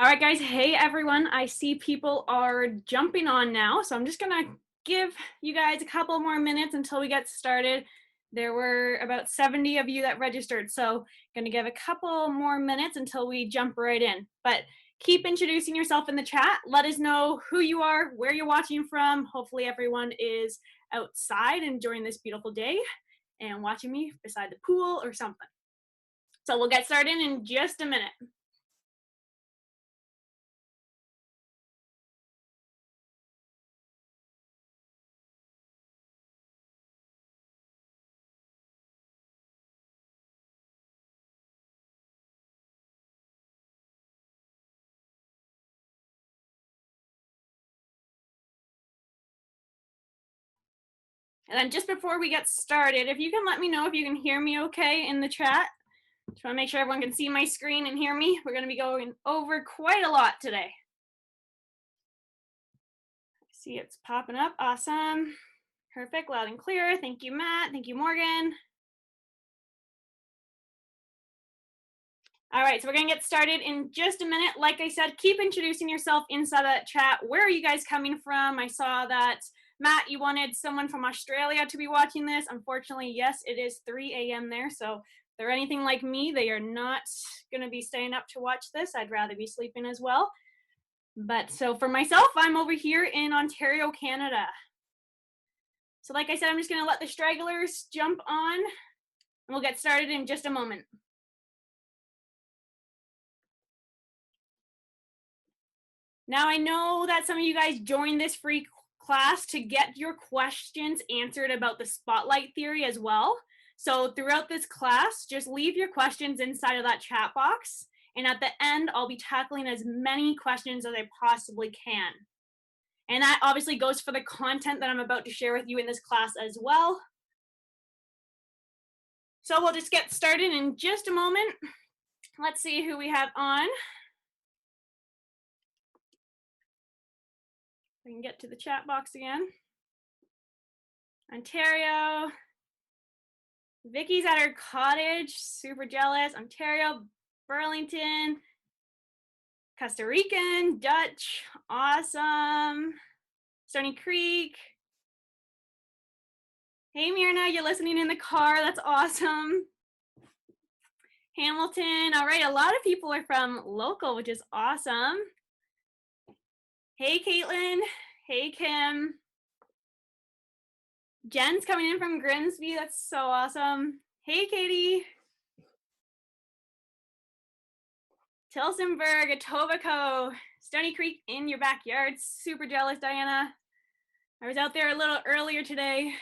All right, guys. Hey, everyone. I see people are jumping on now, so I'm just going to give you guys a couple more minutes until we get started. There were about 70 of you that registered, so going to give a couple more minutes until we jump right in. But keep introducing yourself in the chat. Let us know who you are, where you're watching from. Hopefully everyone is outside enjoying this beautiful day and watching me beside the pool or something. So we'll get started in just a minute. And then just before we get started, if you can let me know if you can hear me okay in the chat. Just want to make sure everyone can see my screen and hear me. We're going to be going over quite a lot today. I see it's popping up. Awesome. Perfect. Loud and clear. Thank you, Matt. Thank you, Morgan. All right, so we're going to get started in just a minute. Like I said, keep introducing yourself inside that chat. Where are you guys coming from? I saw that, Matt, you wanted someone from Australia to be watching this. Unfortunately, yes, it is 3 a.m. there, so if they're anything like me, they are not going to be staying up to watch this. I'd rather be sleeping as well. But so for myself, I'm over here in Ontario, Canada. So like I said, I'm just going to let the stragglers jump on, and we'll get started in just a moment. Now, I know that some of you guys joined this free class to get your questions answered about the spotlight theory as well. So throughout this class, just leave your questions inside of that chat box. And at the end, I'll be tackling as many questions as I possibly can. And that obviously goes for the content that I'm about to share with you in this class as well. So we'll just get started in just a moment. Let's see who we have on. We can get to the chat box again. Ontario. Vicky's at her cottage. Super jealous. Ontario, Burlington, Costa Rican, Dutch. Awesome. Stony Creek. Hey, Myrna, you're listening in the car. That's awesome. Hamilton. All right, a lot of people are from local, which is awesome. Hey, Caitlin. Hey, Kim. Jen's coming in from Grimsby. That's so awesome. Hey, Katie. Tilsonburg, Etobicoke, Stony Creek in your backyard. Super jealous, Diana. I was out there a little earlier today.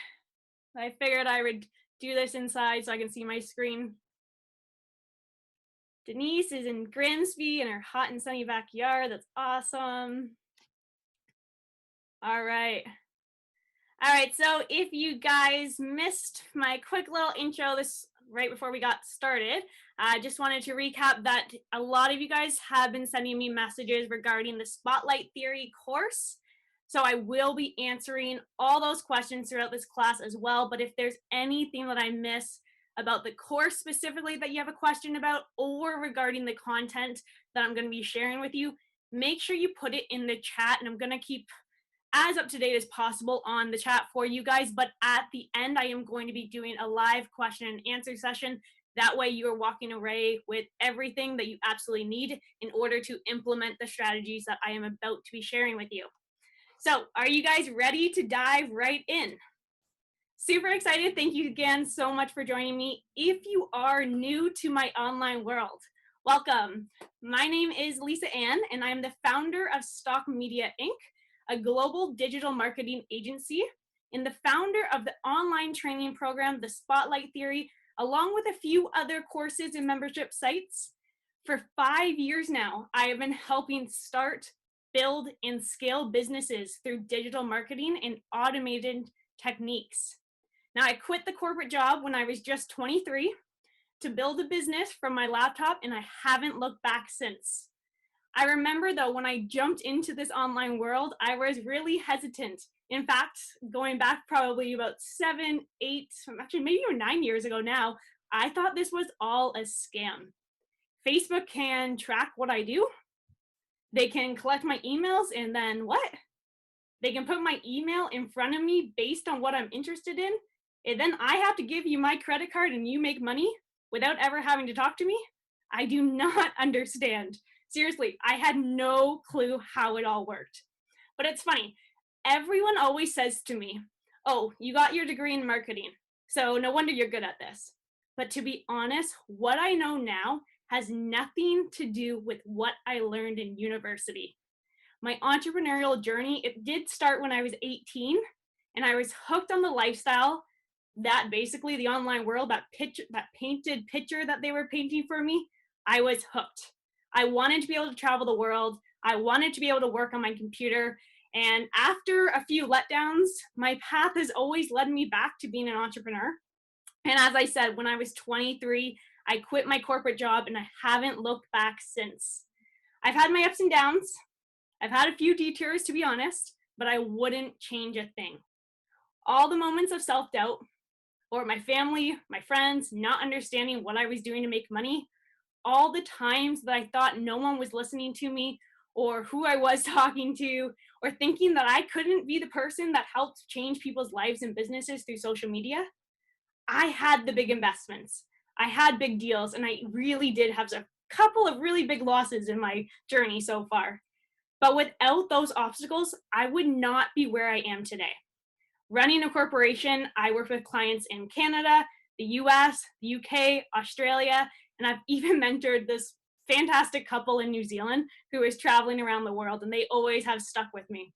I figured I would do this inside so I can see my screen. Denise is in Grimsby in her hot and sunny backyard. That's awesome. All right. All right, so if you guys missed my quick little intro this right before we got started, I just wanted to recap that a lot of you guys have been sending me messages regarding the Spotlight Theory course. So I will be answering all those questions throughout this class as well. But if there's anything that I miss about the course specifically that you have a question about, or regarding the content that I'm going to be sharing with you, make sure you put it in the chat, and I'm going to keep as up to date as possible on the chat for you guys. But at the end, I am going to be doing a live question and answer session. That way you are walking away with everything that you absolutely need in order to implement the strategies that I am about to be sharing with you. So are you guys ready to dive right in? Super excited. Thank you again so much for joining me. If you are new to my online world, welcome. My name is Lisa Ann, and I am the founder of Stock Media Inc., a global digital marketing agency, and the founder of the online training program, The Spotlight Theory, along with a few other courses and membership sites. For 5 years now, I have been helping start, build, and scale businesses through digital marketing and automated techniques. Now, I quit the corporate job when I was just 23 to build a business from my laptop, and I haven't looked back since. I remember, though, when I jumped into this online world, I was really hesitant. In fact, going back probably about 7, 8, actually maybe even 9 years ago now, I thought this was all a scam. Facebook can track what I do. They can collect my emails and then what? They can put my email in front of me based on what I'm interested in. And then I have to give you my credit card and you make money without ever having to talk to me? I do not understand. Seriously, I had no clue how it all worked. But it's funny. Everyone always says to me, "Oh, you got your degree in marketing, so no wonder you're good at this." But to be honest, what I know now has nothing to do with what I learned in university. My entrepreneurial journey, it did start when I was 18, and I was hooked on the lifestyle that basically the online world, that painted picture that they were painting for me. I was hooked. I wanted to be able to travel the world. I wanted to be able to work on my computer. And after a few letdowns, my path has always led me back to being an entrepreneur. And as I said, when I was 23, I quit my corporate job and I haven't looked back since. I've had my ups and downs. I've had a few detours, to be honest, but I wouldn't change a thing. All the moments of self-doubt, or my family, my friends not understanding what I was doing to make money, all the times that I thought no one was listening to me or who I was talking to, or thinking that I couldn't be the person that helped change people's lives and businesses through social media, I had the big investments. I had big deals, and I really did have a couple of really big losses in my journey so far. But without those obstacles, I would not be where I am today. Running a corporation, I work with clients in Canada, the US, the UK, Australia, and I've even mentored this fantastic couple in New Zealand who is traveling around the world, and they always have stuck with me.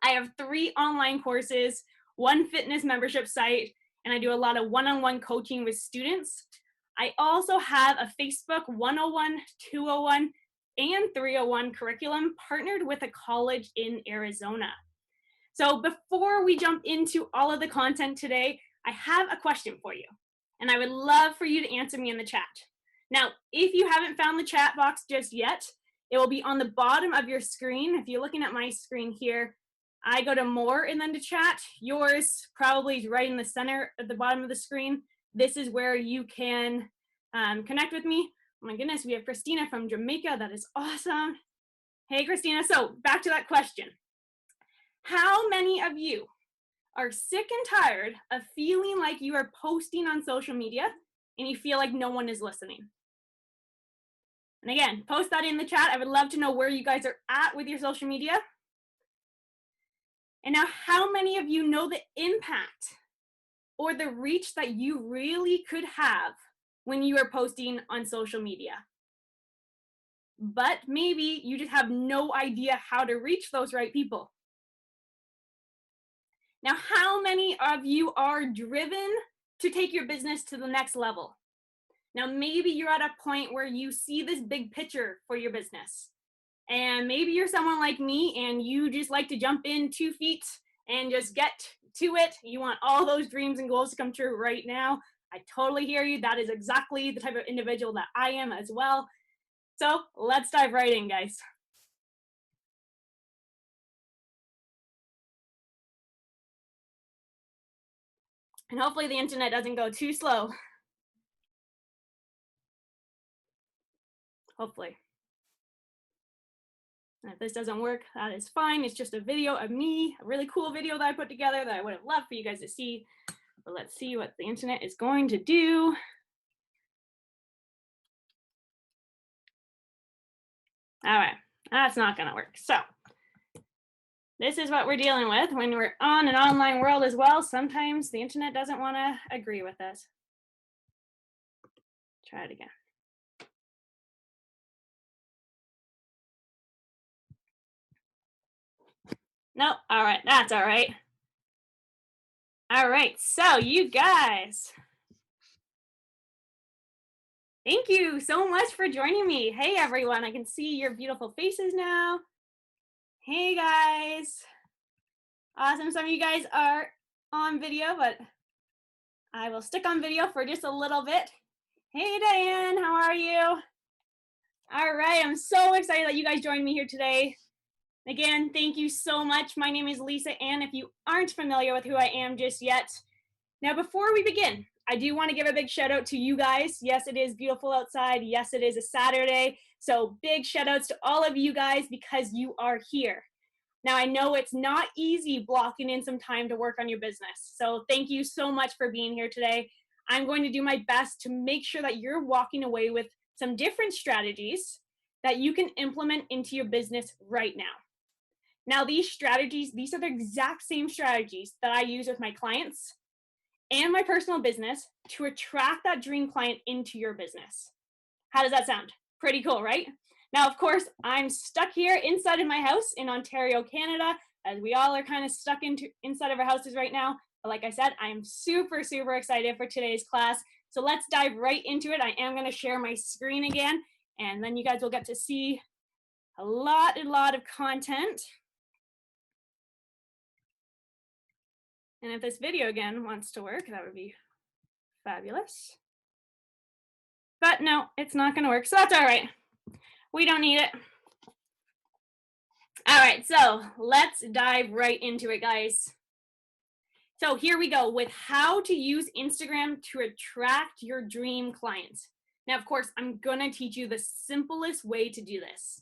I have 3 online courses, 1 fitness membership site, and I do a lot of one-on-one coaching with students. I also have a Facebook 101, 201, and 301 curriculum partnered with a college in Arizona. So before we jump into all of the content today, I have a question for you, and I would love for you to answer me in the chat. Now, if you haven't found the chat box just yet, it will be on the bottom of your screen. If you're looking at my screen here, I go to more and then to chat. Yours probably is right in the center at the bottom of the screen. This is where you can connect with me. Oh my goodness, we have Christina from Jamaica. That is awesome. Hey, Christina. So back to that question. How many of you are sick and tired of feeling like you are posting on social media and you feel like no one is listening? And again, post that in the chat. I would love to know where you guys are at with your social media. And now, how many of you know the impact or the reach that you really could have when you are posting on social media? But maybe you just have no idea how to reach those right people. Now, how many of you are driven to take your business to the next level? Now, maybe you're at a point where you see this big picture for your business. And maybe you're someone like me and you just like to jump in 2 feet and just get to it. You want all those dreams and goals to come true right now. I totally hear you. That is exactly the type of individual that I am as well. So let's dive right in, guys. And hopefully the internet doesn't go too slow. Hopefully. And if this doesn't work, that is fine. It's just a video of me, a really cool video that I put together that I would have loved for you guys to see. But let's see what the internet is going to do. All right, that's not gonna work. So this is what we're dealing with when we're on an online world as well. Sometimes the internet doesn't wanna agree with us. Try it again. Nope, all right, that's all right. All right, so you guys, thank you so much for joining me. Hey everyone, I can see your beautiful faces now. Hey guys. Awesome, some of you guys are on video, but I will stick on video for just a little bit. Hey Diane, how are you? All right, I'm so excited that you guys joined me here today. Again, thank you so much. My name is Lisa Ann, if you aren't familiar with who I am just yet. Now, before we begin, I do want to give a big shout out to you guys. Yes, it is beautiful outside. Yes, it is a Saturday. So big shout outs to all of you guys because you are here. Now, I know it's not easy blocking in some time to work on your business. So thank you so much for being here today. I'm going to do my best to make sure that you're walking away with some different strategies that you can implement into your business right now. Now, these strategies, these are the exact same strategies that I use with my clients and my personal business to attract that dream client into your business. How does that sound? Pretty cool, right? Now, of course, I'm stuck here inside of my house in Ontario, Canada, as we all are kind of stuck inside of our houses right now. But like I said, I am super, super excited for today's class. So let's dive right into it. I am going to share my screen again, and then you guys will get to see a lot of content. And if this video again wants to work, that would be fabulous. But no, it's not going to work. So that's all right. We don't need it. All right, so let's dive right into it, guys. So here we go with how to use Instagram to attract your dream clients. Now, of course, I'm going to teach you the simplest way to do this.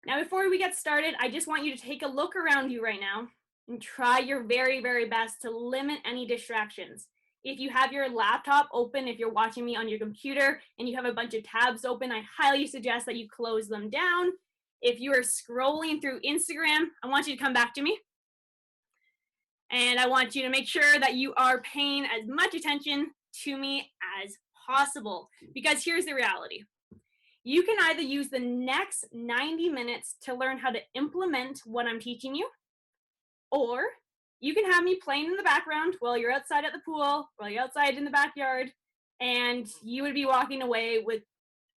Now, before we get started, I just want you to take a look around you right now and try your very, very best to limit any distractions. If you have your laptop open, if you're watching me on your computer and you have a bunch of tabs open, I highly suggest that you close them down. If you are scrolling through Instagram, I want you to come back to me. And I want you to make sure that you are paying as much attention to me as possible. Because here's the reality. You can either use the next 90 minutes to learn how to implement what I'm teaching you, or you can have me playing in the background while you're outside at the pool, while you're outside in the backyard, and you would be walking away with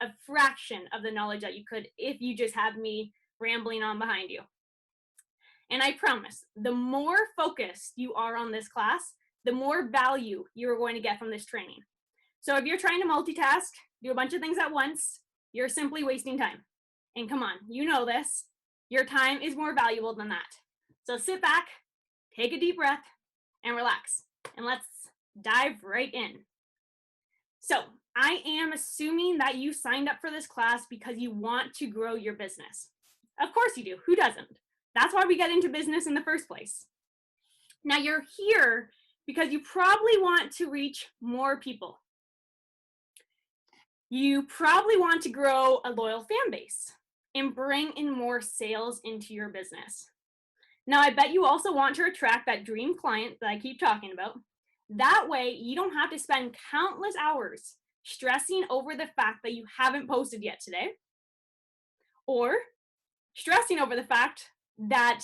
a fraction of the knowledge that you could if you just have me rambling on behind you. And I promise, the more focused you are on this class, the more value you're going to get from this training. So if you're trying to multitask, do a bunch of things at once, you're simply wasting time. And come on, you know this. Your time is more valuable than that. So sit back, take a deep breath, and relax. And let's dive right in. So I am assuming that you signed up for this class because you want to grow your business. Of course you do. Who doesn't? That's why we get into business in the first place. Now you're here because you probably want to reach more people. You probably want to grow a loyal fan base and bring in more sales into your business. Now, I bet you also want to attract that dream client that I keep talking about. That way, you don't have to spend countless hours stressing over the fact that you haven't posted yet today, or stressing over the fact that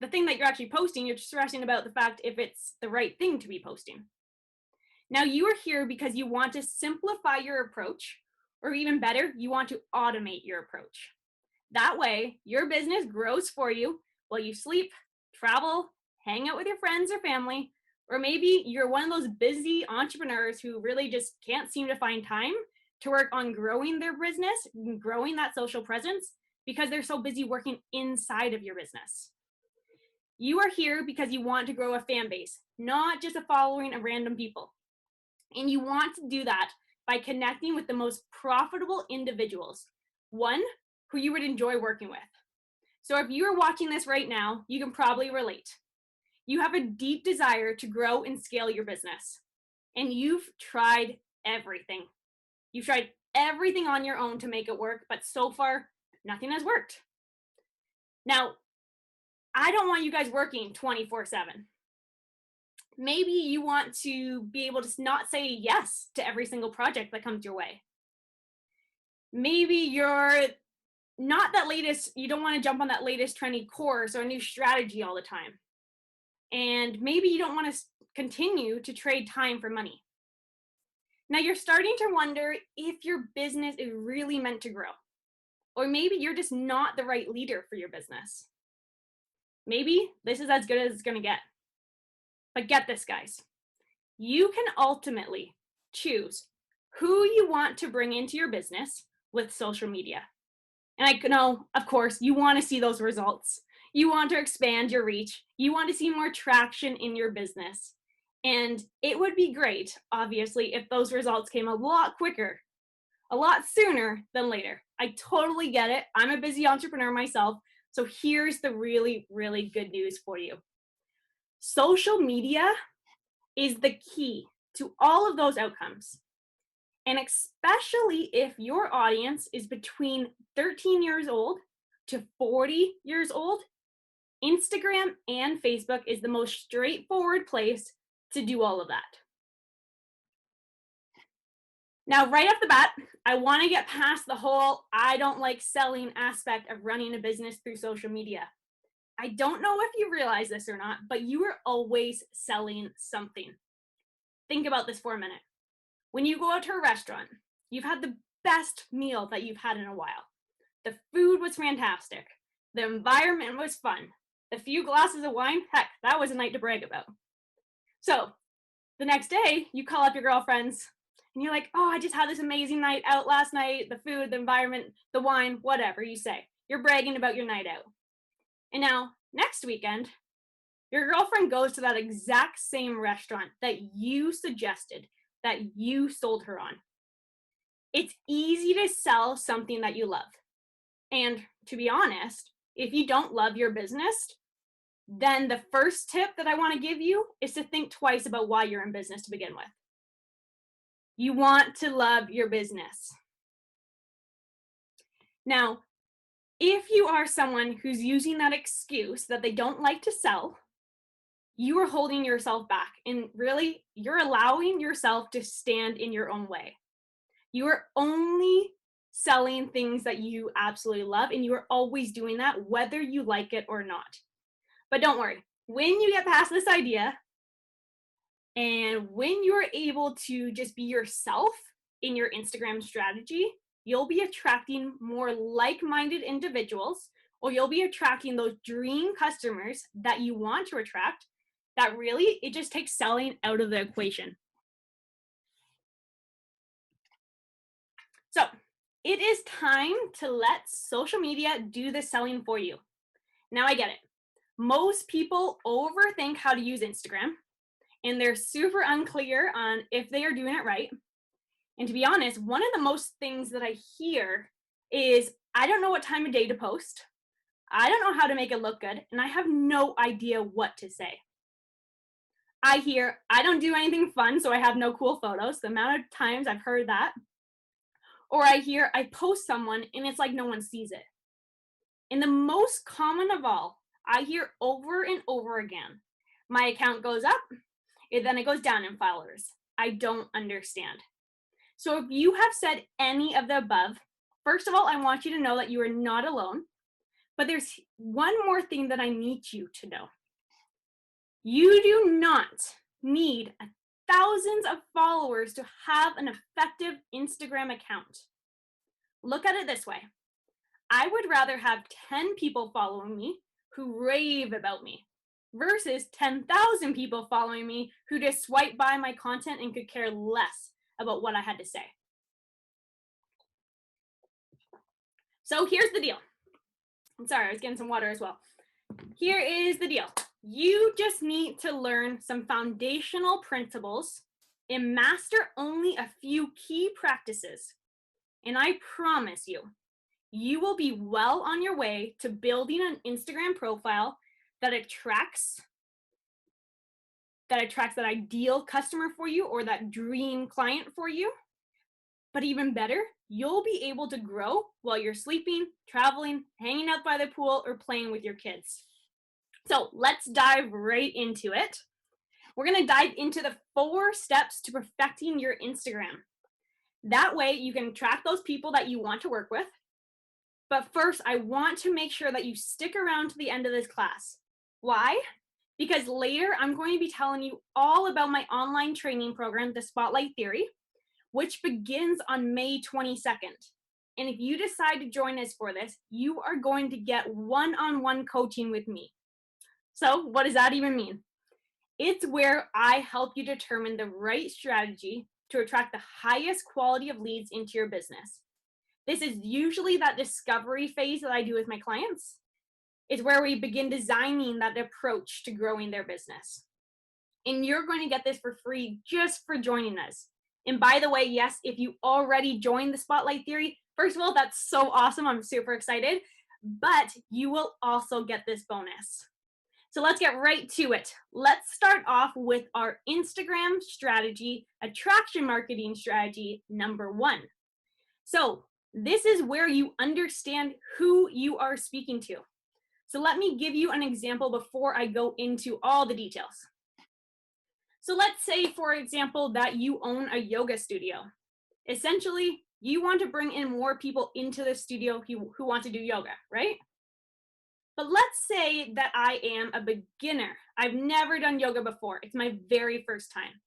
the thing that you're actually posting, you're stressing about the fact if it's the right thing to be posting. Now, you are here because you want to simplify your approach, or even better, you want to automate your approach. That way, your business grows for you while you sleep, travel, hang out with your friends or family, or maybe you're one of those busy entrepreneurs who really just can't seem to find time to work on growing their business, growing that social presence, because they're so busy working inside of your business. You are here because you want to grow a fan base, not just a following of random people. And you want to do that by connecting with the most profitable individuals, one who you would enjoy working with. So if you are watching this right now, you can probably relate. You have a deep desire to grow and scale your business, and you've tried everything. You've tried everything on your own to make it work, but so far, nothing has worked. Now, I don't want you guys working 24/7. Maybe you want to be able to not say yes to every single project that comes your way. Maybe you're not that latest, you don't want to jump on that latest trending course or a new strategy all the time. And maybe you don't want to continue to trade time for money. Now you're starting to wonder if your business is really meant to grow. Or maybe you're just not the right leader for your business. Maybe this is as good as it's going to get. But get this, guys. You can ultimately choose who you want to bring into your business with social media. And I know, of course, you want to see those results. You want to expand your reach. You want to see more traction in your business. And it would be great, obviously, if those results came a lot quicker, a lot sooner than later. I totally get it. I'm a busy entrepreneur myself. So here's the really, really good news for you. Social media is the key to all of those outcomes. And especially if your audience is between 13 years old to 40 years old, Instagram and Facebook is the most straightforward place to do all of that. Now, right off the bat, I want to get past the whole I don't like selling aspect of running a business through social media. I don't know if you realize this or not, but you are always selling something. Think about this for a minute. When you go out to a restaurant, you've had the best meal that you've had in a while. The food was fantastic. The environment was fun. The few glasses of wine, heck, that was a night to brag about. So the next day, you call up your girlfriends and you're like, oh, I just had this amazing night out last night. The food, the environment, the wine, whatever you say. You're bragging about your night out. And now, next weekend, your girlfriend goes to that exact same restaurant that you suggested, that you sold her on. It's easy to sell something that you love. And to be honest, if you don't love your business, then the first tip that I want to give you is to think twice about why you're in business to begin with. You want to love your business. Now, if you are someone who's using that excuse that they don't like to sell, you are holding yourself back, and really, you're allowing yourself to stand in your own way. You are only selling things that you absolutely love, and you are always doing that, whether you like it or not. But don't worry, when you get past this idea, and when you're able to just be yourself in your Instagram strategy, you'll be attracting more like-minded individuals, or you'll be attracting those dream customers that you want to attract. That really, it just takes selling out of the equation. So it is time to let social media do the selling for you. Now I get it. Most people overthink how to use Instagram, and they're super unclear on if they are doing it right. And to be honest, one of the most things that I hear is, I don't know what time of day to post. I don't know how to make it look good, and I have no idea what to say. I hear, I don't do anything fun, so I have no cool photos. The amount of times I've heard that. Or I hear, I post someone, and it's like no one sees it. And the most common of all, I hear over and over again, my account goes up, and then it goes down in followers. I don't understand. So if you have said any of the above, first of all, I want you to know that you are not alone. But there's one more thing that I need you to know. You do not need thousands of followers to have an effective Instagram account. Look at it this way. I would rather have 10 people following me who rave about me versus 10,000 people following me who just swipe by my content and could care less about what I had to say. So here's the deal. I'm sorry, I was getting some water as well. Here is the deal. You just need to learn some foundational principles and master only a few key practices. And I promise you, you will be well on your way to building an Instagram profile that attracts that ideal customer for you, or that dream client for you. But even better, you'll be able to grow while you're sleeping, traveling, hanging out by the pool, or playing with your kids. So let's dive right into it. We're going to dive into the 4 steps to perfecting your Instagram. That way you can track those people that you want to work with. But first, I want to make sure that you stick around to the end of this class. Why? Because later I'm going to be telling you all about my online training program, The Spotlight Theory, which begins on May 22nd. And if you decide to join us for this, you are going to get one-on-one coaching with me. So what does that even mean? It's where I help you determine the right strategy to attract the highest quality of leads into your business. This is usually that discovery phase that I do with my clients. is where we begin designing that approach to growing their business. And you're going to get this for free just for joining us. And by the way, yes, if you already joined the Spotlight Theory, first of all, that's so awesome. I'm super excited. But you will also get this bonus. So let's get right to it. Let's start off with our Instagram strategy, attraction marketing strategy number 1. So this is where you understand who you are speaking to. So let me give you an example before I go into all the details. So let's say, for example, that you own a yoga studio. Essentially, you want to bring in more people into the studio who want to do yoga, right? But let's say that I am a beginner. I've never done yoga before. It's my very first time.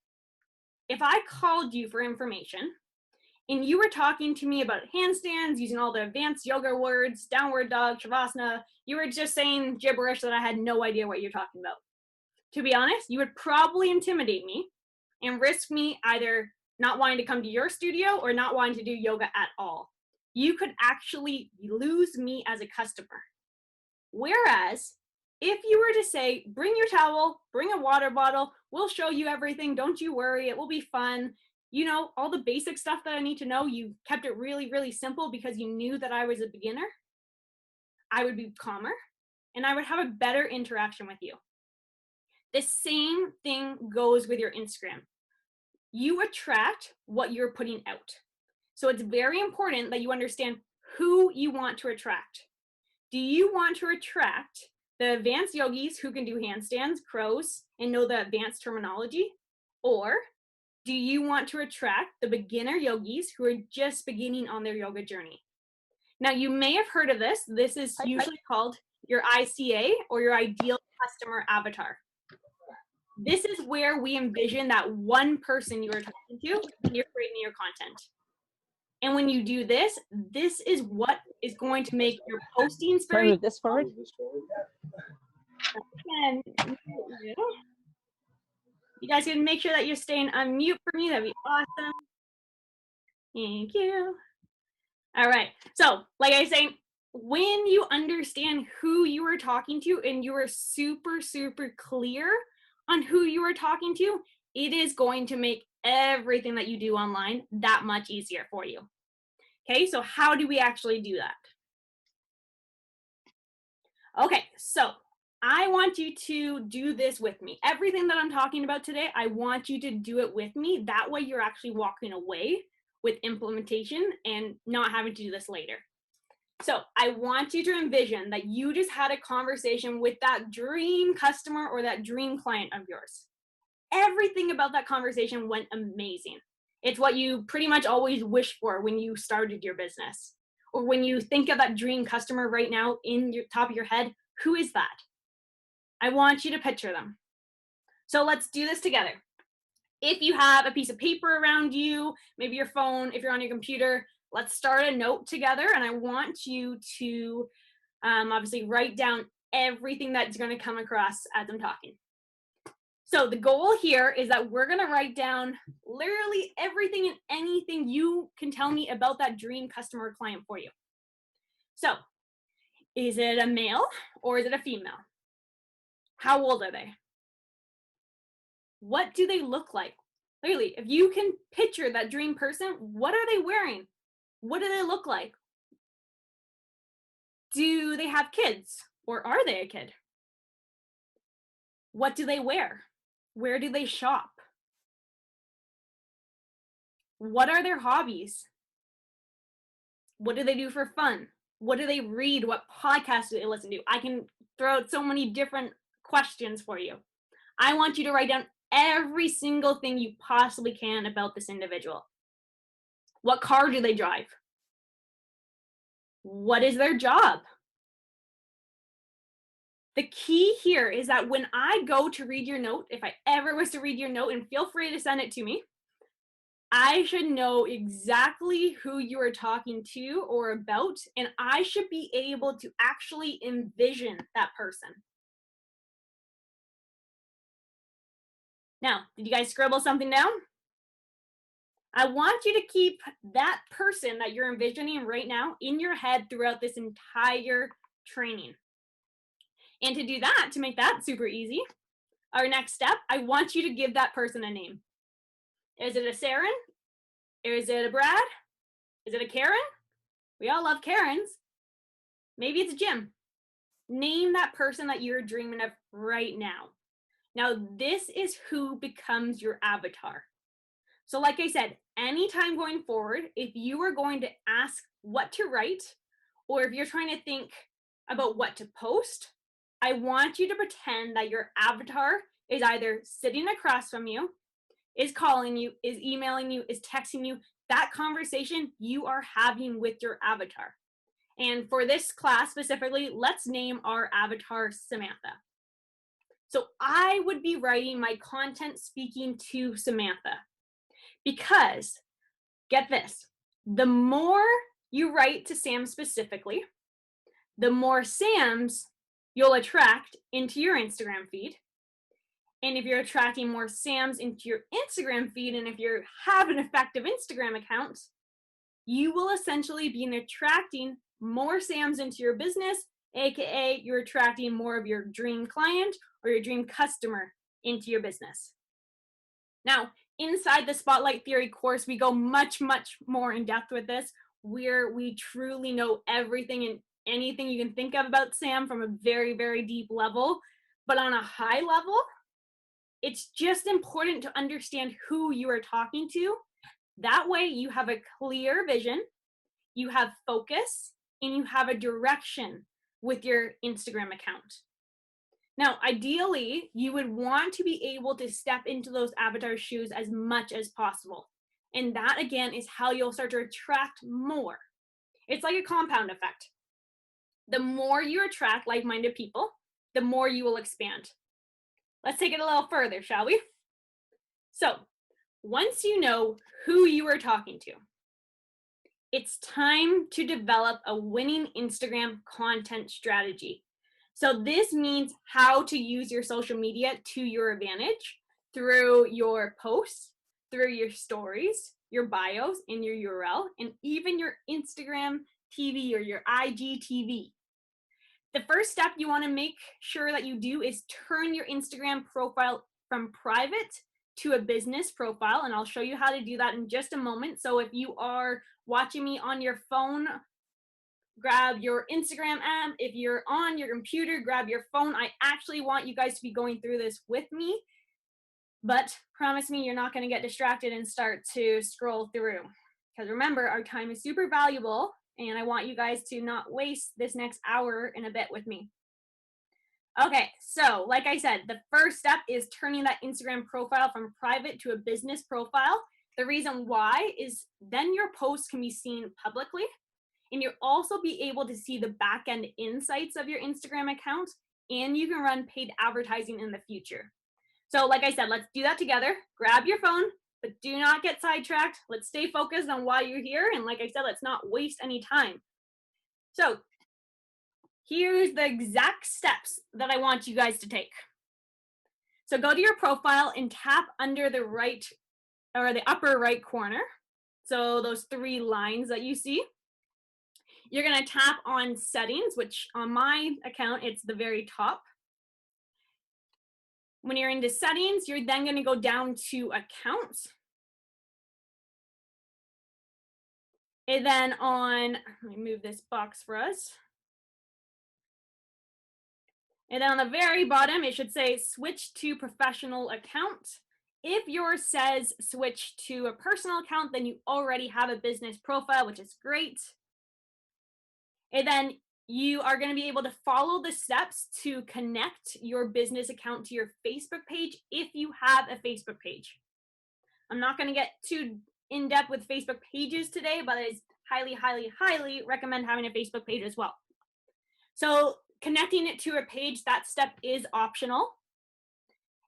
If I called you for information and you were talking to me about handstands, using all the advanced yoga words, downward dog, shavasana, you were just saying gibberish that I had no idea what you're talking about. To be honest, you would probably intimidate me and risk me either not wanting to come to your studio or not wanting to do yoga at all. You could actually lose me as a customer. Whereas, if you were to say, bring your towel, bring a water bottle, we'll show you everything, don't you worry, it will be fun. You know, all the basic stuff that I need to know, you kept it really, really simple because you knew that I was a beginner. I would be calmer and I would have a better interaction with you. The same thing goes with your Instagram. You attract what you're putting out. So it's very important that you understand who you want to attract. Do you want to attract the advanced yogis who can do handstands, crows, and know the advanced terminology? Or do you want to attract the beginner yogis who are just beginning on their yoga journey? Now, you may have heard of this. This is usually called your ICA, or your ideal customer avatar. This is where we envision that one person you are talking to when you're creating your content. And when you do this, this is what is going to make your postings very. Move this forward. You guys can make sure that you're staying on mute for me. That'd be awesome. Thank you. All right. So, like I was saying, when you understand who you are talking to and you are super, super clear on who you are talking to, it is going to make everything that you do online that much easier for you. Okay, so how do we actually do that? Okay, so I want you to do this with me. Everything that I'm talking about today, I want you to do it with me. That way you're actually walking away with implementation and not having to do this later. So I want you to envision that you just had a conversation with that dream customer or that dream client of yours. Everything about that conversation went amazing. It's what you pretty much always wish for when you started your business. Or when you think of that dream customer right now in your top of your head, who is that? I want you to picture them. So let's do this together. If you have a piece of paper around you, maybe your phone, if you're on your computer, let's start a note together. And I want you to obviously write down everything that's going to come across as I'm talking. So the goal here is that we're going to write down literally everything and anything you can tell me about that dream customer or client for you. So is it a male or is it a female? How old are they? What do they look like? Literally, if you can picture that dream person, what are they wearing? What do they look like? Do they have kids or are they a kid? What do they wear? Where do they shop? What are their hobbies? What do they do for fun? What do they read? What podcasts do they listen to? I can throw out so many different questions for you. I want you to write down every single thing you possibly can about this individual. What car do they drive? What is their job? The key here is that when I go to read your note, if I ever was to read your note, and feel free to send it to me, I should know exactly who you are talking to or about, and I should be able to actually envision that person. Now, did you guys scribble something down? I want you to keep that person that you're envisioning right now in your head throughout this entire training. And to do that, to make that super easy, our next step, I want you to give that person a name. Is it a Saren? Is it a Brad? Is it a Karen? We all love Karens. Maybe it's Jim. Name that person that you're dreaming of right now. Now, this is who becomes your avatar. So like I said, anytime going forward, if you are going to ask what to write, or if you're trying to think about what to post, I want you to pretend that your avatar is either sitting across from you, is calling you, is emailing you, is texting you. That conversation you are having with your avatar. And for this class specifically, let's name our avatar Samantha. So I would be writing my content speaking to Samantha because, get this, the more you write to Sam specifically, the more Sams you'll attract into your Instagram feed. And if you're attracting more Sams into your Instagram feed, and if you have an effective Instagram account, you will essentially be attracting more Sams into your business, aka you're attracting more of your dream client or your dream customer into your business. Now, inside the Spotlight Theory course, we go much, much more in depth with this, where we truly know everything and anything you can think of about Sam from a very, very deep level. But on a high level, it's just important to understand who you are talking to. That way you have a clear vision, you have focus, and you have a direction with your Instagram account. Now, ideally, you would want to be able to step into those avatar shoes as much as possible. And that, again, is how you'll start to attract more. It's like a compound effect. The more you attract like-minded people, the more you will expand. Let's take it a little further, shall we? So, once you know who you are talking to, it's time to develop a winning Instagram content strategy. So this means how to use your social media to your advantage through your posts, through your stories, your bios, and your URL, and even your Instagram TV or your IGTV. The first step you want to make sure that you do is turn your Instagram profile from private to a business profile, and I'll show you how to do that in just a moment. So if you are watching me on your phone, grab your Instagram app. If you're on your computer, grab your phone. I actually want you guys to be going through this with me, but promise me you're not going to get distracted and start to scroll through. Because remember, our time is super valuable, and I want you guys to not waste this next hour and a bit with me. Okay, so like I said, the first step is turning that Instagram profile from private to a business profile. The reason why is then your posts can be seen publicly, and you'll also be able to see the back-end insights of your Instagram account, and you can run paid advertising in the future. So like I said, let's do that together. Grab your phone, but do not get sidetracked. Let's stay focused on why you're here, and like I said, let's not waste any time. So here's the exact steps that I want you guys to take. So go to your profile and tap under the right or the upper right corner. So those three lines that you see. You're going to tap on settings, which on my account, it's the very top. When you're into settings, you're then going to go down to accounts. And then on, let me move this box for us. And then on the very bottom, it should say switch to professional account. If yours says switch to a personal account, then you already have a business profile, which is great. And then you are going to be able to follow the steps to connect your business account to your Facebook page if you have a Facebook page. I'm not going to get too in depth with Facebook pages today, but I highly, highly, highly recommend having a Facebook page as well. So connecting it to a page, that step is optional,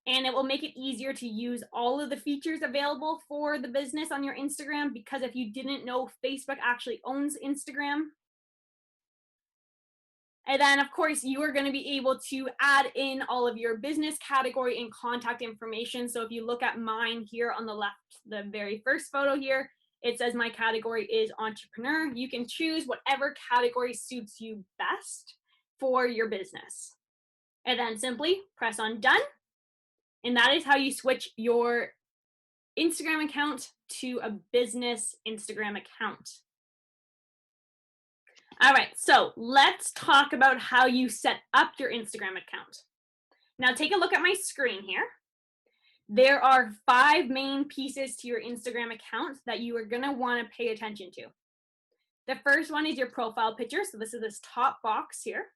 and it will make it easier to use all of the features available for the business on your Instagram, because if you didn't know, Facebook actually owns Instagram. And then, of course, you are going to be able to add in all of your business category and contact information. So if you look at mine here on the left, the very first photo here, it says my category is entrepreneur. You can choose whatever category suits you best for your business. And then simply press on done. And that is how you switch your Instagram account to a business Instagram account. All right, so let's talk about how you set up your Instagram account. Now take a look at my screen here. There are 5 main pieces to your Instagram account that you are gonna wanna pay attention to. The first one is your profile picture, so this is this top box here.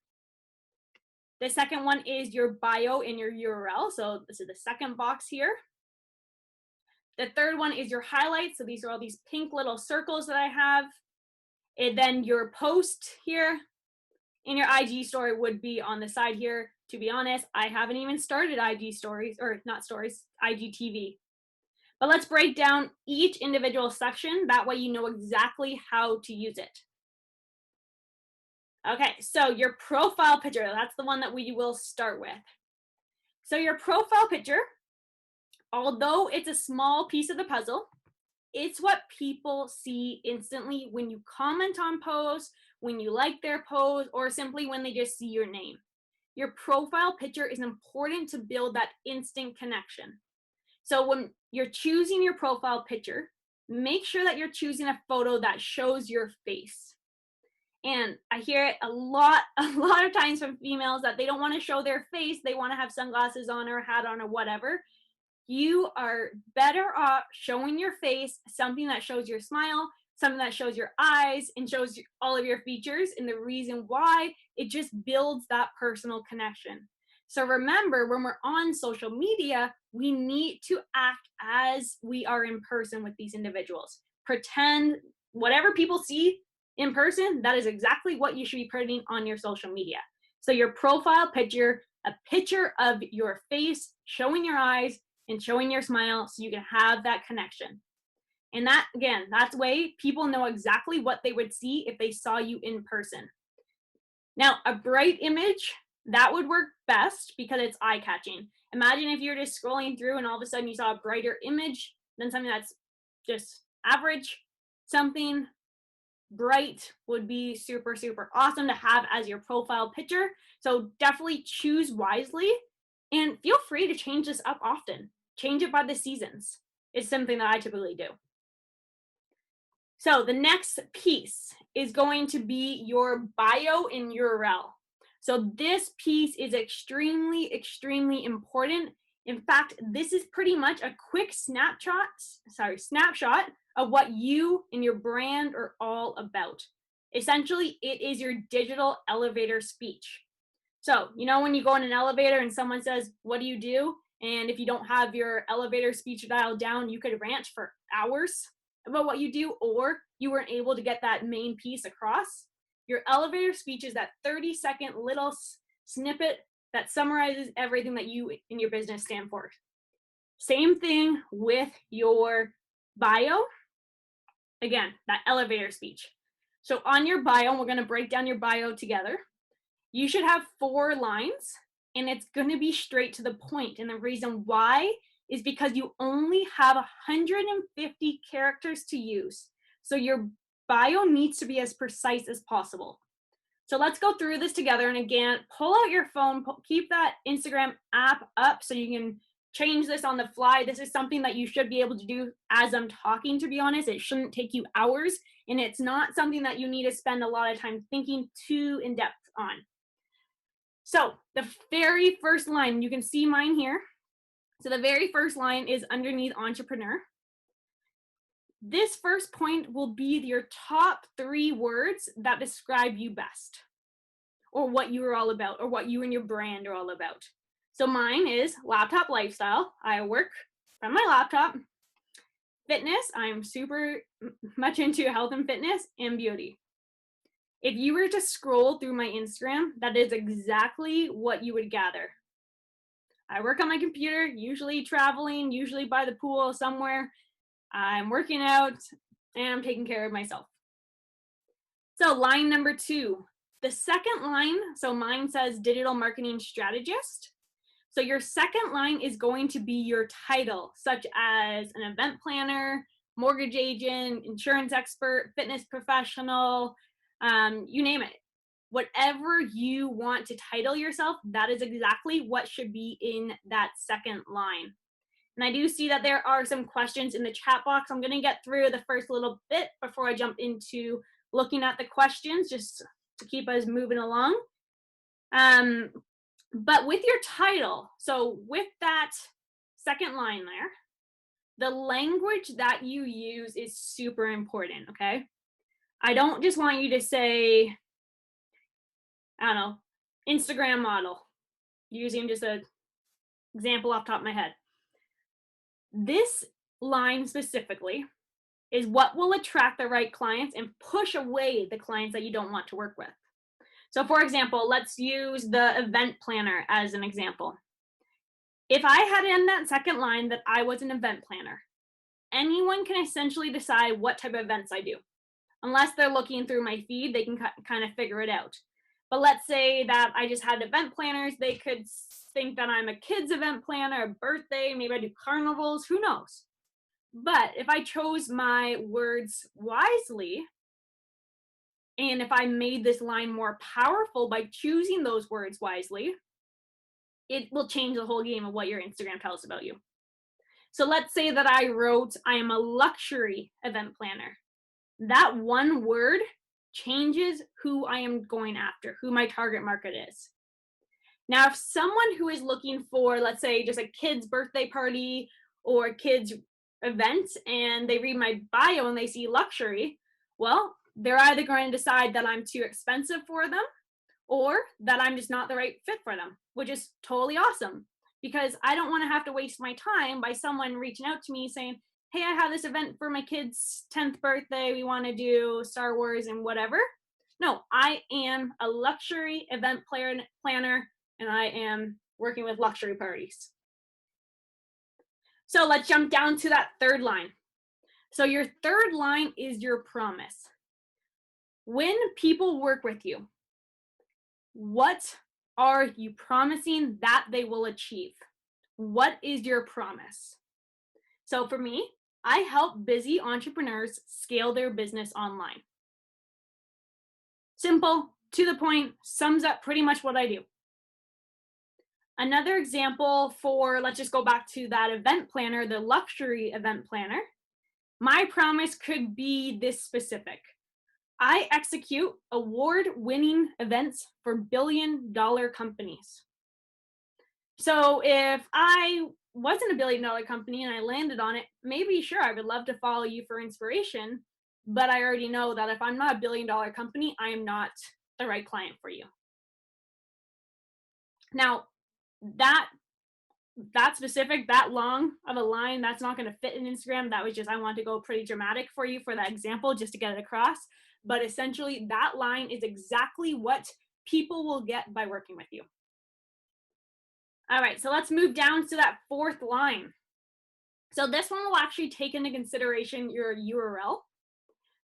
The second one is your bio and your URL, so this is the second box here. The third one is your highlights, so these are all these pink little circles that I have. And then your post here and your IG story would be on the side here. To be honest, I haven't even started IG stories, or not stories, IGTV. But let's break down each individual section. That way you know exactly how to use it. Okay, so your profile picture, that's the one that we will start with. So your profile picture, although it's a small piece of the puzzle, it's what people see instantly when you comment on posts, when you like their post, or simply when they just see your name. Your profile picture is important to build that instant connection. So when you're choosing your profile picture, make sure that you're choosing a photo that shows your face. And I hear it a lot of times from females that they don't want to show their face. They want to have sunglasses on or a hat on or whatever. You are better off showing your face, something that shows your smile, something that shows your eyes and shows all of your features. And the reason why, it just builds that personal connection. So remember, when we're on social media, we need to act as we are in person with these individuals. Pretend whatever people see in person, that is exactly what you should be putting on your social media. So your profile picture, a picture of your face, showing your eyes and showing your smile so you can have that connection. And that, again, that's the way people know exactly what they would see if they saw you in person. Now, a bright image, that would work best because it's eye-catching. Imagine if you're just scrolling through and all of a sudden you saw a brighter image than something that's just average. Something bright would be super, super awesome to have as your profile picture. So definitely choose wisely and feel free to change this up often. Change it by the seasons. It's something that I typically do. So the next piece is going to be your bio and URL. So this piece is extremely, extremely important. In fact, this is pretty much a quick snapshot of what you and your brand are all about. Essentially, it is your digital elevator speech. So, you know, when you go in an elevator and someone says, "What do you do?" And if you don't have your elevator speech dialed down, you could rant for hours about what you do, or you weren't able to get that main piece across. Your elevator speech is that 30-second little snippet that summarizes everything that you and your business stand for. Same thing with your bio. Again, that elevator speech. So on your bio, we're going to break down your bio together. You should have 4 lines, and it's going to be straight to the point. And the reason why is because you only have 150 characters to use. So your bio needs to be as precise as possible. So let's go through this together. And again, pull out your phone, keep that Instagram app up so you can change this on the fly. This is something that you should be able to do as I'm talking, to be honest. It shouldn't take you hours, and it's not something that you need to spend a lot of time thinking too in depth on. So the very first line, you can see mine here. So the very first line is underneath entrepreneur. This first point will be your top 3 words that describe you best, or what you are all about, or what you and your brand are all about. So mine is laptop lifestyle. I work from my laptop. Fitness, I'm super much into health and fitness, and beauty. If you were to scroll through my Instagram, that is exactly what you would gather. I work on my computer, usually traveling, usually by the pool somewhere. I'm working out, and I'm taking care of myself. So line number 2, the second line, so mine says digital marketing strategist. So your second line is going to be your title, such as an event planner, mortgage agent, insurance expert, fitness professional, you name it. whatever you want to title yourself, that is exactly what should be in that second line. And I do see that there are some questions in the chat box. I'm going to get through the first little bit before I jump into looking at the questions, just to keep us moving along. But with your title, so with that second line there, the language that you use is super important, okay? I don't just want you to say, I don't know, Instagram model, using just an example off the top of my head. This line specifically is what will attract the right clients and push away the clients that you don't want to work with. So for example, let's use the event planner as an example. If I had in that second line that I was an event planner, anyone can essentially decide what type of events I do. Unless they're looking through my feed, they can kind of figure it out. But let's say that I just had event planners, they could think that I'm a kid's event planner, a birthday, maybe I do carnivals, who knows? But if I chose my words wisely, and if I made this line more powerful by choosing those words wisely, it will change the whole game of what your Instagram tells about you. So let's say that I wrote, I am a luxury event planner. That one word changes who I am going after, who my target market is. Now, if someone who is looking for, let's say, just a kid's birthday party or a kid's event, and they read my bio and they see luxury, well, they're either going to decide that I'm too expensive for them or that I'm just not the right fit for them, which is totally awesome because I don't want to have to waste my time by someone reaching out to me saying, hey, I have this event for my kid's 10th birthday. We want to do Star Wars and whatever. No, I am a luxury event planner and I am working with luxury parties. So let's jump down to that third line. So your third line is your promise. When people work with you, what are you promising that they will achieve? What is your promise? So for me, I help busy entrepreneurs scale their business online. Simple, to the point, sums up pretty much what I do. Another example for, let's just go back to that event planner, the luxury event planner. My promise could be this specific. I execute award-winning events for billion-dollar companies. So if I wasn't a billion-dollar company and I landed on it, maybe sure, I would love to follow you for inspiration, but I already know that if I'm not a billion-dollar company, I am not the right client for you. Now, that specific, that long of a line, that's not going to fit in Instagram. That was just, I want to go pretty dramatic for you for that example, just to get it across. But essentially, that line is exactly what people will get by working with you. All right, so let's move down to that fourth line. So this one will actually take into consideration your URL.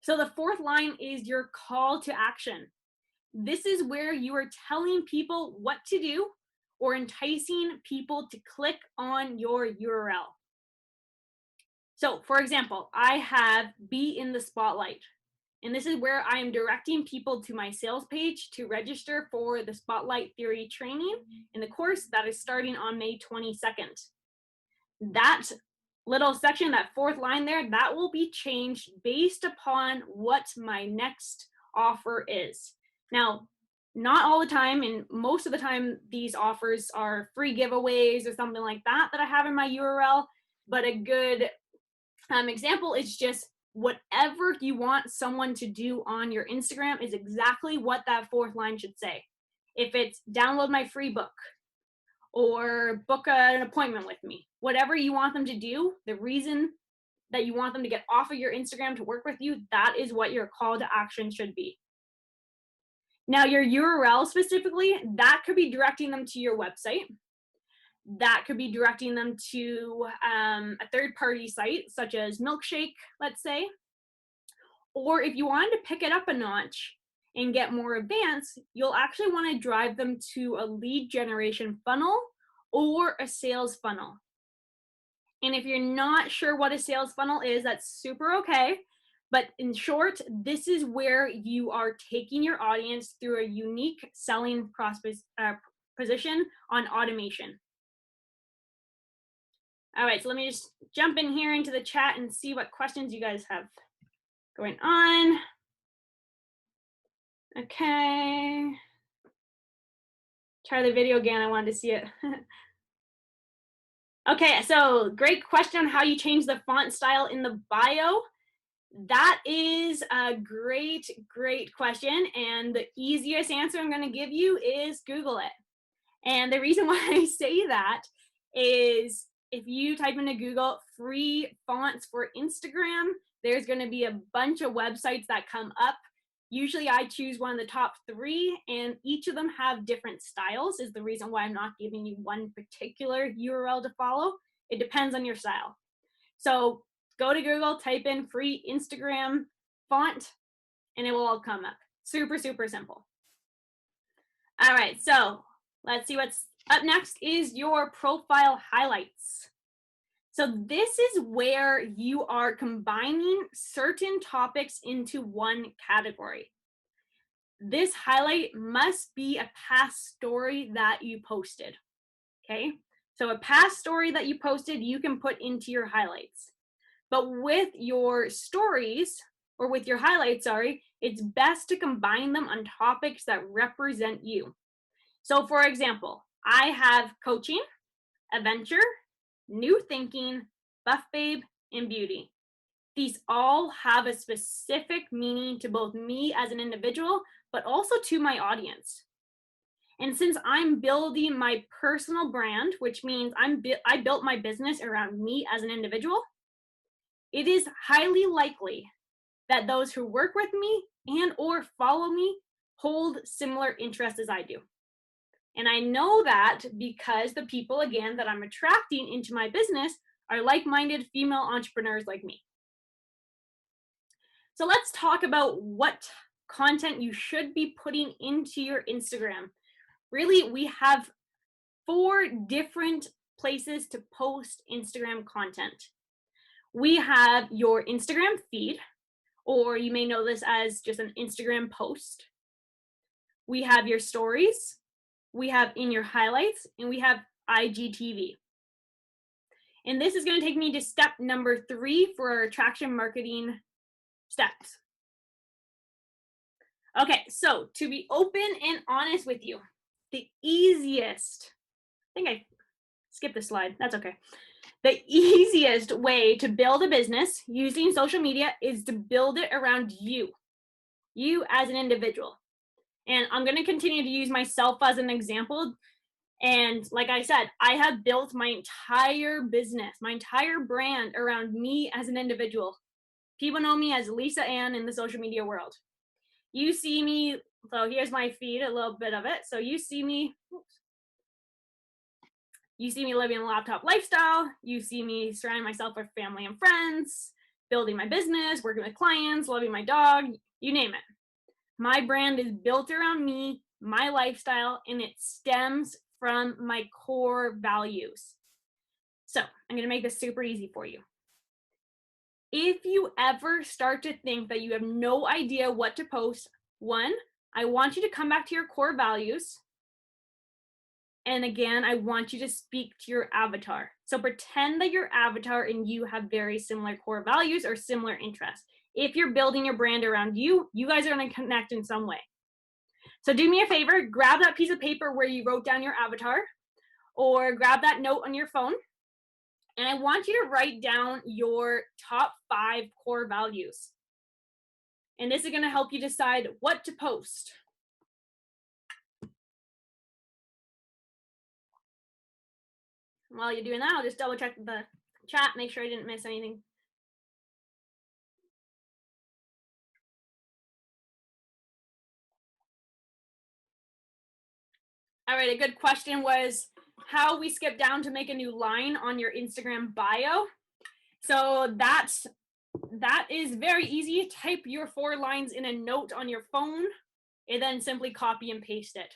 So the fourth line is your call to action. This is where you are telling people what to do or enticing people to click on your URL. So for example, I have be in the spotlight. And this is where I am directing people to my sales page to register for the Spotlight Theory training in the course that is starting on May 22nd. That little section, that fourth line there, that will be changed based upon what my next offer is. Now, not all the time, and most of the time, these offers are free giveaways or something like that I have in my URL, but a good example is just whatever you want someone to do on your Instagram is exactly what that fourth line should say. If it's download my free book or book an appointment with me, whatever you want them to do, the reason that you want them to get off of your Instagram to work with you, that is what your call to action should be. Now, your URL specifically, that could be directing them to your website. That could be directing them to a third-party site, such as Milkshake, let's say. Or if you wanted to pick it up a notch and get more advanced, you'll actually want to drive them to a lead generation funnel or a sales funnel. And if you're not sure what a sales funnel is, that's super okay. But in short, this is where you are taking your audience through a unique selling position on automation. All right, so let me just jump in here into the chat and see what questions you guys have going on. Okay. Try the video again, I wanted to see it. Okay, so great question on how you change the font style in the bio. That is a great question. And the easiest answer I'm gonna give you is Google it. And the reason why I say that is if you type into Google free fonts for Instagram, there's gonna be a bunch of websites that come up. Usually I choose one of the top 3 and each of them have different styles is the reason why I'm not giving you one particular URL to follow. It depends on your style. So go to Google, type in free Instagram font, and it will all come up. Super simple. All right, so let's see what's up next is your profile highlights. So this is where you are combining certain topics into one category. This highlight must be a past story that you posted, okay? So a past story that you posted, you can put into your highlights. But with your stories, or with your highlights, sorry, it's best to combine them on topics that represent you. So for example, I have coaching, adventure, new thinking, buff babe, and beauty. These all have a specific meaning to both me as an individual, but also to my audience. And since I'm building my personal brand, which means I built my business around me as an individual, it is highly likely that those who work with me and or follow me hold similar interests as I do. And I know that because the people, again, that I'm attracting into my business are like-minded female entrepreneurs like me. So let's talk about what content you should be putting into your Instagram. Really, we have 4 different places to post Instagram content. We have your Instagram feed, or you may know this as just an Instagram post. We have your stories, we have in your highlights, and we have IGTV. And this is going to take me to step number 3 for our attraction marketing steps. Okay, so to be open and honest with you, the easiest, I think I skipped the slide, that's okay. The easiest way to build a business using social media is to build it around you as an individual. And I'm going to continue to use myself as an example. And like I said, I have built my entire business, my entire brand around me as an individual. People know me as Lisa Ann in the social media world. You see me, so here's my feed, a little bit of it. So you see me living a laptop lifestyle. You see me surrounding myself with family and friends, building my business, working with clients, loving my dog, you name it. My brand is built around me, my lifestyle, and it stems from my core values. So I'm going to make this super easy for you. If you ever start to think that you have no idea what to post, 1, I want you to come back to your core values. And again, I want you to speak to your avatar. So pretend that your avatar and you have very similar core values or similar interests. If you're building your brand around you, you guys are going to connect in some way. So do me a favor, grab that piece of paper where you wrote down your avatar, or grab that note on your phone. And I want you to write down your top 5 core values. And this is going to help you decide what to post. While you're doing that, I'll just double check the chat, make sure I didn't miss anything. All right, a good question was how we skip down to make a new line on your Instagram bio. So that is very easy. Type your 4 lines in a note on your phone and then simply copy and paste it.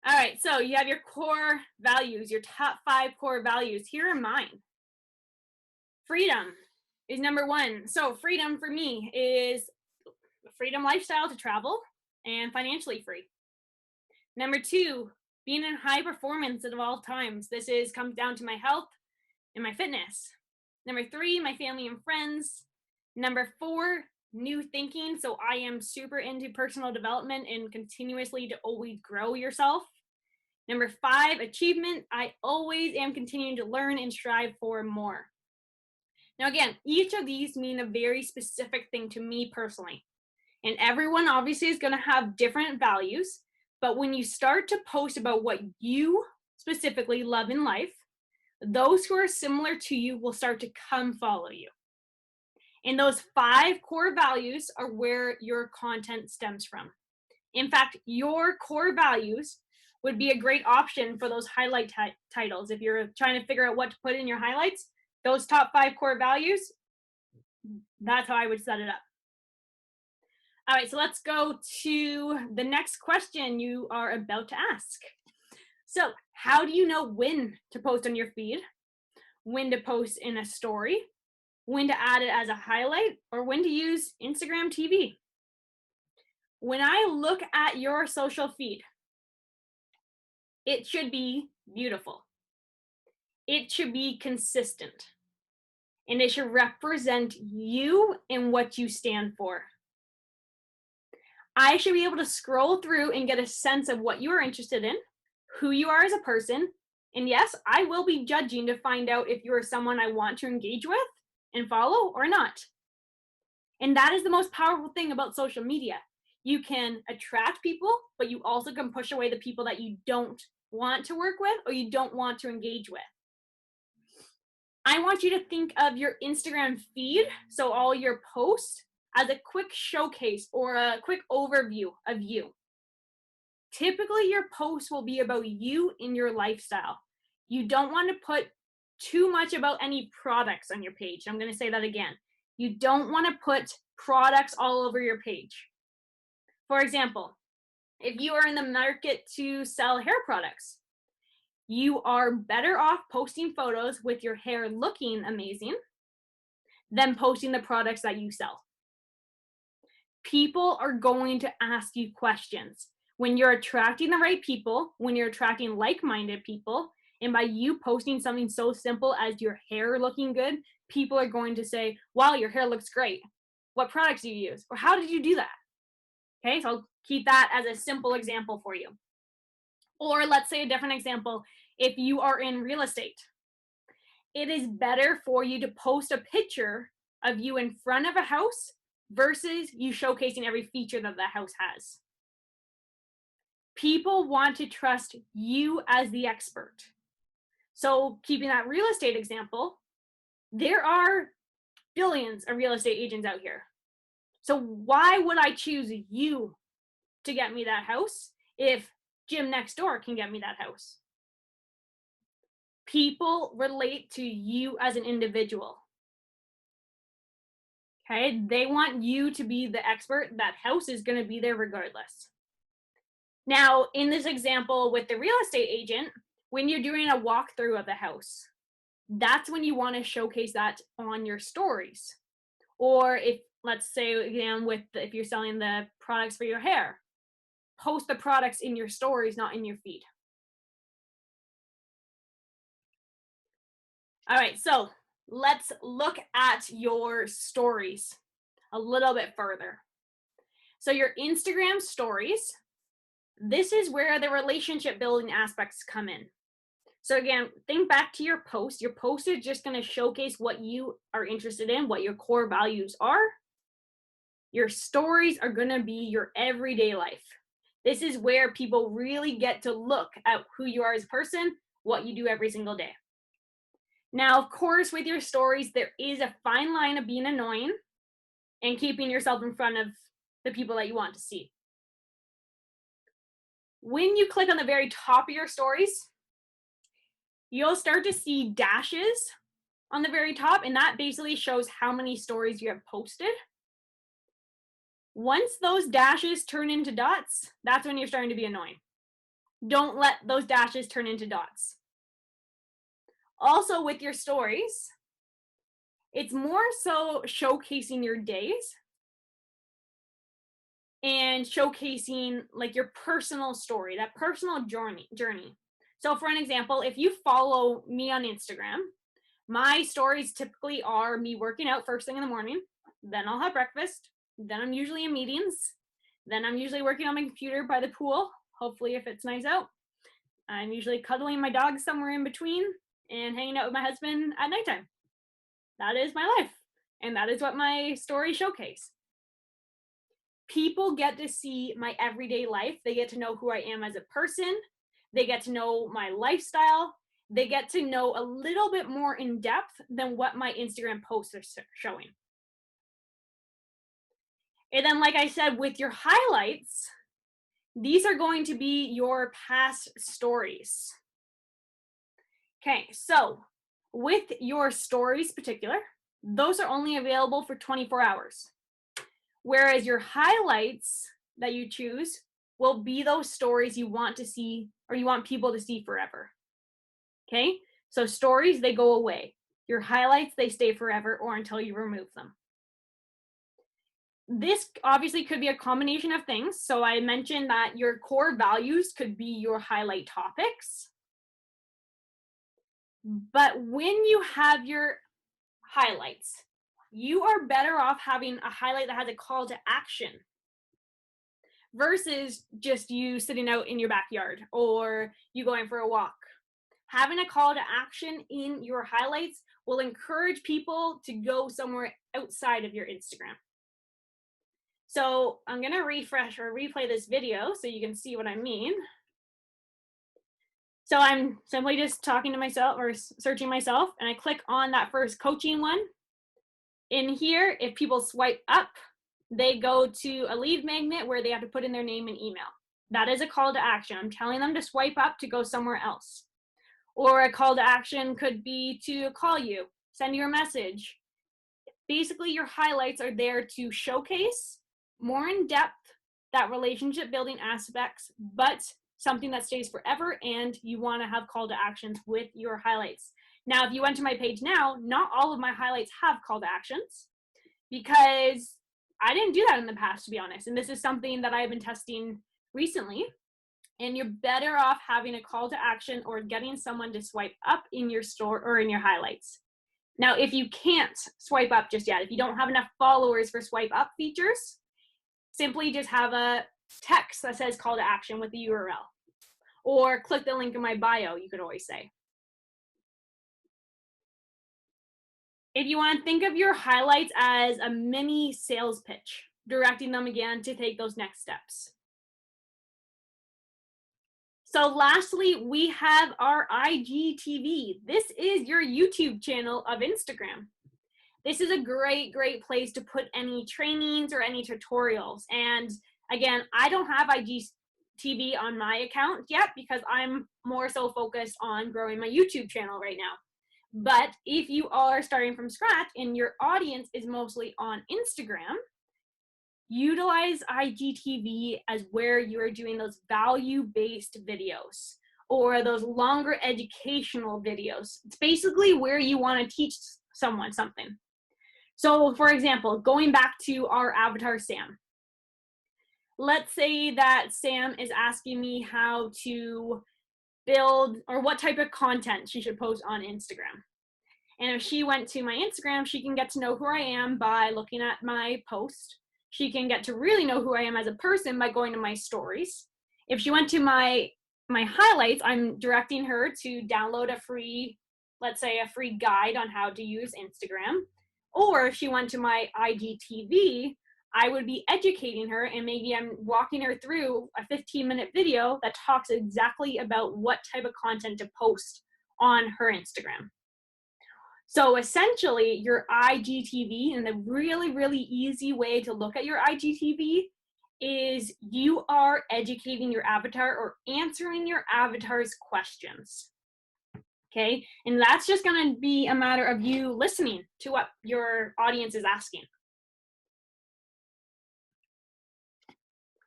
All right, so you have your core values, your top 5 core values. Here are mine. Freedom. is number one. So freedom for me is freedom lifestyle to travel and financially free. Number two, being in high performance at all times. This comes down to my health and my fitness. Number three, my family and friends. Number four, new thinking. So I am super into personal development and continuously to always grow yourself. Number five, achievement. I always am continuing to learn and strive for more. Now, again, each of these mean a very specific thing to me personally. And everyone obviously is going to have different values. But when you start to post about what you specifically love in life, those who are similar to you will start to come follow you. And those 5 core values are where your content stems from. In fact, your core values would be a great option for those highlight titles. If you're trying to figure out what to put in your highlights, those top 5 core values, that's how I would set it up. All right, so let's go to the next question you are about to ask. So, how do you know when to post on your feed, when to post in a story, when to add it as a highlight, or when to use Instagram TV? When I look at your social feed, it should be beautiful. It should be consistent. And it should represent you and what you stand for. I should be able to scroll through and get a sense of what you are interested in, who you are as a person, and yes, I will be judging to find out if you are someone I want to engage with and follow or not. And that is the most powerful thing about social media. You can attract people, but you also can push away the people that you don't want to work with or you don't want to engage with. I want you to think of your Instagram feed, so all your posts, as a quick showcase or a quick overview of you. Typically, your posts will be about you and your lifestyle. You don't want to put too much about any products on your page. I'm going to say that again. You don't want to put products all over your page. For example, if you are in the market to sell hair products, you are better off posting photos with your hair looking amazing than posting the products that you sell. People are going to ask you questions. When you're attracting the right people, when you're attracting like-minded people, and by you posting something so simple as your hair looking good, people are going to say, wow, your hair looks great. What products do you use? Or how did you do that? Okay, so I'll keep that as a simple example for you. Or let's say a different example. If you are in real estate, it is better for you to post a picture of you in front of a house versus you showcasing every feature that the house has. People want to trust you as the expert. So keeping that real estate example, there are billions of real estate agents out here. So why would I choose you to get me that house if Jim next door can get me that house? People relate to you as an individual. Okay, they want you to be the expert. That house is going to be there regardless. Now, in this example with the real estate agent, when you're doing a walkthrough of the house, that's when you want to showcase that on your stories. Or if, let's say again, if you're selling the products for your hair, post the products in your stories, not in your feed. All right, so let's look at your stories a little bit further. So your Instagram stories, this is where the relationship building aspects come in. So again, think back to your post. Your post is just going to showcase what you are interested in, what your core values are. Your stories are going to be your everyday life. This is where people really get to look at who you are as a person, what you do every single day. Now, of course, with your stories, there is a fine line of being annoying and keeping yourself in front of the people that you want to see. When you click on the very top of your stories, you'll start to see dashes on the very top, and that basically shows how many stories you have posted. Once those dashes turn into dots, that's when you're starting to be annoying. Don't let those dashes turn into dots. Also, with your stories, It's more so showcasing your days and showcasing like your personal story, that personal journey. So for an example, if you follow me on Instagram, my stories typically are me working out first thing in the morning, then I'll have breakfast, then I'm usually in meetings, then I'm usually working on my computer by the pool, hopefully if it's nice out. I'm usually cuddling my dog somewhere in between and hanging out with my husband at nighttime. That is my life, and that is what my stories showcase. People get to see my everyday life. They get to know who I am as a person. They get to know my lifestyle. They get to know a little bit more in depth than what my Instagram posts are showing. And then, like I said, with your highlights, these are going to be your past stories. Okay, so with your stories particular, those are only available for 24 hours. Whereas your highlights that you choose will be those stories you want to see or you want people to see forever. Okay? So stories, they go away. Your highlights, they stay forever or until you remove them. This obviously could be a combination of things. So I mentioned that your core values could be your highlight topics. But when you have your highlights, you are better off having a highlight that has a call to action versus just you sitting out in your backyard or you going for a walk. Having a call to action in your highlights will encourage people to go somewhere outside of your Instagram. So I'm going to refresh or replay this video so you can see what I mean. So I'm simply just talking to myself or searching myself, and I click on that first coaching one. In here, if people swipe up, they go to a lead magnet where they have to put in their name and email. That is a call to action. I'm telling them to swipe up to go somewhere else. Or a call to action could be to call you, send you a message. Basically, your highlights are there to showcase more in depth that relationship building aspects, but something that stays forever, and you want to have call to actions with your highlights. Now, if you went to my page now, not all of my highlights have call to actions because I didn't do that in the past, to be honest. And this is something that I've been testing recently. And you're better off having a call to action or getting someone to swipe up in your store or in your highlights. Now, if you can't swipe up just yet, if you don't have enough followers for swipe up features, simply just have a text that says call to action with the URL. Or click the link in my bio, you could always say. If you want to think of your highlights as a mini sales pitch, directing them again to take those next steps. So lastly, we have our IGTV. This is your YouTube channel of Instagram. This is a great place to put any trainings or any tutorials. And again, I don't have IGTV on my account yet because I'm more so focused on growing my YouTube channel right now. But if you are starting from scratch and your audience is mostly on Instagram, utilize IGTV as where you are doing those value-based videos or those longer educational videos. It's basically where you want to teach someone something. So for example, going back to our avatar, Sam. Let's say that Sam is asking me how to build or what type of content she should post on Instagram. And if she went to my Instagram, she can get to know who I am by looking at my post. She can get to really know who I am as a person by going to my stories. If she went to my highlights, I'm directing her to download a free, let's say a free guide on how to use Instagram. Or if she went to my IGTV, I would be educating her and maybe I'm walking her through a 15-minute video that talks exactly about what type of content to post on her Instagram. So essentially, your IGTV, and the really easy way to look at your IGTV is you are educating your avatar or answering your avatar's questions. Okay, and that's just going to be a matter of you listening to what your audience is asking.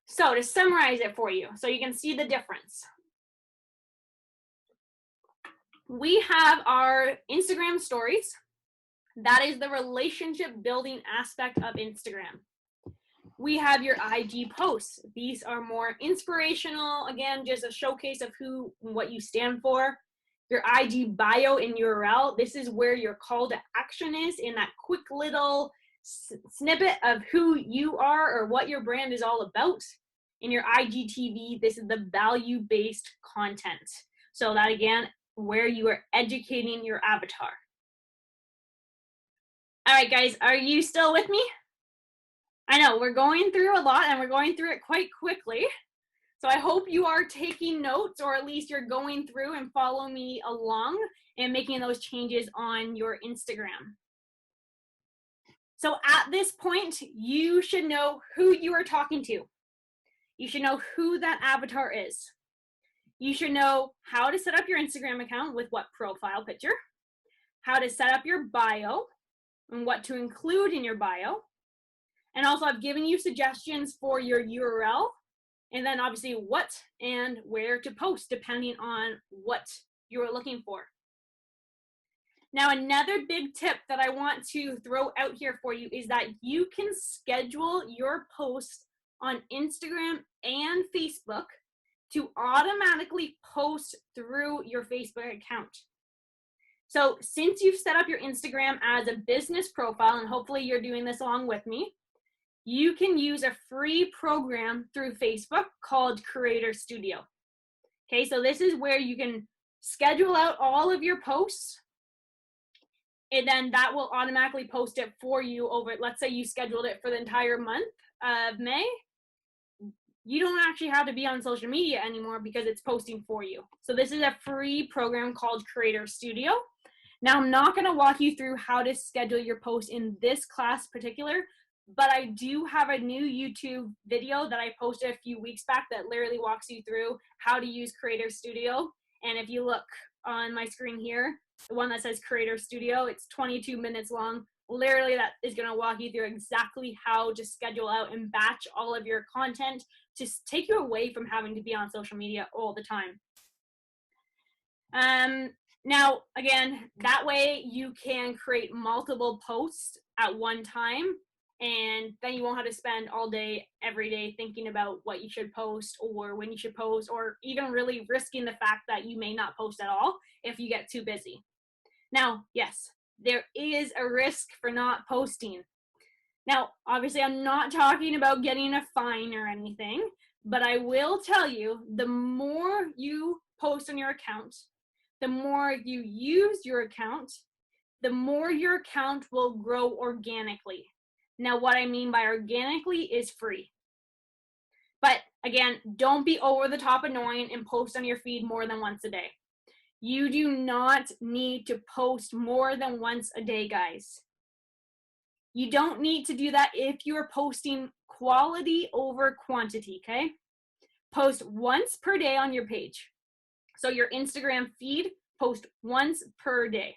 So to summarize it for you, so you can see the difference. We have our Instagram stories. That is the relationship building aspect of Instagram. We have your IG posts. These are more inspirational, again, just a showcase of who and what you stand for. Your IG bio and URL, this is where your call to action is in that quick little snippet of who you are or what your brand is all about. In your IGTV, this is the value-based content. So that, again, where you are educating your avatar. All right, guys, are you still with me? I know we're going through a lot and we're going through it quite quickly. So I hope you are taking notes, or at least you're going through and follow me along and making those changes on your Instagram. So at this point, you should know who you are talking to. You should know who that avatar is. You should know how to set up your Instagram account with what profile picture, how to set up your bio and what to include in your bio. And also I've given you suggestions for your URL, and then obviously what and where to post depending on what you're looking for. Now, another big tip that I want to throw out here for you is that you can schedule your posts on Instagram and Facebook to automatically post through your Facebook account. So since you've set up your Instagram as a business profile, and hopefully you're doing this along with me, you can use a free program through Facebook called Creator Studio. Okay, so this is where you can schedule out all of your posts, and then that will automatically post it for you over, let's say you scheduled it for the entire month of May. You don't actually have to be on social media anymore because it's posting for you. So this is a free program called Creator Studio. Now, I'm not going to walk you through how to schedule your post in this class particular, but I do have a new YouTube video that I posted a few weeks back that literally walks you through how to use Creator Studio. And if you look on my screen here, the one that says Creator Studio, it's 22 minutes long. Literally, that is going to walk you through exactly how to schedule out and batch all of your content to take you away from having to be on social media all the time. Now, again, that way you can create multiple posts at one time, and then you won't have to spend all day, every day thinking about what you should post or when you should post, or even really risking the fact that you may not post at all if you get too busy. Now, yes, there is a risk for not posting. Now, obviously, I'm not talking about getting a fine or anything, but I will tell you, the more you post on your account, the more you use your account, the more your account will grow organically. Now, what I mean by organically is free. But again, don't be over the top annoying and post on your feed more than once a day. You do not need to post more than once a day, guys. You don't need to do that if you're posting quality over quantity, okay? Post once per day on your page. So your Instagram feed, post once per day.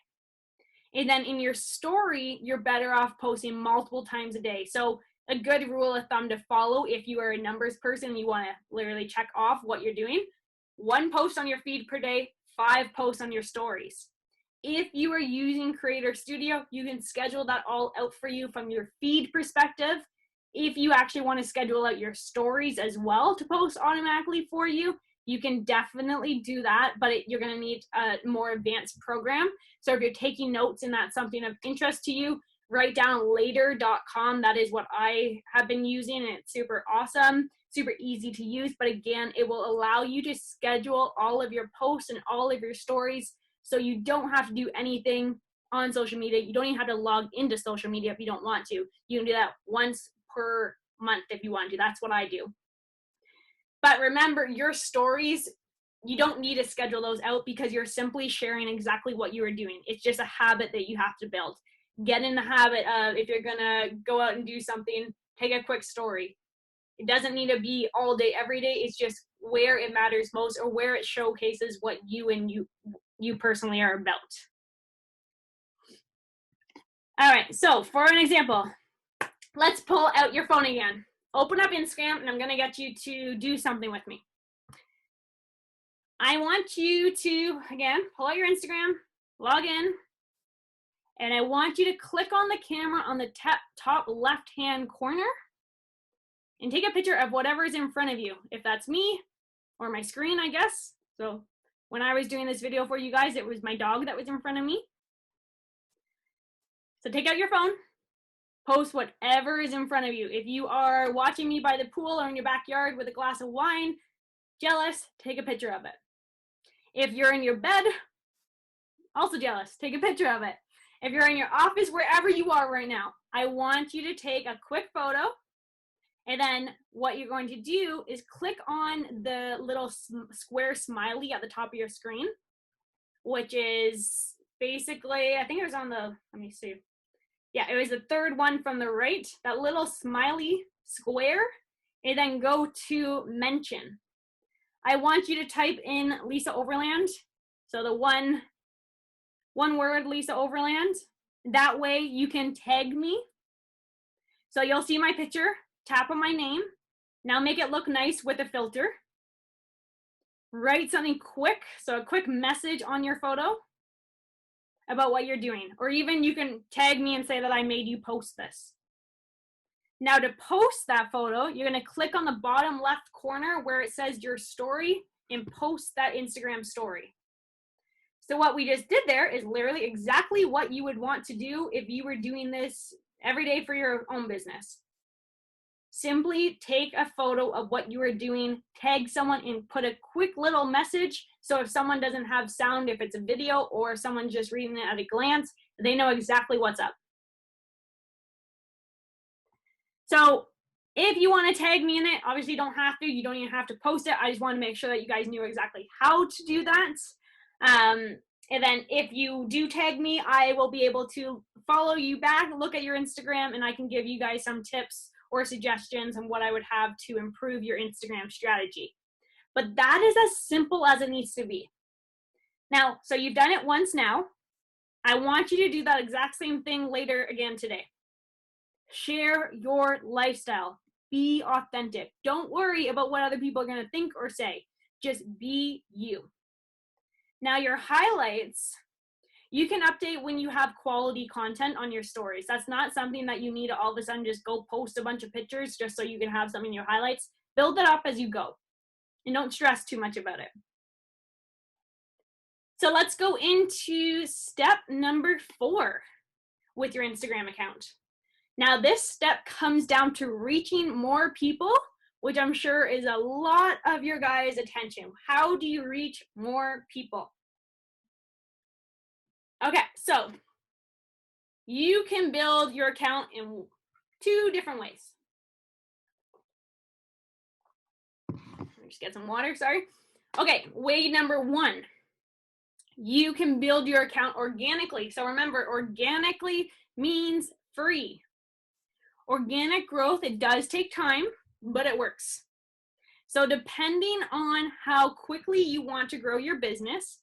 And then in your story, you're better off posting multiple times a day. So a good rule of thumb to follow if you are a numbers person, you want to literally check off what you're doing. 1 post on your feed per day, 5 posts on your stories. If you are using Creator Studio, you can schedule that all out for you from your feed perspective. If you actually want to schedule out your stories as well to post automatically for you, you can definitely do that, but you're going to need a more advanced program. So if you're taking notes and that's something of interest to you, write down later.com. That is what I have been using, and it's super awesome, super easy to use. But again, it will allow you to schedule all of your posts and all of your stories, so you don't have to do anything on social media. You don't even have to log into social media if you don't want to. You can do that once per month if you want to. That's what I do. But remember, your stories, you don't need to schedule those out because you're simply sharing exactly what you are doing. It's just a habit that you have to build. Get in the habit of, if you're going to go out and do something, take a quick story. It doesn't need to be all day, every day. It's just where it matters most or where it showcases what you and you personally are about. All right, so for an example, let's pull out your phone again. Open up Instagram, and I'm going to get you to do something with me. I want you to, again, pull out your Instagram, log in, And I want you to click on the camera on the top left-hand corner and take a picture of whatever is in front of you. If that's me or my screen, I guess. So when I was doing this video for you guys, it was my dog that was in front of me. So take out your phone, post whatever is in front of you. If you are watching me by the pool or in your backyard with a glass of wine, jealous, take a picture of it. If you're in your bed, also jealous, take a picture of it. If you're in your office, wherever you are right now, I want you to take a quick photo. And then what you're going to do is click on the little square smiley at the top of your screen, which is basically, I think it was on the, let me see. Yeah, it was the third one from the right, that little smiley square, and then go to mention. I want you to type in Lisa Overland. So the one word, Lisa Overland. That way you can tag me. So you'll see my picture, tap on my name. Now make it look nice with a filter. Write something quick, so a quick message on your photo about what you're doing. Or even you can tag me and say that I made you post this. Now to post that photo, you're gonna click on the bottom left corner where it says your story and post that Instagram story. So what we just did there is literally exactly what you would want to do if you were doing this every day for your own business. Simply take a photo of what you are doing, tag someone, and put a quick little message. So if someone doesn't have sound, if it's a video, or if someone's just reading it at a glance, they know exactly what's up. So if you want to tag me in it, obviously you don't have to. You don't even have to post it. I just want to make sure that you guys knew exactly how to do that. And then if you do tag me, I will be able to follow you back, look at your Instagram, and I can give you guys some tips or suggestions on what I would have to improve your Instagram strategy. But that is as simple as it needs to be. Now, so you've done it once now. I want you to do that exact same thing later again today. Share your lifestyle. Be authentic. Don't worry about what other people are going to think or say. Just be you. Now your highlights, you can update when you have quality content on your stories. That's not something that you need to all of a sudden just go post a bunch of pictures just so you can have something in your highlights. Build it up as you go and don't stress too much about it. So let's go into step number 4 with your Instagram account. Now this step comes down to reaching more people, which I'm sure is a lot of your guys' attention. How do you reach more people? Okay, so you can build your account in 2 different ways. Let me just get some water, sorry. Okay, way number 1. You can build your account organically. So remember, organically means free. Organic growth, it does take time, but it works. So depending on how quickly you want to grow your business,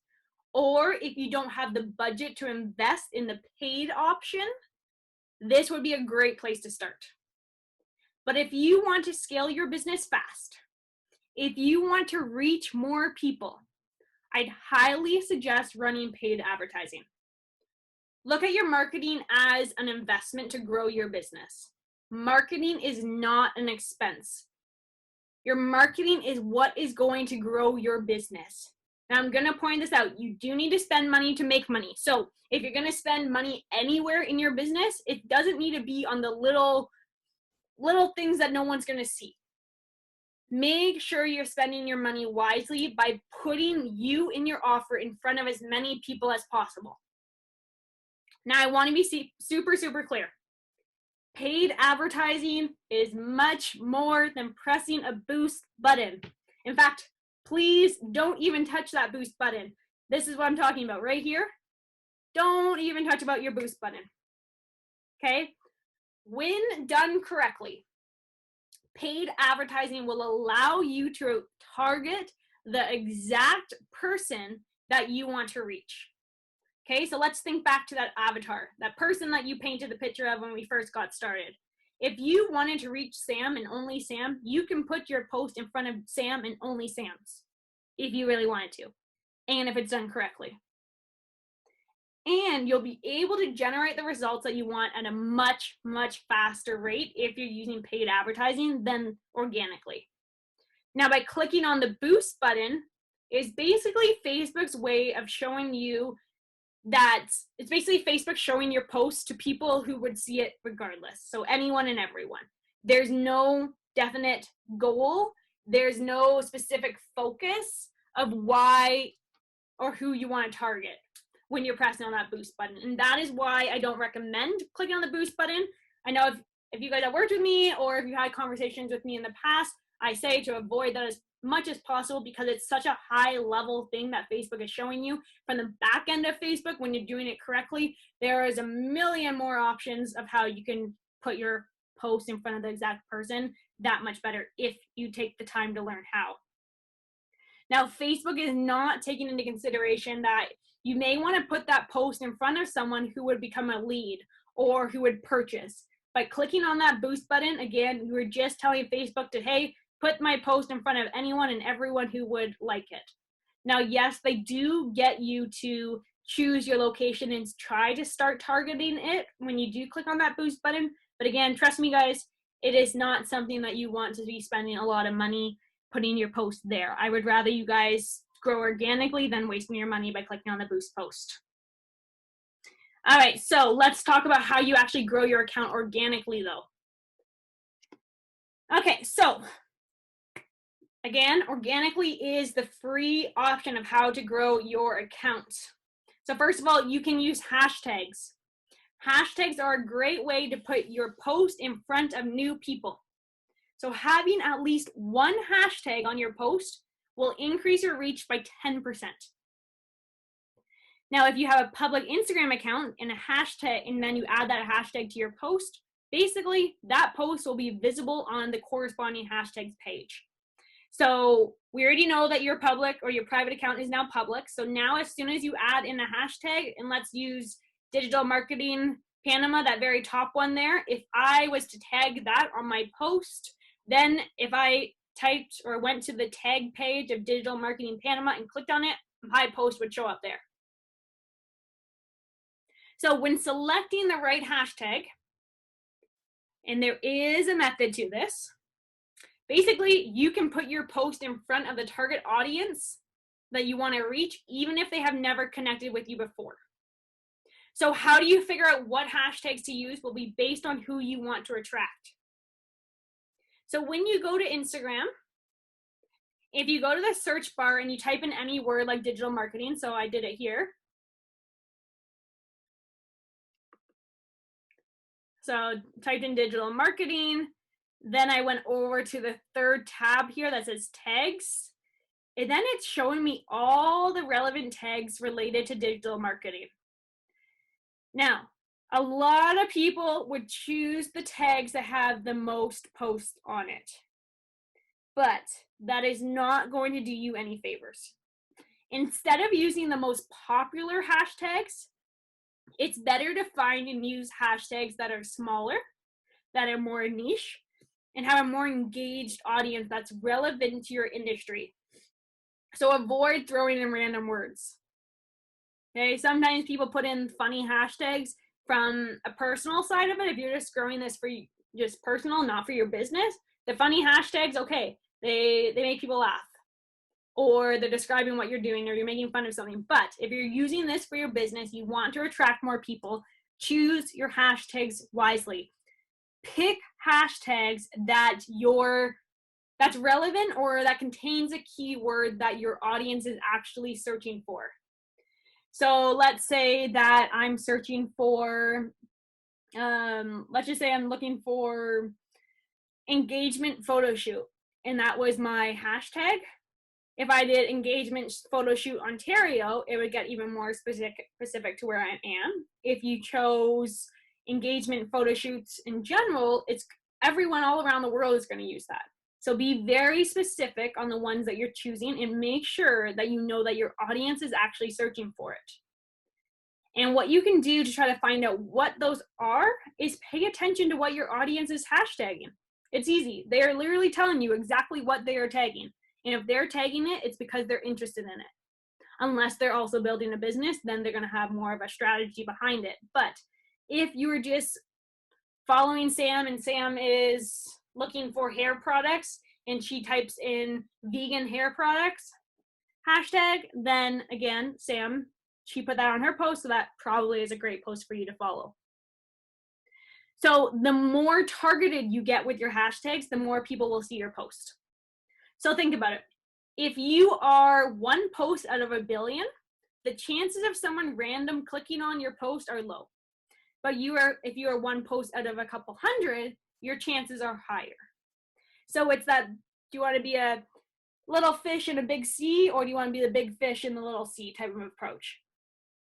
or if you don't have the budget to invest in the paid option, this would be a great place to start. But if you want to scale your business fast, if you want to reach more people, I'd highly suggest running paid advertising. Look at your marketing as an investment to grow your business. Marketing is not an expense. Your marketing is what is going to grow your business. Now I'm going to point this out. You do need to spend money to make money. So if you're going to spend money anywhere in your business, it doesn't need to be on the little things that no one's going to see. Make sure you're spending your money wisely by putting you and your offer in front of as many people as possible. Now I want to be super, super clear. Paid advertising is much more than pressing a boost button. In fact, please don't even touch that boost button. This is what I'm talking about right here. Don't even touch about your boost button. Okay? When done correctly, paid advertising will allow you to target the exact person that you want to reach. Okay, so let's think back to that avatar, that person that you painted the picture of when we first got started. If you wanted to reach Sam and only Sam, you can put your post in front of Sam and only Sam's if you really wanted to, and if it's done correctly. And you'll be able to generate the results that you want at a much, much faster rate if you're using paid advertising than organically. Now, by clicking on the boost button is basically Facebook's way of showing you that it's basically Facebook showing your post to people who would see it regardless. So anyone and everyone. There's no definite goal. There's no specific focus of why or who you want to target when you're pressing on that boost button. And that is why I don't recommend clicking on the boost button. I know if you guys have worked with me or if you had conversations with me in the past, I say to avoid that as much as possible because it's such a high level thing that Facebook is showing you. From the back end of Facebook, when you're doing it correctly, there is a million more options of how you can put your post in front of the exact person that much better if you take the time to learn how. Now, Facebook is not taking into consideration that you may want to put that post in front of someone who would become a lead or who would purchase. By clicking on that boost button, again, you were just telling Facebook to, hey, put my post in front of anyone and everyone who would like it. Now, yes, they do get you to choose your location and try to start targeting it when you do click on that boost button. But again, trust me, guys, it is not something that you want to be spending a lot of money putting your post there. I would rather you guys grow organically than wasting your money by clicking on the boost post. All right, so let's talk about how you actually grow your account organically though. Okay, so again, organically is the free option of how to grow your account. So first of all, you can use hashtags. Hashtags are a great way to put your post in front of new people. So having at least one hashtag on your post will increase your reach by 10%. Now, if you have a public Instagram account and a hashtag, and then you add that hashtag to your post, basically that post will be visible on the corresponding hashtags page. So we already know that your public or your private account is now public. So now as soon as you add in a hashtag, and let's use digital marketing Panama, that very top one there, if I was to tag that on my post, then if I typed or went to the tag page of digital marketing Panama and clicked on it, my post would show up there. So when selecting the right hashtag, and there is a method to this, basically you can put your post in front of the target audience that you want to reach, even if they have never connected with you before. So how do you figure out what hashtags to use will be based on who you want to attract. So when you go to Instagram, if you go to the search bar and you type in any word like digital marketing, so I did it here. So typed in digital marketing, then I went over to the third tab here that says tags, and then it's showing me all the relevant tags related to digital marketing. Now, a lot of people would choose the tags that have the most posts on it, but that is not going to do you any favors. Instead of using the most popular hashtags, it's better to find and use hashtags that are smaller, that are more niche, and have a more engaged audience that's relevant to your industry. So avoid throwing in random words. Okay, sometimes people put in funny hashtags from a personal side of it. If you're just growing this for just personal, not for your business, the funny hashtags, okay, they make people laugh. Or they're describing what you're doing, or you're making fun of something. But if you're using this for your business, you want to attract more people, choose your hashtags wisely. Pick hashtags that's relevant or that contains a keyword that your audience is actually searching for. So let's say that I'm searching for, let's just say I'm looking for engagement photo shoot, and that was my hashtag. If I did engagement photo shoot Ontario, it would get even more specific to where I am. If you chose engagement photo shoots in general, it's everyone all around the world is going to use that. So be very specific on the ones that you're choosing and make sure that you know that your audience is actually searching for it. And what you can do to try to find out what those are is pay attention to what your audience is hashtagging. It's easy. They are literally telling you exactly what they are tagging. And if they're tagging it, it's because they're interested in it. Unless they're also building a business, then they're going to have more of a strategy behind it. But if you are just following Sam and Sam is looking for hair products and she types in vegan hair products hashtag, then again, Sam, she put that on her post, so that probably is a great post for you to follow. So the more targeted you get with your hashtags, the more people will see your post. So think about it. If you are one post out of a billion, the chances of someone random clicking on your post are low. But if you are one post out of a couple hundred, your chances are higher. So it's that, do you want to be a little fish in a big sea, or do you want to be the big fish in the little sea type of approach?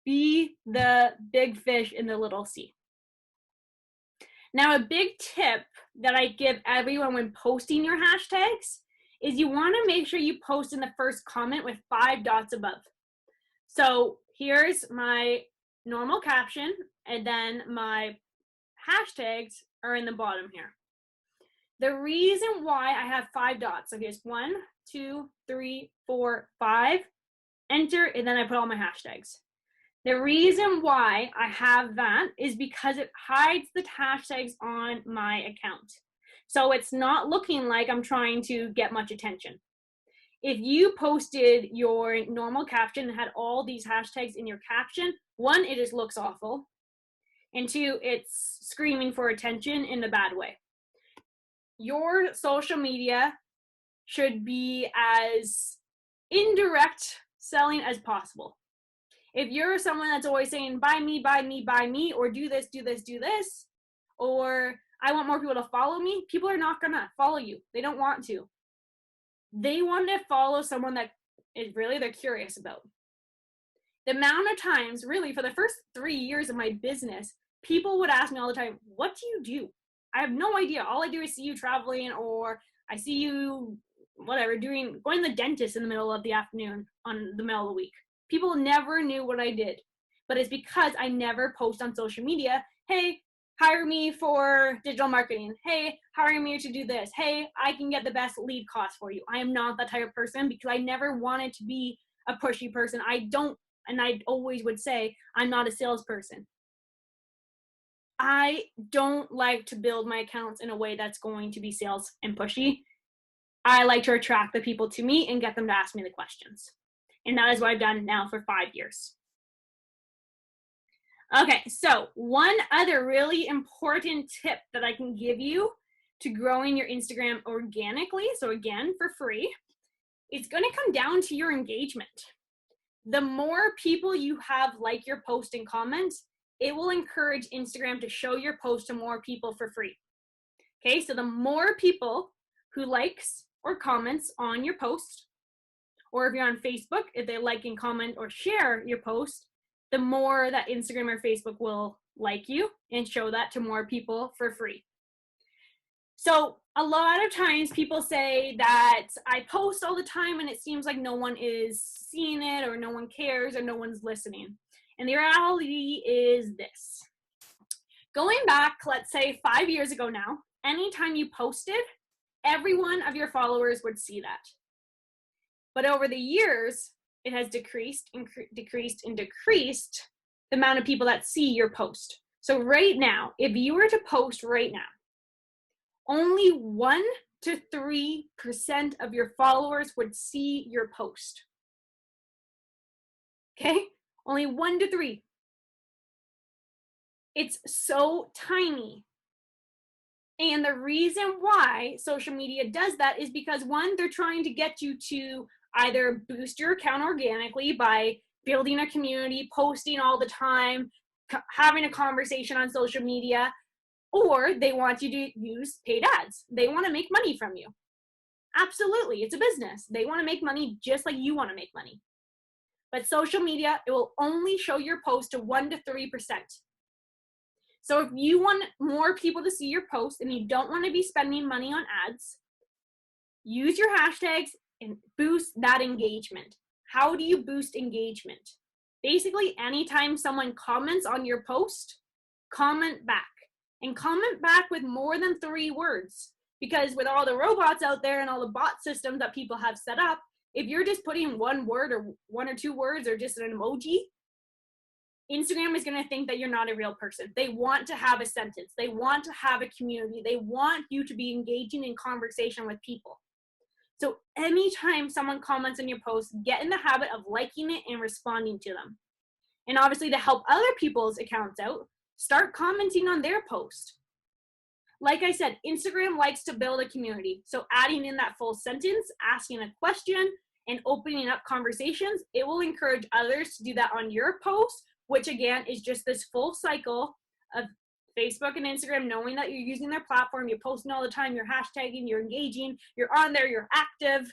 Be the big fish in the little sea. Now, a big tip that I give everyone when posting your hashtags is you want to make sure you post in the first comment with 5 dots above. So here's my normal caption, and then my hashtags are in the bottom here. The reason why I have 5 dots, so here's 1, 2, 3, 4, 5, enter, and then I put all my hashtags. The reason why I have that is because it hides the hashtags on my account. So it's not looking like I'm trying to get much attention. If you posted your normal caption and had all these hashtags in your caption, 1, it just looks awful. And 2, it's screaming for attention in a bad way. Your social media should be as indirect selling as possible. If you're someone that's always saying, buy me, buy me, buy me, or do this, do this, do this, or I want more people to follow me, people are not gonna follow you. They don't want to. They want to follow someone that is really they're curious about. The amount of times, really, for the first 3 years of my business, people would ask me all the time, what do you do? I have no idea. All I do is see you traveling, or I see you, whatever, going to the dentist in the middle of the afternoon on the middle of the week. People never knew what I did, but it's because I never post on social media, hey, hire me for digital marketing. Hey, hire me to do this. Hey, I can get the best lead cost for you. I am not that type of person because I never wanted to be a pushy person. I always would say, I'm not a salesperson. I don't like to build my accounts in a way that's going to be sales and pushy. I like to attract the people to me and get them to ask me the questions. And that is what I've done now for 5 years. Okay, so one other really important tip that I can give you to growing your Instagram organically, so again, for free, it's going to come down to your engagement. The more people you have like your post and comment, it will encourage Instagram to show your post to more people for free. Okay, so the more people who likes or comments on your post, or if you're on Facebook, if they like and comment or share your post, the more that Instagram or Facebook will like you and show that to more people for free. So a lot of times people say that I post all the time and it seems like no one is seeing it, or no one cares, or no one's listening. And the reality is this. Going back, let's say 5 years ago now, anytime you posted, every one of your followers would see that. But over the years, it has decreased the amount of people that see your post. So right now, if you were to post right now, only 1 to 3% of your followers would see your post. Okay? Only 1 to 3. It's so tiny. And the reason why social media does that is because, 1, they're trying to get you to either boost your account organically by building a community, posting all the time, having a conversation on social media, or they want you to use paid ads. They want to make money from you. Absolutely, it's a business. They want to make money just like you want to make money. But social media, it will only show your post to 1 to 3%. So if you want more people to see your post and you don't want to be spending money on ads, use your hashtags and boost that engagement. How do you boost engagement? Basically, anytime someone comments on your post, comment back. And comment back with more than 3 words. Because with all the robots out there and all the bot systems that people have set up, If you're just putting one word or one or two words or just an emoji, Instagram is going to think that you're not a real person. They want to have a sentence. They want to have a community. They want you to be engaging in conversation with people. So anytime someone comments on your post, get in the habit of liking it and responding to them. And obviously, to help other people's accounts out, start commenting on their post. Like I said, Instagram likes to build a community. So adding in that full sentence, asking a question, and opening up conversations, it will encourage others to do that on your post, which again is just this full cycle of Facebook and Instagram knowing that you're using their platform, you're posting all the time, you're hashtagging, you're engaging, you're on there, you're active.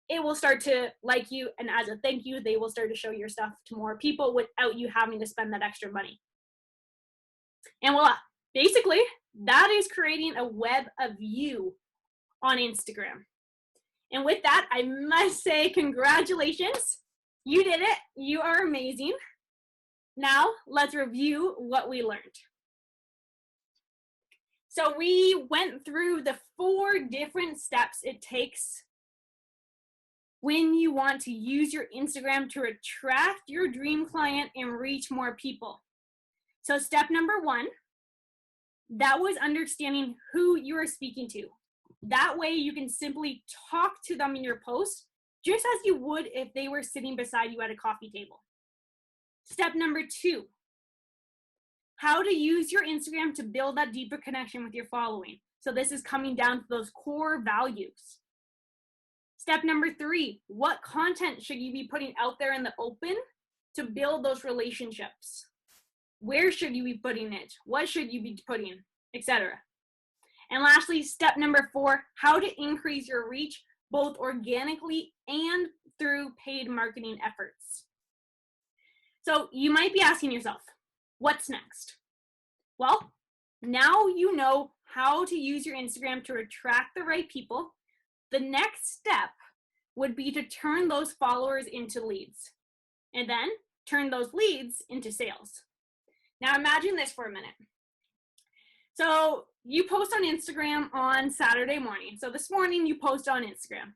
It will start to like you, and as a thank you, they will start to show your stuff to more people without you having to spend that extra money. And voila, basically, that is creating a web of you on Instagram. And with that, I must say congratulations. You did it. You are amazing. Now, let's review what we learned. So we went through the 4 different steps it takes when you want to use your Instagram to attract your dream client and reach more people. So step number 1, that was understanding who you are speaking to. That way you can simply talk to them in your post, just as you would if they were sitting beside you at a coffee table. Step number 2, how to use your Instagram to build that deeper connection with your following. So this is coming down to those core values. Step number 3, what content should you be putting out there in the open to build those relationships? Where should you be putting it? What should you be putting, etc. And lastly, step number 4, how to increase your reach both organically and through paid marketing efforts. So you might be asking yourself, what's next? Well, now you know how to use your Instagram to attract the right people. The next step would be to turn those followers into leads, and then turn those leads into sales. Now imagine this for a minute. So you post on Instagram on Saturday morning. So this morning you post on Instagram,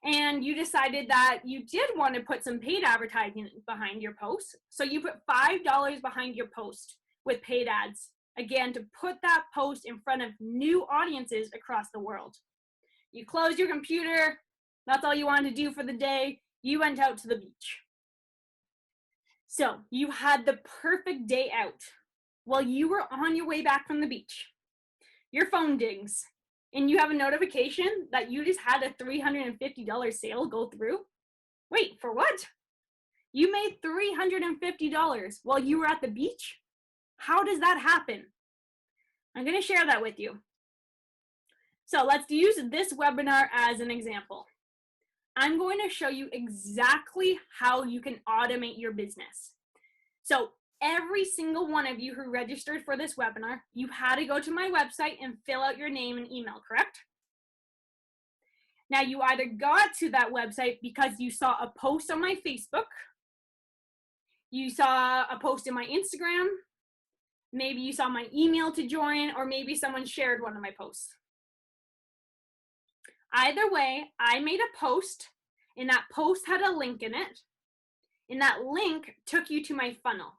and you decided that you did want to put some paid advertising behind your post. So you put $5 behind your post with paid ads, again, to put that post in front of new audiences across the world. You closed your computer, that's all you wanted to do for the day, you went out to the beach. So you had the perfect day out. While you were on your way back from the beach, your phone dings, and you have a notification that you just had a $350 sale go through. Wait, for what? You made $350 while you were at the beach? How does that happen? I'm going to share that with you. So let's use this webinar as an example. I'm going to show you exactly how you can automate your business. So every single one of you who registered for this webinar, you had to go to my website and fill out your name and email, correct? Now you either got to that website because you saw a post on my Facebook, you saw a post in my Instagram, maybe you saw my email to join, or maybe someone shared one of my posts. Either way, I made a post, and that post had a link in it, and that link took you to my funnel.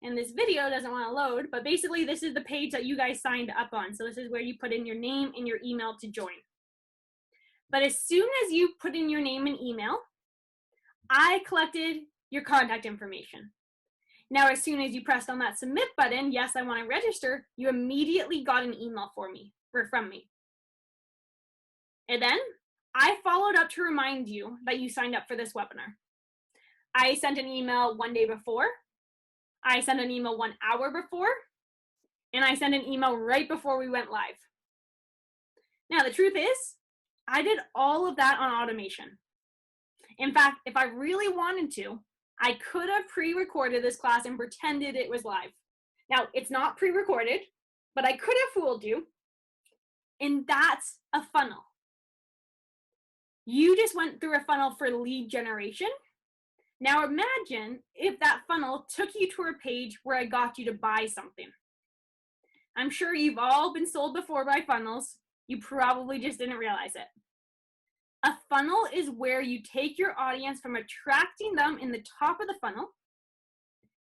And this video doesn't want to load, but basically this is the page that you guys signed up on. So this is where you put in your name and your email to join. But as soon as you put in your name and email, I collected your contact information. Now, as soon as you pressed on that submit button, yes, I want to register, you immediately got an email from me. And then I followed up to remind you that you signed up for this webinar. I sent an email one day before, I sent an email 1 hour before, and I sent an email right before we went live. Now, the truth is, I did all of that on automation. In fact, if I really wanted to, I could have pre-recorded this class and pretended it was live. Now, it's not pre-recorded, but I could have fooled you, and that's a funnel. You just went through a funnel for lead generation. Now imagine if that funnel took you to a page where I got you to buy something. I'm sure you've all been sold before by funnels. You probably just didn't realize it. A funnel is where you take your audience from attracting them in the top of the funnel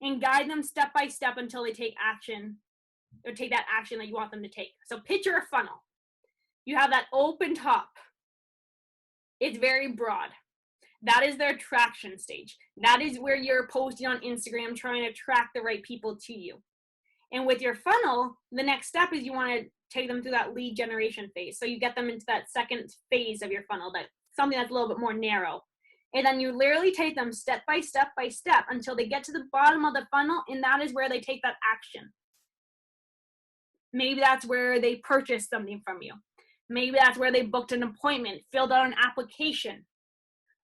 and guide them step by step until they take action or take that action that you want them to take. So picture a funnel. You have that open top. It's very broad. That is the attraction stage. That is where you're posting on Instagram trying to attract the right people to you. And with your funnel, the next step is you want to take them through that lead generation phase. So you get them into that second phase of your funnel, that something that's a little bit more narrow. And then you literally take them step by step by step until they get to the bottom of the funnel, and that is where they take that action. Maybe that's where they purchased something from you. Maybe that's where they booked an appointment, filled out an application.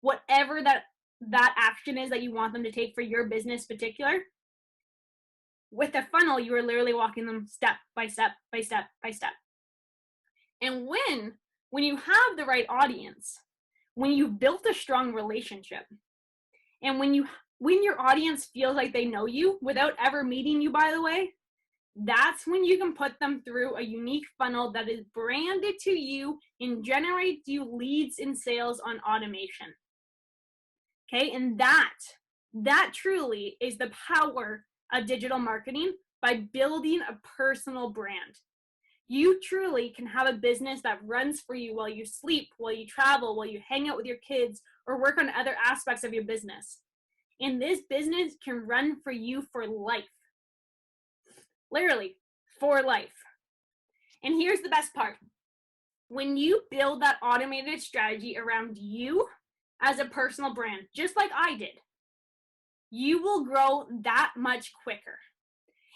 Whatever that action is that you want them to take for your business particular, with the funnel, you are literally walking them step by step by step by step. And when you have the right audience, when you've built a strong relationship, and when your audience feels like they know you without ever meeting you, by the way, that's when you can put them through a unique funnel that is branded to you and generates you leads and sales on automation. Okay, and that truly is the power of digital marketing by building a personal brand. You truly can have a business that runs for you while you sleep, while you travel, while you hang out with your kids, or work on other aspects of your business. And this business can run for you for life. Literally, for life. And here's the best part. When you build that automated strategy around you as a personal brand, just like I did, you will grow that much quicker.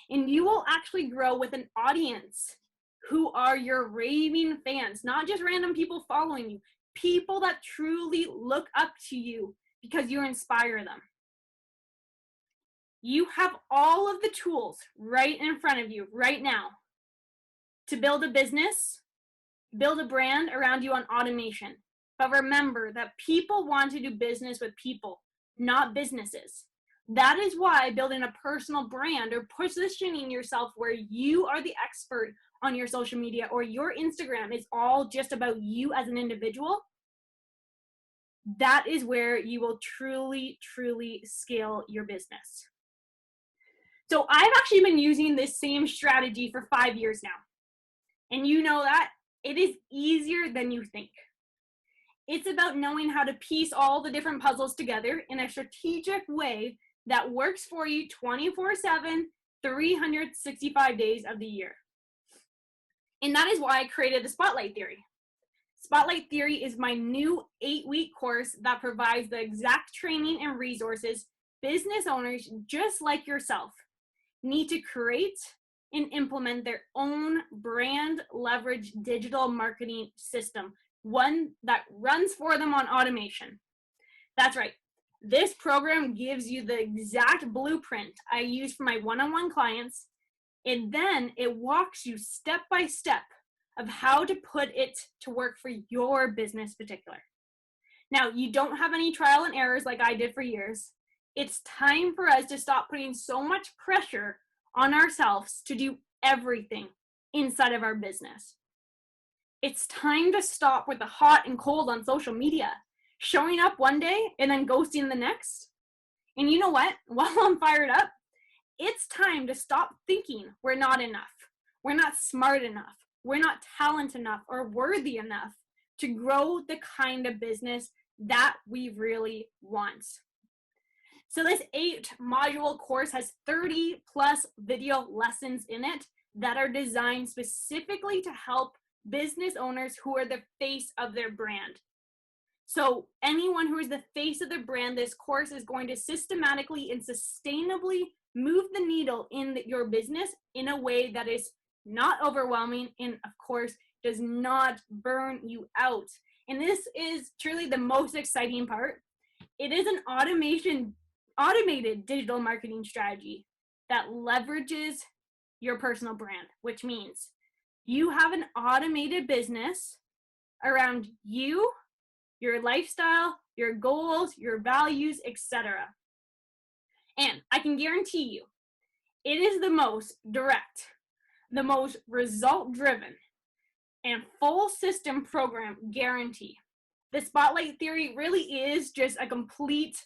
And you will actually grow with an audience who are your raving fans, not just random people following you, people that truly look up to you because you inspire them. You have all of the tools right in front of you right now to build a business, build a brand around you on automation. But remember that people want to do business with people, not businesses. That is why building a personal brand or positioning yourself where you are the expert on your social media or your Instagram is all just about you as an individual. That is where you will truly, truly scale your business. So I've actually been using this same strategy for 5 years now. And you know that it is easier than you think. It's about knowing how to piece all the different puzzles together in a strategic way that works for you 24/7, 365 days of the year. And that is why I created the Spotlight Theory. Spotlight Theory is my new 8-week course that provides the exact training and resources business owners just like yourself need to create and implement their own brand leverage digital marketing system, one that runs for them on automation. That's right. This program gives you the exact blueprint I use for my one-on-one clients, and then it walks you step by step of how to put it to work for your business particular. Now, you don't have any trial and errors like I did for years. It's time for us to stop putting so much pressure on ourselves to do everything inside of our business. It's time to stop with the hot and cold on social media, showing up one day and then ghosting the next. And you know what? While I'm fired up, it's time to stop thinking we're not enough, we're not smart enough, we're not talented enough or worthy enough to grow the kind of business that we really want. So this 8-module course has 30 plus video lessons in it that are designed specifically to help business owners who are the face of their brand. So anyone who is the face of their brand, this course is going to systematically and sustainably move the needle in your business in a way that is not overwhelming and, of course, does not burn you out. And this is truly the most exciting part. It is an automated digital marketing strategy that leverages your personal brand, which means you have an automated business around you, your lifestyle, your goals, your values, etc. And I can guarantee you, it is the most direct, the most result-driven, and full system program guarantee The spotlight theory really is just a complete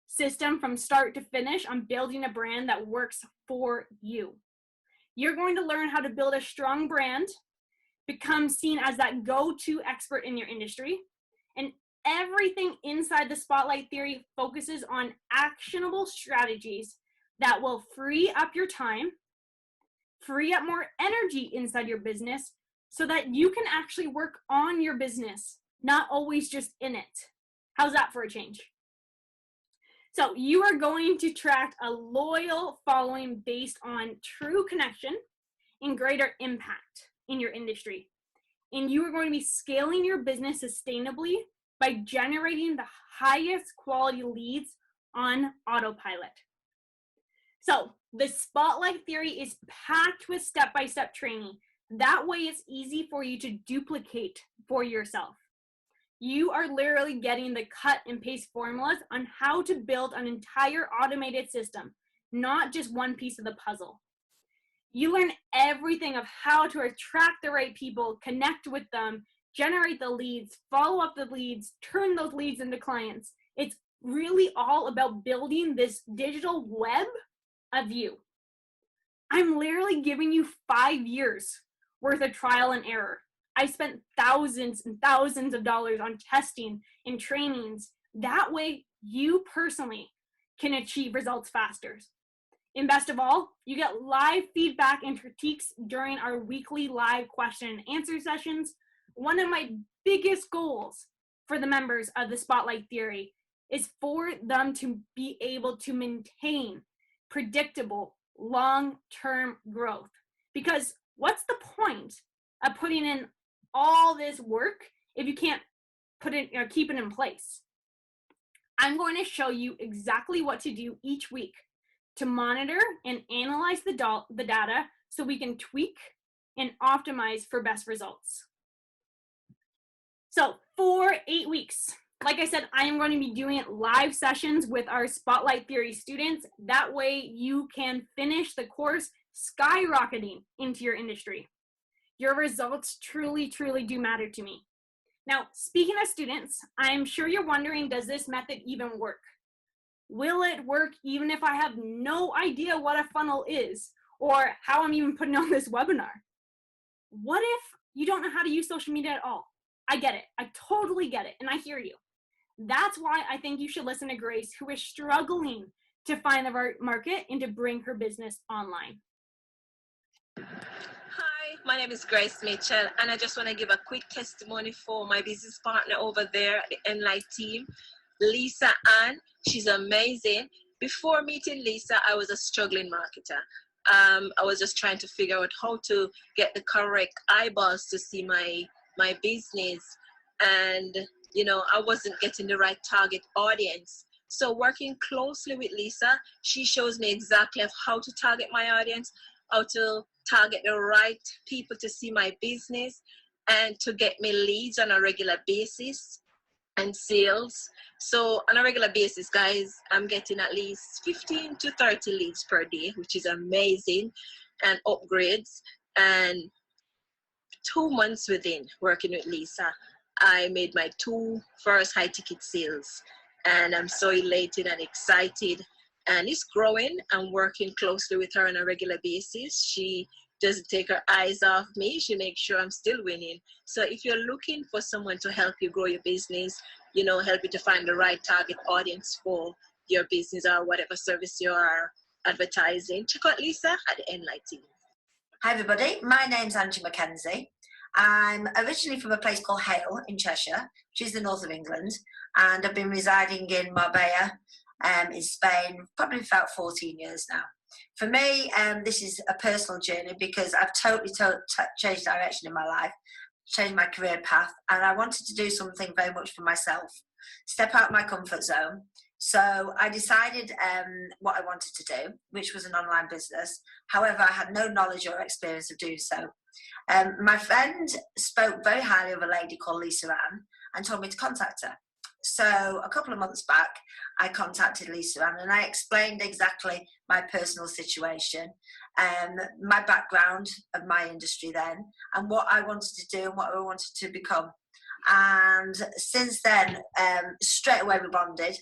system from start to finish on building a brand that works for you. You're going to learn how to build a strong brand, become seen as that go-to expert in your industry, and everything inside the spotlight theory focuses on actionable strategies that will free up your time, free up more energy inside your business so that you can actually work on your business, not always just in it. How's that for a change? So you are going to attract a loyal following based on true connection and greater impact in your industry. And you are going to be scaling your business sustainably by generating the highest quality leads on autopilot. So the spotlight theory is packed with step-by-step training. That way it's easy for you to duplicate for yourself. You are literally getting the cut and paste formulas on how to build an entire automated system, not just one piece of the puzzle. You learn everything of how to attract the right people, connect with them, generate the leads, follow up the leads, turn those leads into clients. It's really all about building this digital web of you. I'm literally giving you 5 years worth of trial and error. I spent thousands and thousands of dollars on testing and trainings. That way, you personally can achieve results faster. And best of all, you get live feedback and critiques during our weekly live question and answer sessions. One of my biggest goals for the members of the Spotlight Theory is for them to be able to maintain predictable long-term growth. Because what's the point of putting in all this work if you can't keep it in place? I'm going to show you exactly what to do each week to monitor and analyze the data so we can tweak and optimize for best results. So for 8 weeks, like I said, I am going to be doing live sessions with our Spotlight Theory students. That way you can finish the course skyrocketing into your industry. Your results truly, truly do matter to me. Now, speaking of students, I'm sure you're wondering, does this method even work? Will it work even if I have no idea what a funnel is or how I'm even putting on this webinar? What if you don't know how to use social media at all? I get it. I totally get it. And I hear you. That's why I think you should listen to Grace, who is struggling to find the right market and to bring her business online. Hi, my name is Grace Mitchell, and I just want to give a quick testimony for my business partner over there at the Enlight team, Lisa Ann. She's amazing. Before meeting Lisa, I was a struggling marketer. I was just trying to figure out how to get the correct eyeballs to see my business, and I wasn't getting the right target audience. So working closely with Lisa, she shows me exactly how to target my audience, how to target the right people to see my business and to get me leads on a regular basis and sales. So on a regular basis, guys, I'm getting at least 15 to 30 leads per day, which is amazing, and upgrades. And 2 months within working with Lisa, I made my 2 first high ticket sales, and I'm so elated and excited. And it's growing. I'm working closely with her on a regular basis. She doesn't take her eyes off me. She makes sure I'm still winning. So if you're looking for someone to help you grow your business, help you to find the right target audience for your business or whatever service you are advertising, check out Lisa at the Enlight team. Hi everybody, my name's Angie Mackenzie. I'm originally from a place called Hale in Cheshire, which is the north of England, and I've been residing in Marbella in Spain probably about 14 years now. For me, this is a personal journey because I've totally changed direction in my life, changed my career path, and I wanted to do something very much for myself, step out of my comfort zone. So I decided what I wanted to do, which was an online business. However, I had no knowledge or experience of doing so. My friend spoke very highly of a lady called Lisa Ann and told me to contact her. So a couple of months back, I contacted Lisa Ann and I explained exactly my personal situation, my background of my industry then, and what I wanted to do and what I wanted to become. And since then, straight away we bonded.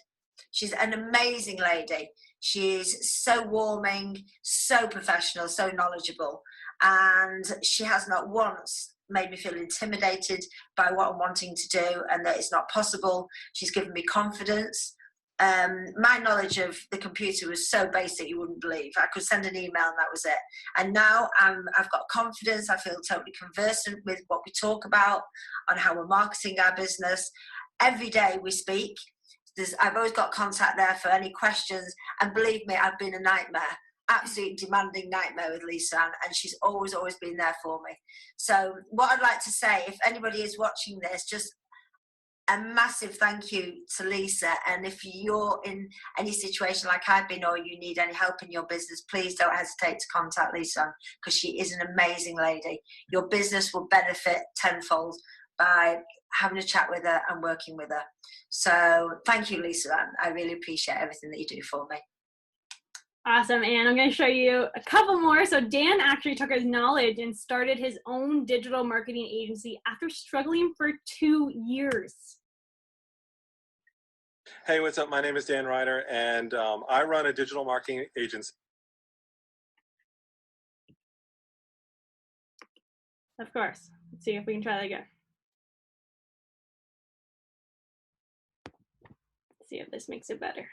She's an amazing lady. She's so warming, so professional, so knowledgeable. And she has not once made me feel intimidated by what I'm wanting to do and that it's not possible. She's given me confidence. My knowledge of the computer was so basic you wouldn't believe. I could send an email and that was it. And now I've got confidence. I feel totally conversant with what we talk about, on how we're marketing our business. Every day we speak. I've always got contact there for any questions. And believe me, I've been a nightmare, absolutely demanding nightmare with Lisa, and she's always been there for me. So what I'd like to say, if anybody is watching this, just a massive thank you to Lisa. And if you're in any situation like I've been, or you need any help in your business, please don't hesitate to contact Lisa, because she is an amazing lady. Your business will benefit tenfold by having a chat with her and working with her. So thank you, Lisa. I really appreciate everything that you do for me. Awesome. And I'm going to show you a couple more. So Dan actually took his knowledge and started his own digital marketing agency after struggling for 2 years. Hey, what's up? My name is Dan Ryder, and I run a digital marketing agency. Of course. Let's see if we can try that again. Let's see if this makes it better.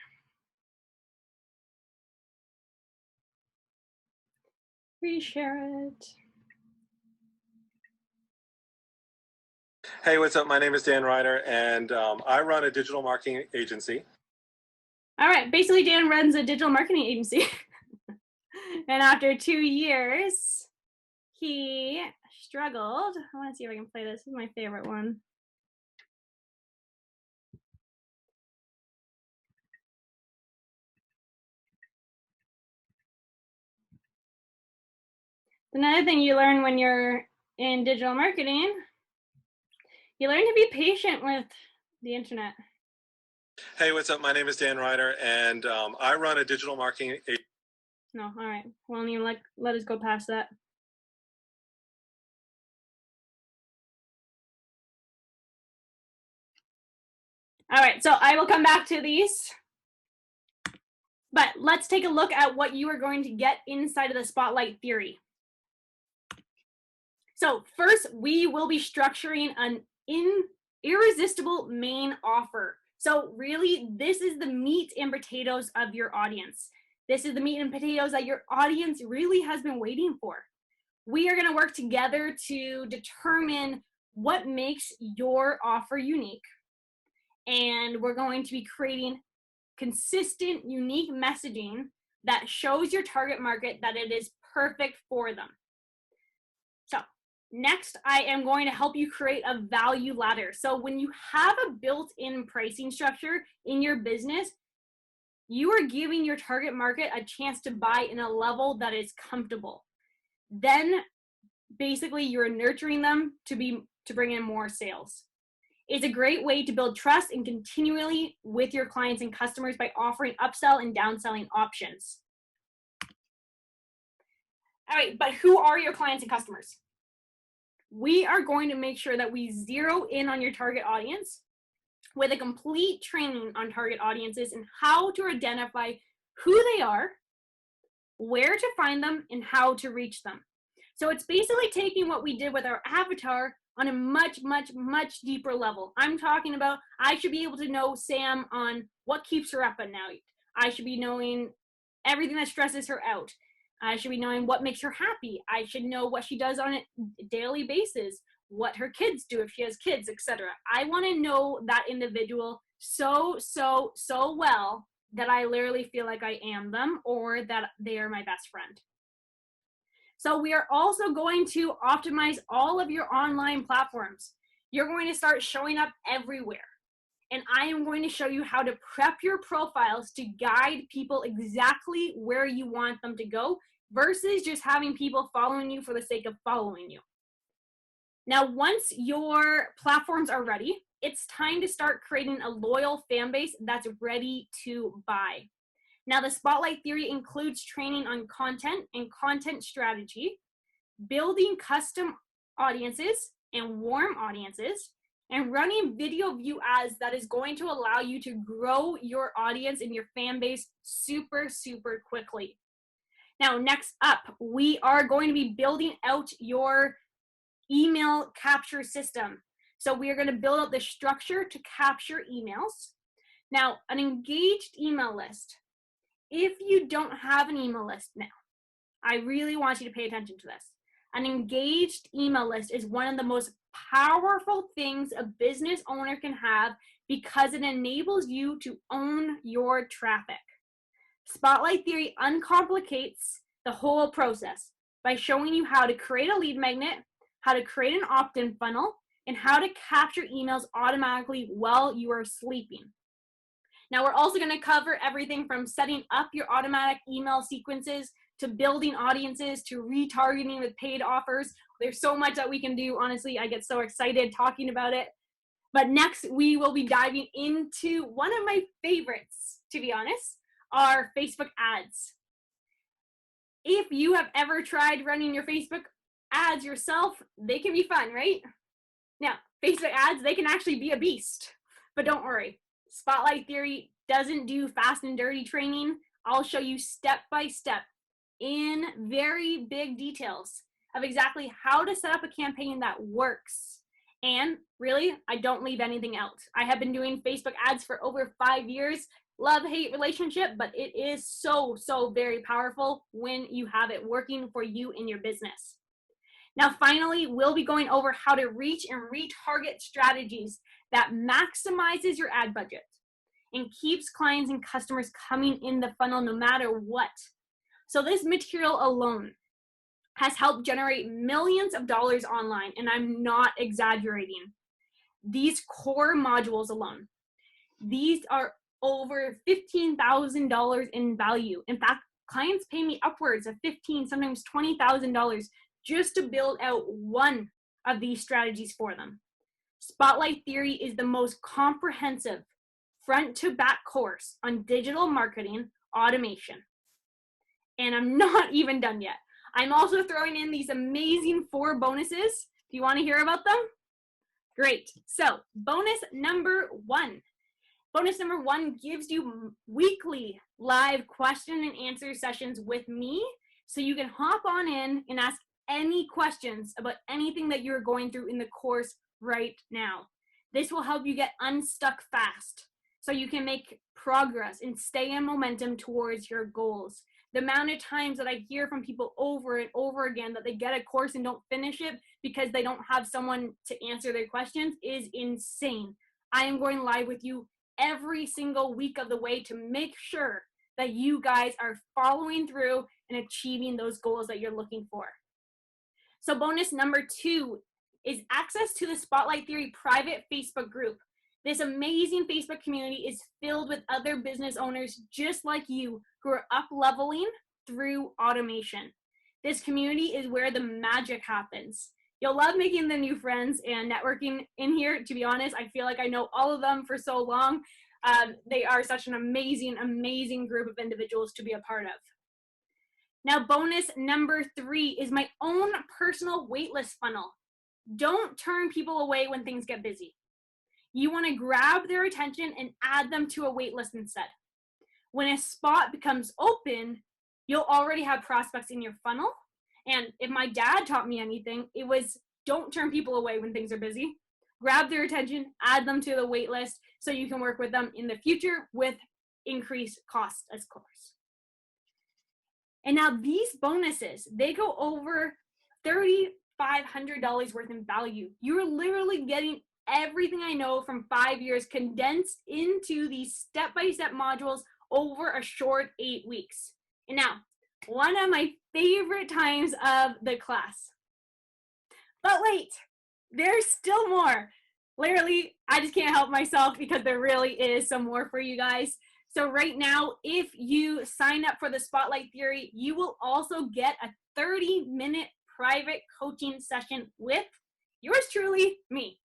Reshare it. Hey, what's up? My name is Dan Ryder, and I run a digital marketing agency. All right, basically Dan runs a digital marketing agency. And after 2 years, he struggled. I want to see if I can play this. This is my favorite one. Another thing you learn when you're in digital marketing, you learn to be patient with the internet. Hey, what's up? My name is Dan Ryder, and I run a digital marketing agency. No, all right. Well, you let us go past that. All right, so I will come back to these. But let's take a look at what you are going to get inside of the Spotlight Theory. So first, we will be structuring an irresistible main offer. So really, this is the meat and potatoes of your audience. This is the meat and potatoes that your audience really has been waiting for. We are going to work together to determine what makes your offer unique. And we're going to be creating consistent, unique messaging that shows your target market that it is perfect for them. So next, I am going to help you create a value ladder. So when you have a built-in pricing structure in your business, you are giving your target market a chance to buy in a level that is comfortable. Then basically you're nurturing them to bring in more sales. It's a great way to build trust and continually with your clients and customers by offering upsell and downselling options. All right, but who are your clients and customers? We are going to make sure that we zero in on your target audience with a complete training on target audiences and how to identify who they are, where to find them, and how to reach them. So it's basically taking what we did with our avatar on a much, much, much deeper level. I'm talking about, I should be able to know Sam on what keeps her up at night. I should be knowing everything that stresses her out. I should be knowing what makes her happy. I should know what she does on a daily basis, what her kids do if she has kids, etc. I want to know that individual so well that I literally feel like I am them or that they are my best friend. So we are also going to optimize all of your online platforms. You're going to start showing up everywhere. And I am going to show you how to prep your profiles to guide people exactly where you want them to go versus just having people following you for the sake of following you. Now, once your platforms are ready, it's time to start creating a loyal fan base that's ready to buy. Now, the Spotlight Theory includes training on content and content strategy, building custom audiences and warm audiences, and running video view ads that is going to allow you to grow your audience and your fan base super, super quickly. Now, next up, we are going to be building out your email capture system. So we are going to build out the structure to capture emails. Now, an engaged email list. If you don't have an email list now, I really want you to pay attention to this. An engaged email list is one of the most powerful things a business owner can have because it enables you to own your traffic. Spotlight Theory uncomplicates the whole process by showing you how to create a lead magnet, how to create an opt-in funnel, and how to capture emails automatically while you are sleeping. Now, we're also going to cover everything from setting up your automatic email sequences to building audiences to retargeting with paid offers. There's so much that we can do. Honestly, I get so excited talking about it. But next, we will be diving into one of my favorites, to be honest, are Facebook ads. If you have ever tried running your Facebook ads yourself, they can be fun, right? Now, Facebook ads, they can actually be a beast, but don't worry. Spotlight Theory doesn't do fast and dirty training. I'll show you step by step in very big details of exactly how to set up a campaign that works. And really, I don't leave anything out. I have been doing Facebook ads for over 5 years. Love-hate relationship, but it is so, so very powerful when you have it working for you in your business. Now, finally, we'll be going over how to reach and retarget strategies that maximizes your ad budget and keeps clients and customers coming in the funnel no matter what. So this material alone has helped generate millions of dollars online, and I'm not exaggerating. These core modules alone, these are over $15,000 in value. In fact, clients pay me upwards of $15,000, sometimes $20,000 just to build out one of these strategies for them. Spotlight Theory is the most comprehensive front to back course on digital marketing automation. And I'm not even done yet. I'm also throwing in these amazing 4 bonuses. Do you want to hear about them? Great. So bonus number 1. Bonus number 1 gives you weekly live question and answer sessions with me, so you can hop on in and ask any questions about anything that you're going through in the course right now. This will help you get unstuck fast so you can make progress and stay in momentum towards your goals. The amount of times that I hear from people over and over again that they get a course and don't finish it because they don't have someone to answer their questions is insane. I am going live with you every single week of the way to make sure that you guys are following through and achieving those goals that you're looking for. So bonus number 2 is access to the Spotlight Theory private Facebook group. This amazing Facebook community is filled with other business owners just like you who are up-leveling through automation. This community is where the magic happens. You'll love making the new friends and networking in here. To be honest, I feel like I know all of them for so long. They are such an amazing, amazing group of individuals to be a part of. Now, bonus number 3 is my own personal waitlist funnel. Don't turn people away when things get busy. You want to grab their attention and add them to a waitlist instead. When a spot becomes open, you'll already have prospects in your funnel. And if my dad taught me anything, it was don't turn people away when things are busy. Grab their attention, add them to the waitlist so you can work with them in the future with increased costs, of course. And now these bonuses, they go over $3,500 worth in value. You're literally getting everything I know from 5 years condensed into these step-by-step modules over a short 8 weeks. And now, one of my favorite times of the class. But wait, there's still more. Literally, I just can't help myself because there really is some more for you guys. So right now, if you sign up for the Spotlight Theory, you will also get a 30-minute private coaching session with yours truly, me.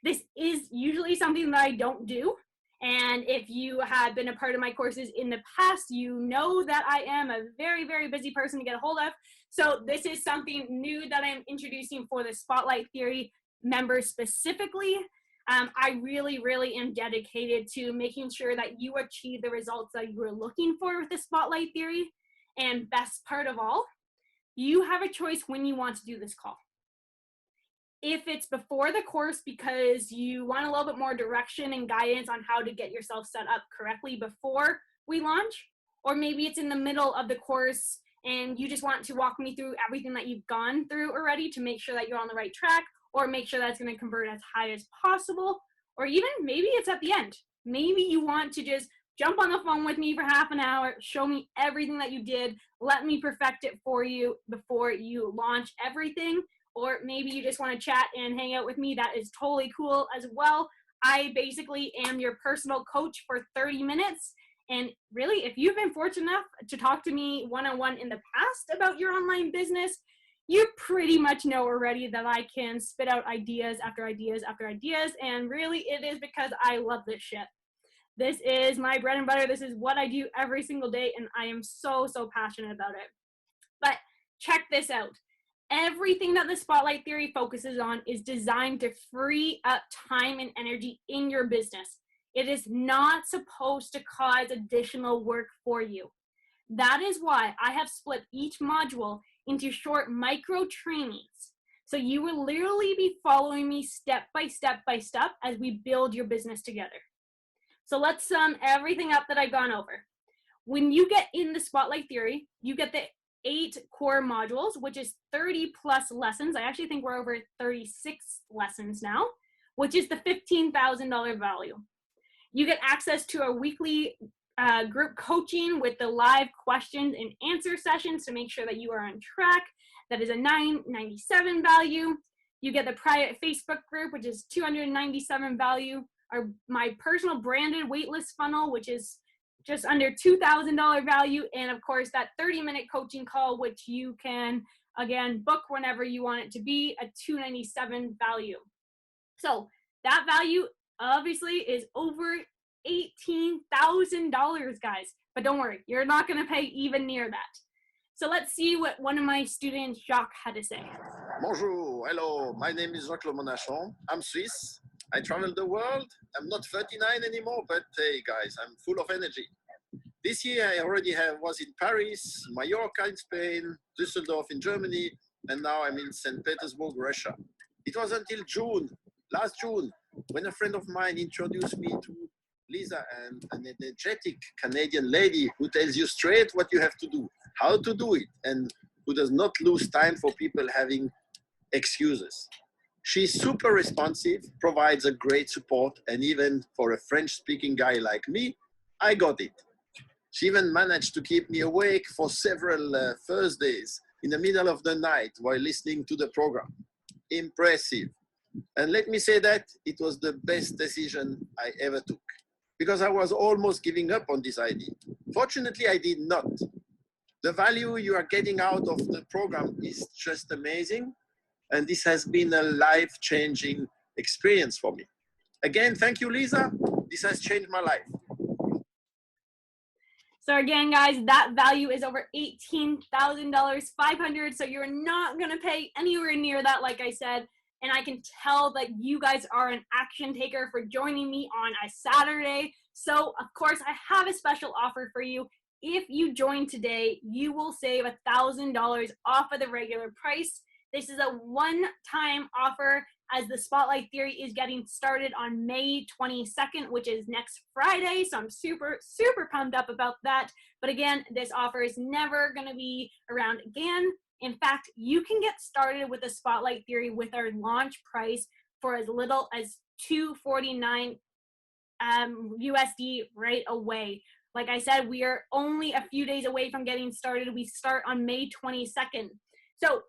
This is usually something that I don't do. And if you have been a part of my courses in the past, you know that I am a very, very busy person to get a hold of. So this is something new that I'm introducing for the Spotlight Theory members specifically. I really, really am dedicated to making sure that you achieve the results that you are looking for with the Spotlight Theory. And best part of all, you have a choice when you want to do this call. If it's before the course because you want a little bit more direction and guidance on how to get yourself set up correctly before we launch, or maybe it's in the middle of the course and you just want to walk me through everything that you've gone through already to make sure that you're on the right track, or make sure that's going to convert as high as possible, or even maybe it's at the end. Maybe you want to just jump on the phone with me for half an hour, show me everything that you did, let me perfect it for you before you launch everything. Or maybe you just want to chat and hang out with me. That is totally cool as well. I basically am your personal coach for 30 minutes. And really, if you've been fortunate enough to talk to me one-on-one in the past about your online business, you pretty much know already that I can spit out ideas after ideas after ideas. And really, it is because I love this shit. This is my bread and butter. This is what I do every single day. And I am so, so passionate about it. But check this out. Everything that the Spotlight Theory focuses on is designed to free up time and energy in your business. It is not supposed to cause additional work for you. That is why I have split each module into short micro trainings. So you will literally be following me step by step by step as we build your business together. So let's sum everything up that I've gone over. When you get in the Spotlight Theory, you get the 8 core modules, which is 30 plus lessons. I actually think we're over 36 lessons now, which is the $15,000 value. You get access to a weekly group coaching with the live questions and answer sessions to make sure that you are on track. That is a $997 value. You get the private Facebook group, which is $297 value. My personal branded waitlist funnel, which is just under $2,000 value. And of course, that 30-minute coaching call, which you can, again, book whenever you want it to be, a $297 value. So that value obviously is over $18,000, guys. But don't worry, you're not going to pay even near that. So let's see what one of my students, Jacques, had to say. Bonjour, hello, my name is Jacques Monachon. I'm Swiss. I travel the world. I'm not 39 anymore, but hey guys, I'm full of energy. This year I already was in Paris, Mallorca in Spain, Düsseldorf in Germany, and now I'm in St. Petersburg, Russia. It was until June, last June, when a friend of mine introduced me to Lisa, an energetic Canadian lady who tells you straight what you have to do, how to do it, and who does not lose time for people having excuses. She's super responsive, provides a great support, and even for a French-speaking guy like me, I got it. She even managed to keep me awake for several Thursdays in the middle of the night while listening to the program. Impressive. And let me say that it was the best decision I ever took, because I was almost giving up on this idea. Fortunately, I did not. The value you are getting out of the program is just amazing. And this has been a life-changing experience for me. Again, thank you, Lisa. This has changed my life. So again, guys, that value is over $18,000, $500. So you're not going to pay anywhere near that, like I said. And I can tell that you guys are an action taker for joining me on a Saturday. So, of course, I have a special offer for you. If you join today, you will save $1,000 off of the regular price. This is a one-time offer as the Spotlight Theory is getting started on May 22nd, which is next Friday. So I'm super, super pumped up about that. But again, this offer is never going to be around again. In fact, you can get started with the Spotlight Theory with our launch price for as little as $249 USD right away. Like I said, we are only a few days away from getting started. We start on May 22nd. So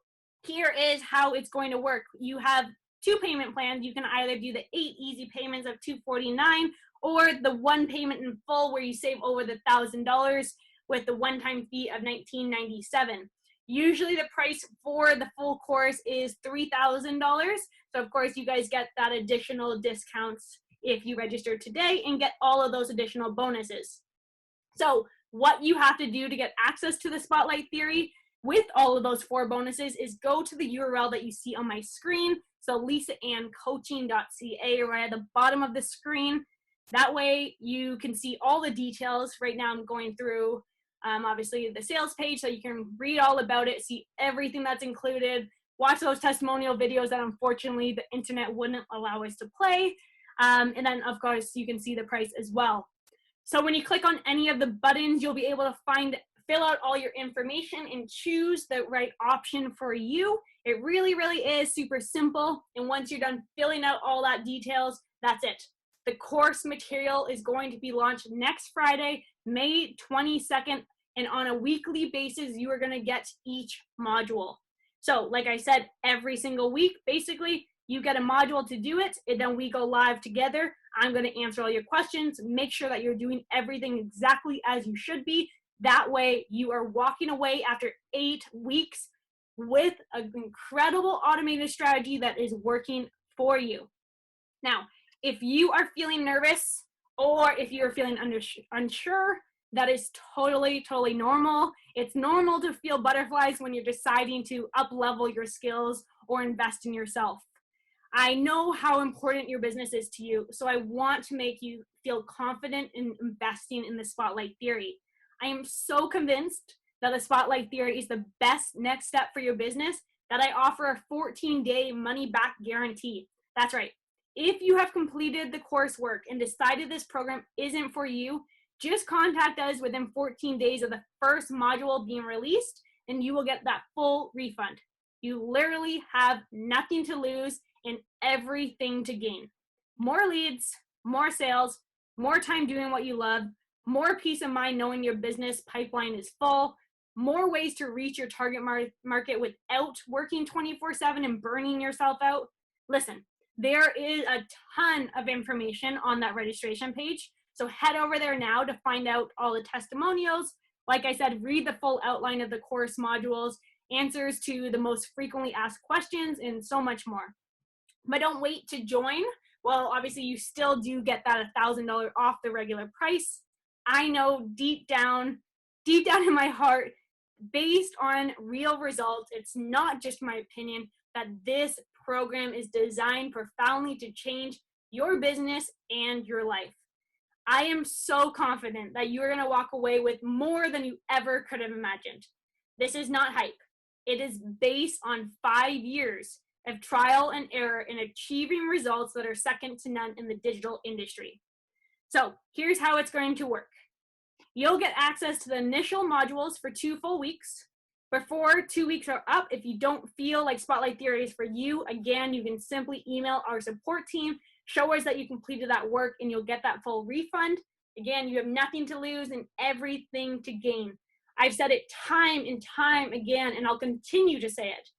here is how it's going to work. You have 2 payment plans. You can either do the 8 easy payments of $249 or the 1 payment in full where you save over the $1,000 with the one-time fee of $1,997. Usually the price for the full course is $3,000. So of course you guys get that additional discounts if you register today and get all of those additional bonuses. So what you have to do to get access to the Spotlight Theory with all of those 4 bonuses is go to the URL that you see on my screen. So lisaanncoaching.ca right at the bottom of the screen. That way you can see all the details. Right now I'm going through obviously the sales page so you can read all about it, see everything that's included, watch those testimonial videos that unfortunately the internet wouldn't allow us to play. And then of course you can see the price as well. So when you click on any of the buttons, you'll be able to fill out all your information and choose the right option for you. It really, really is super simple. And once you're done filling out all that details, that's it. The course material is going to be launched next Friday, May 22nd, and on a weekly basis, you are going to get each module. So like I said, every single week, basically, you get a module to do it, and then we go live together. I'm going to answer all your questions, make sure that you're doing everything exactly as you should be. That way, you are walking away after 8 weeks with an incredible automated strategy that is working for you. Now, if you are feeling nervous or if you're feeling unsure, that is totally, totally normal. It's normal to feel butterflies when you're deciding to up-level your skills or invest in yourself. I know how important your business is to you, so I want to make you feel confident in investing in the Spotlight Theory. I am so convinced that the Spotlight Theory is the best next step for your business that I offer a 14-day money-back guarantee. That's right. If you have completed the coursework and decided this program isn't for you, just contact us within 14 days of the first module being released, and you will get that full refund. You literally have nothing to lose and everything to gain. More leads, more sales, more time doing what you love, more peace of mind knowing your business pipeline is full, more ways to reach your target market without working 24/7 and burning yourself out. Listen, there is a ton of information on that registration page. So head over there now to find out all the testimonials. Like I said, read the full outline of the course modules, answers to the most frequently asked questions, and so much more. But don't wait to join. Well, obviously you still do get that $1,000 off the regular price. I know deep down in my heart, based on real results, it's not just my opinion, that this program is designed profoundly to change your business and your life. I am so confident that you're going to walk away with more than you ever could have imagined. This is not hype. It is based on 5 years of trial and error in achieving results that are second to none in the digital industry. So here's how it's going to work. You'll get access to the initial modules for 2 full weeks. Before 2 weeks are up, if you don't feel like Spotlight Theory is for you, again, you can simply email our support team, show us that you completed that work, and you'll get that full refund. Again, you have nothing to lose and everything to gain. I've said it time and time again, and I'll continue to say it.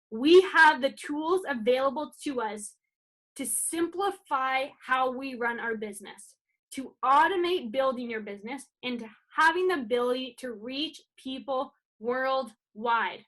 We have the tools available to us to simplify how we run our business, to automate building your business, and to having the ability to reach people worldwide.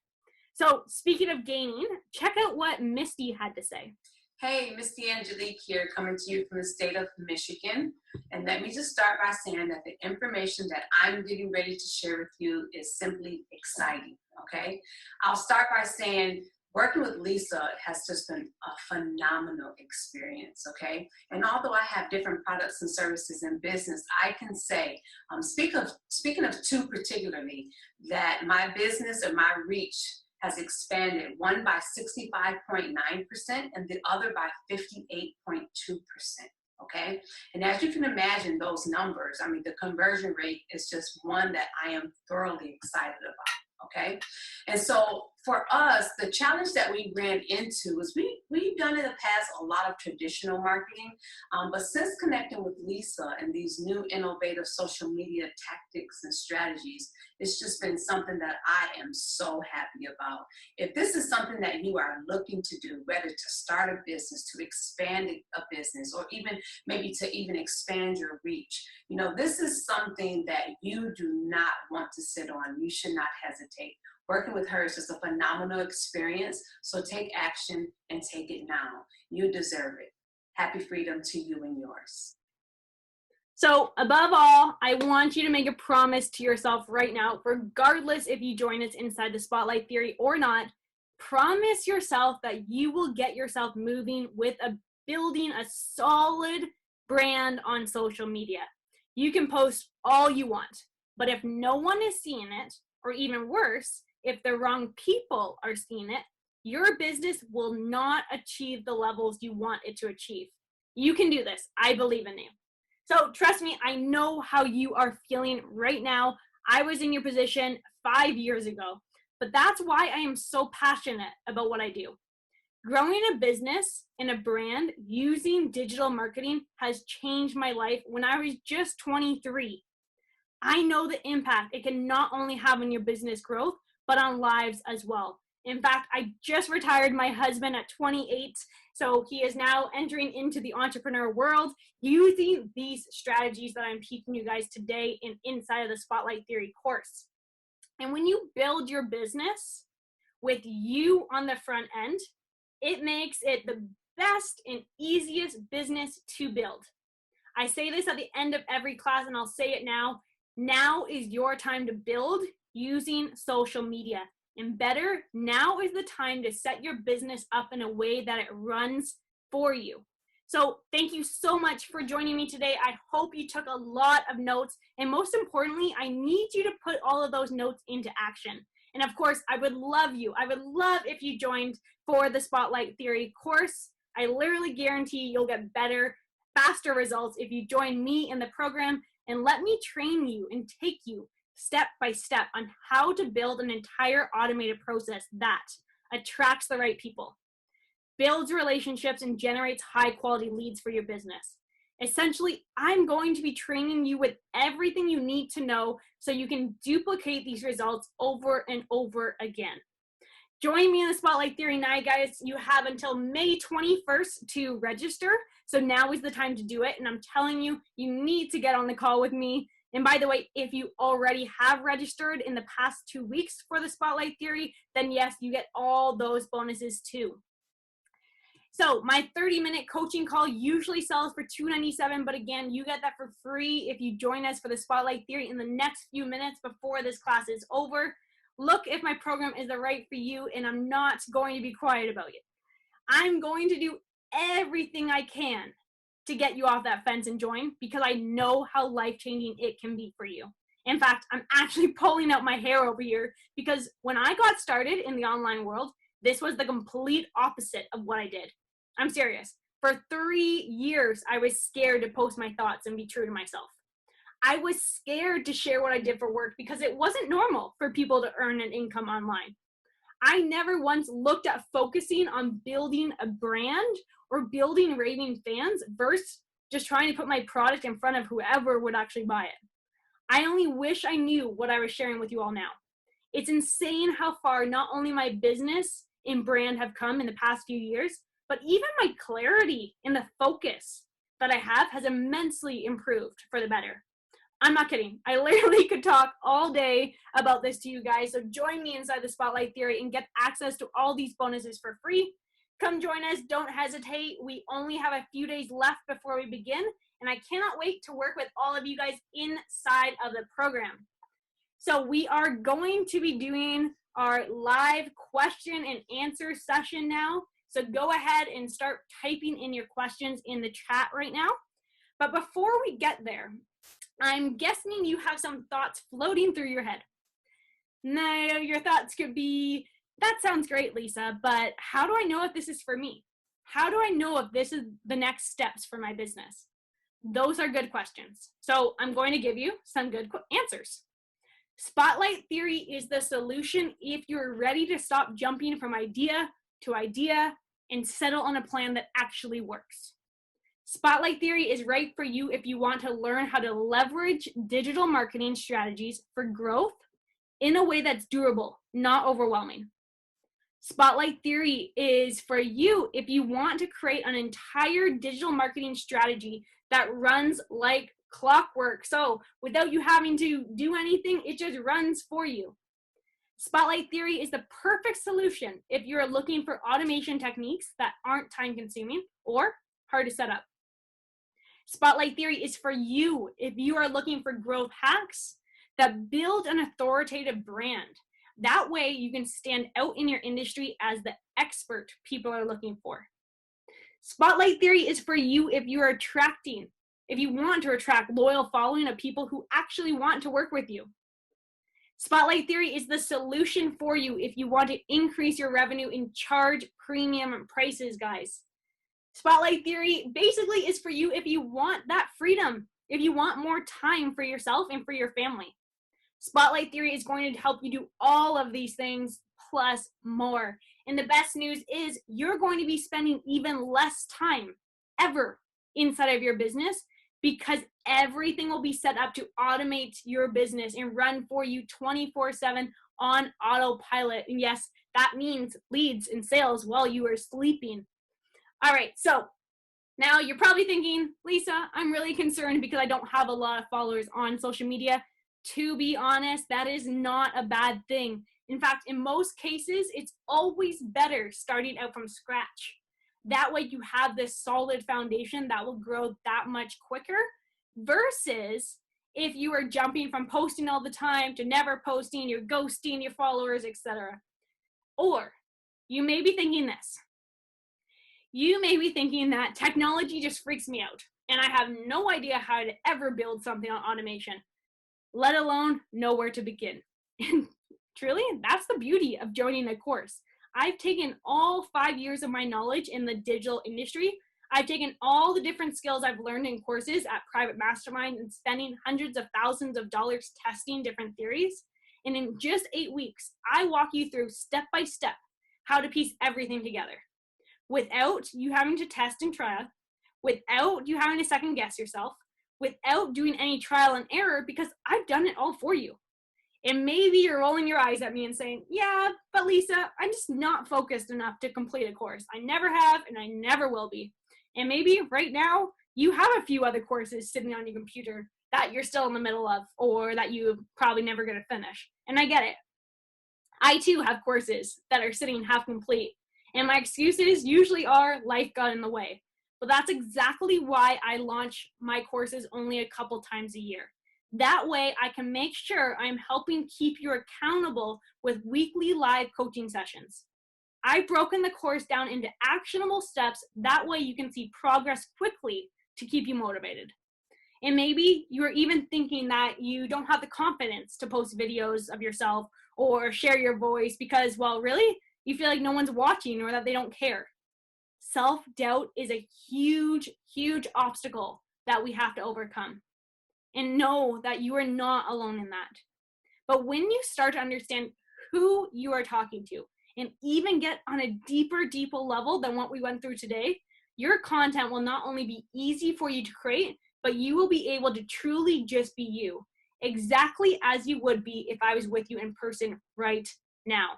So speaking of gaining, check out what Misty had to say. Hey, Misty Angelique here, coming to you from the state of Michigan. And let me just start by saying that the information that I'm getting ready to share with you is simply exciting, okay? I'll start by saying working with Lisa has just been a phenomenal experience, okay? And although I have different products and services in business, I can say, speaking of 2 particularly, that my business or my reach has expanded, one by 65.9% and the other by 58.2%, okay? And as you can imagine, those numbers, I mean, the conversion rate is just one that I am thoroughly excited about, okay? And so for us, the challenge that we ran into is we've done in the past a lot of traditional marketing, but since connecting with Lisa and these new innovative social media tactics and strategies, it's just been something that I am so happy about. If this is something that you are looking to do, whether to start a business, to expand a business, or even maybe to even expand your reach, you know, this is something that you do not want to sit on. You should not hesitate. Working with her is just a phenomenal experience. So take action and take it now. You deserve it. Happy freedom to you and yours. So above all, I want you to make a promise to yourself right now, regardless if you join us inside the Spotlight Theory or not, promise yourself that you will get yourself moving with building a solid brand on social media. You can post all you want, but if no one is seeing it, or even worse, if the wrong people are seeing it, your business will not achieve the levels you want it to achieve. You can do this. I believe in you. So trust me, I know how you are feeling right now. I was in your position 5 years ago, but that's why I am so passionate about what I do. Growing a business and a brand using digital marketing has changed my life when I was just 23. I know the impact it can not only have on your business growth, but on lives as well. In fact, I just retired my husband at 28, so he is now entering into the entrepreneur world using these strategies that I'm teaching you guys today inside of the Spotlight Theory course. And when you build your business with you on the front end, it makes it the best and easiest business to build. I say this at the end of every class, and I'll say it now. Now is your time to build using social media. And better, now is the time to set your business up in a way that it runs for you. So thank you so much for joining me today. I hope you took a lot of notes. And most importantly, I need you to put all of those notes into action. And of course, I would love if you joined for the Spotlight Theory course. I literally guarantee you'll get better, faster results if you join me in the program and let me train you and take you step by step on how to build an entire automated process that attracts the right people, builds relationships, and generates high quality leads for your business. Essentially, I'm going to be training you with everything you need to know so you can duplicate these results over and over again. Join me in the Spotlight Theory night, guys. You have until May 21st to register. So now is the time to do it. And I'm telling you, you need to get on the call with me. And by the way, if you already have registered in the past 2 weeks for the Spotlight Theory, then yes, you get all those bonuses too. So my 30-minute coaching call usually sells for $297, but again, you get that for free if you join us for the Spotlight Theory in the next few minutes before this class is over. Look if my program is the right for you, and I'm not going to be quiet about it. I'm going to do everything I can to get you off that fence and join because I know how life-changing it can be for you. In fact, I'm actually pulling out my hair over here because when I got started in the online world, this was the complete opposite of what I did. I'm serious. For 3 years, I was scared to post my thoughts and be true to myself. I was scared to share what I did for work because it wasn't normal for people to earn an income online. I never once looked at focusing on building a brand or building raving fans versus just trying to put my product in front of whoever would actually buy it. I only wish I knew what I was sharing with you all now. It's insane how far not only my business and brand have come in the past few years, but even my clarity and the focus that I have has immensely improved for the better. I'm not kidding. I literally could talk all day about this to you guys. So join me inside the Spotlight Theory and get access to all these bonuses for free. Come join us. Don't hesitate. We only have a few days left before we begin. And I cannot wait to work with all of you guys inside of the program. So we are going to be doing our live question and answer session now. So go ahead and start typing in your questions in the chat right now. But before we get there, I'm guessing you have some thoughts floating through your head. Now, your thoughts could be, that sounds great, Lisa, but how do I know if this is for me? How do I know if this is the next steps for my business? Those are good questions. So I'm going to give you some good answers. Spotlight Theory is the solution if you're ready to stop jumping from idea to idea and settle on a plan that actually works. Spotlight Theory is right for you if you want to learn how to leverage digital marketing strategies for growth in a way that's durable, not overwhelming. Spotlight Theory is for you if you want to create an entire digital marketing strategy that runs like clockwork. So without you having to do anything, it just runs for you. Spotlight Theory is the perfect solution if you're looking for automation techniques that aren't time-consuming or hard to set up. Spotlight Theory is for you if you are looking for growth hacks that build an authoritative brand, That way you can stand out in your industry as the expert people are looking for. Spotlight theory is for you if you want to attract loyal following of people who actually want to work with you. Spotlight theory is the solution for you if you want to increase your revenue and charge premium prices, guys. Spotlight theory basically is for you if you want that freedom, if you want more time for yourself and for your family. Spotlight theory is going to help you do all of these things plus more. And the best news is you're going to be spending even less time ever inside of your business, because everything will be set up to automate your business and run for you 24/7 on autopilot. And yes, that means leads and sales while you are sleeping. All right, so now you're probably thinking, Lisa, I'm really concerned because I don't have a lot of followers on social media. To be honest, that is not a bad thing. In fact, in most cases, it's always better starting out from scratch. That way you have this solid foundation that will grow that much quicker versus if you are jumping from posting all the time to never posting, you're ghosting your followers, etc. Or you may be thinking this. You may be thinking that technology just freaks me out and I have no idea how to ever build something on automation, let alone know where to begin. And truly, that's the beauty of joining a course. I've taken all 5 years of my knowledge in the digital industry. I've taken all the different skills I've learned in courses at private masterminds and spending hundreds of thousands of dollars testing different theories. And in just 8 weeks, I walk you through step by step how to piece everything together without you having to test and try, without you having to second guess yourself, without doing any trial and error, because I've done it all for you. And maybe you're rolling your eyes at me and saying, yeah, but Lisa, I'm just not focused enough to complete a course. I never have, and I never will be. And maybe right now you have a few other courses sitting on your computer that you're still in the middle of, or that you're probably never going to finish. And I get it. I too have courses that are sitting half complete. And my excuses usually are life got in the way. But that's exactly why I launch my courses only a couple times a year. That way I can make sure I'm helping keep you accountable with weekly live coaching sessions. I've broken the course down into actionable steps. That way you can see progress quickly to keep you motivated. And maybe you're even thinking that you don't have the confidence to post videos of yourself or share your voice because, well, really, you feel like no one's watching or that they don't care. Self-doubt is a huge, huge obstacle that we have to overcome. And know that you are not alone in that. But when you start to understand who you are talking to and even get on a deeper level than what we went through today, your content will not only be easy for you to create, but you will be able to truly just be you, exactly as you would be if I was with you in person right now.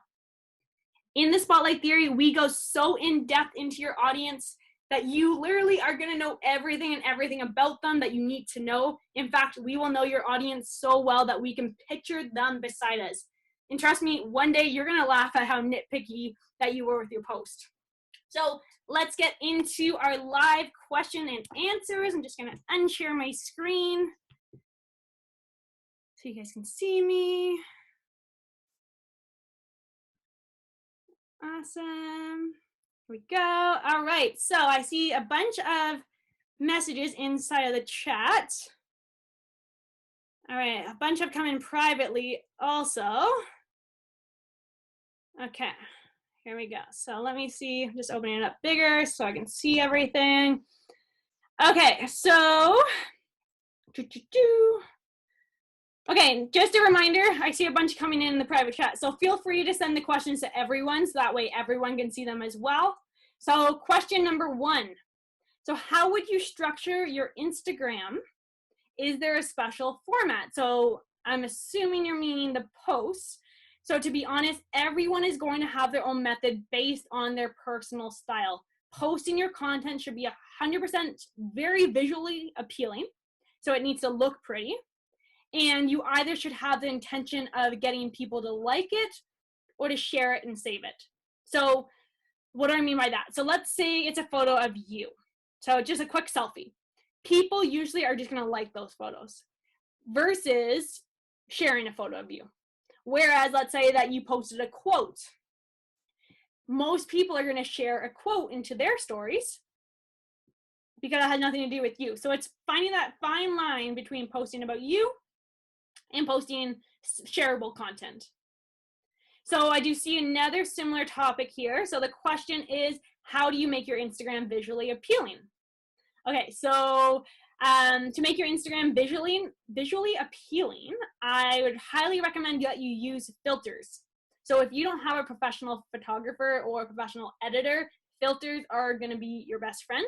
In the Spotlight Theory, we go so in depth into your audience that you literally are going to know everything about them that you need to know. In fact, we will know your audience so well that we can picture them beside us. And trust me, one day you're going to laugh at how nitpicky that you were with your post. So let's get into our live question and answers. I'm just going to unshare my screen so you guys can see me. Awesome. Here we go. All right. So I see a bunch of messages inside of the chat. All right. A bunch have come in privately also. Okay. Here we go. So let me see. I'm just opening it up bigger so I can see everything. Okay. So. Okay, just a reminder, I see a bunch coming in the private chat. So feel free to send the questions to everyone so that way everyone can see them as well. So question number 1. So how would you structure your Instagram? Is there a special format? So I'm assuming you're meaning the posts. So to be honest, everyone is going to have their own method based on their personal style. Posting your content should be 100% very visually appealing. So it needs to look pretty. And you either should have the intention of getting people to like it or to share it and save it. So what do I mean by that? So let's say it's a photo of you. So just a quick selfie. People usually are just going to like those photos versus sharing a photo of you. Whereas let's say that you posted a quote. Most people are going to share a quote into their stories because it has nothing to do with you. So it's finding that fine line between posting about you and posting shareable content. So I do see another similar topic here. So the question is, how do you make your Instagram visually appealing? Okay, so to make your Instagram visually appealing, I would highly recommend that you use filters. So if you don't have a professional photographer or a professional editor, filters are going to be your best friend.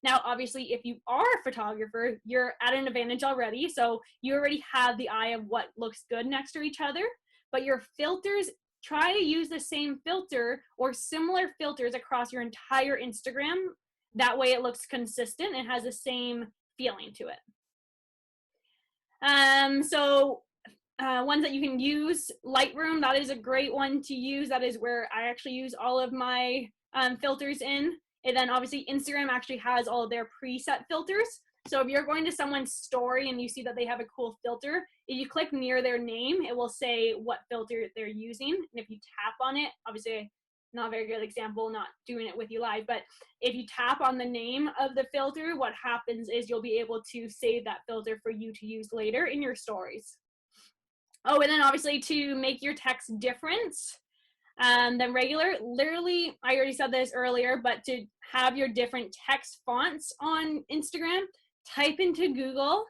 Now, obviously, if you are a photographer, you're at an advantage already. So you already have the eye of what looks good next to each other. But your filters, try to use the same filter or similar filters across your entire Instagram. That way it looks consistent and has the same feeling to it. Ones that you can use, Lightroom, that is a great one to use. That is where I actually use all of my filters in. And then obviously Instagram actually has all of their preset filters. So if you're going to someone's story and you see that they have a cool filter, if you click near their name, it will say what filter they're using. And if you tap on it, obviously not a very good example, not doing it with you live, but if you tap on the name of the filter, what happens is you'll be able to save that filter for you to use later in your stories. Oh, and then obviously to make your text different than regular, literally, I already said this earlier, but to have your different text fonts on Instagram, type into Google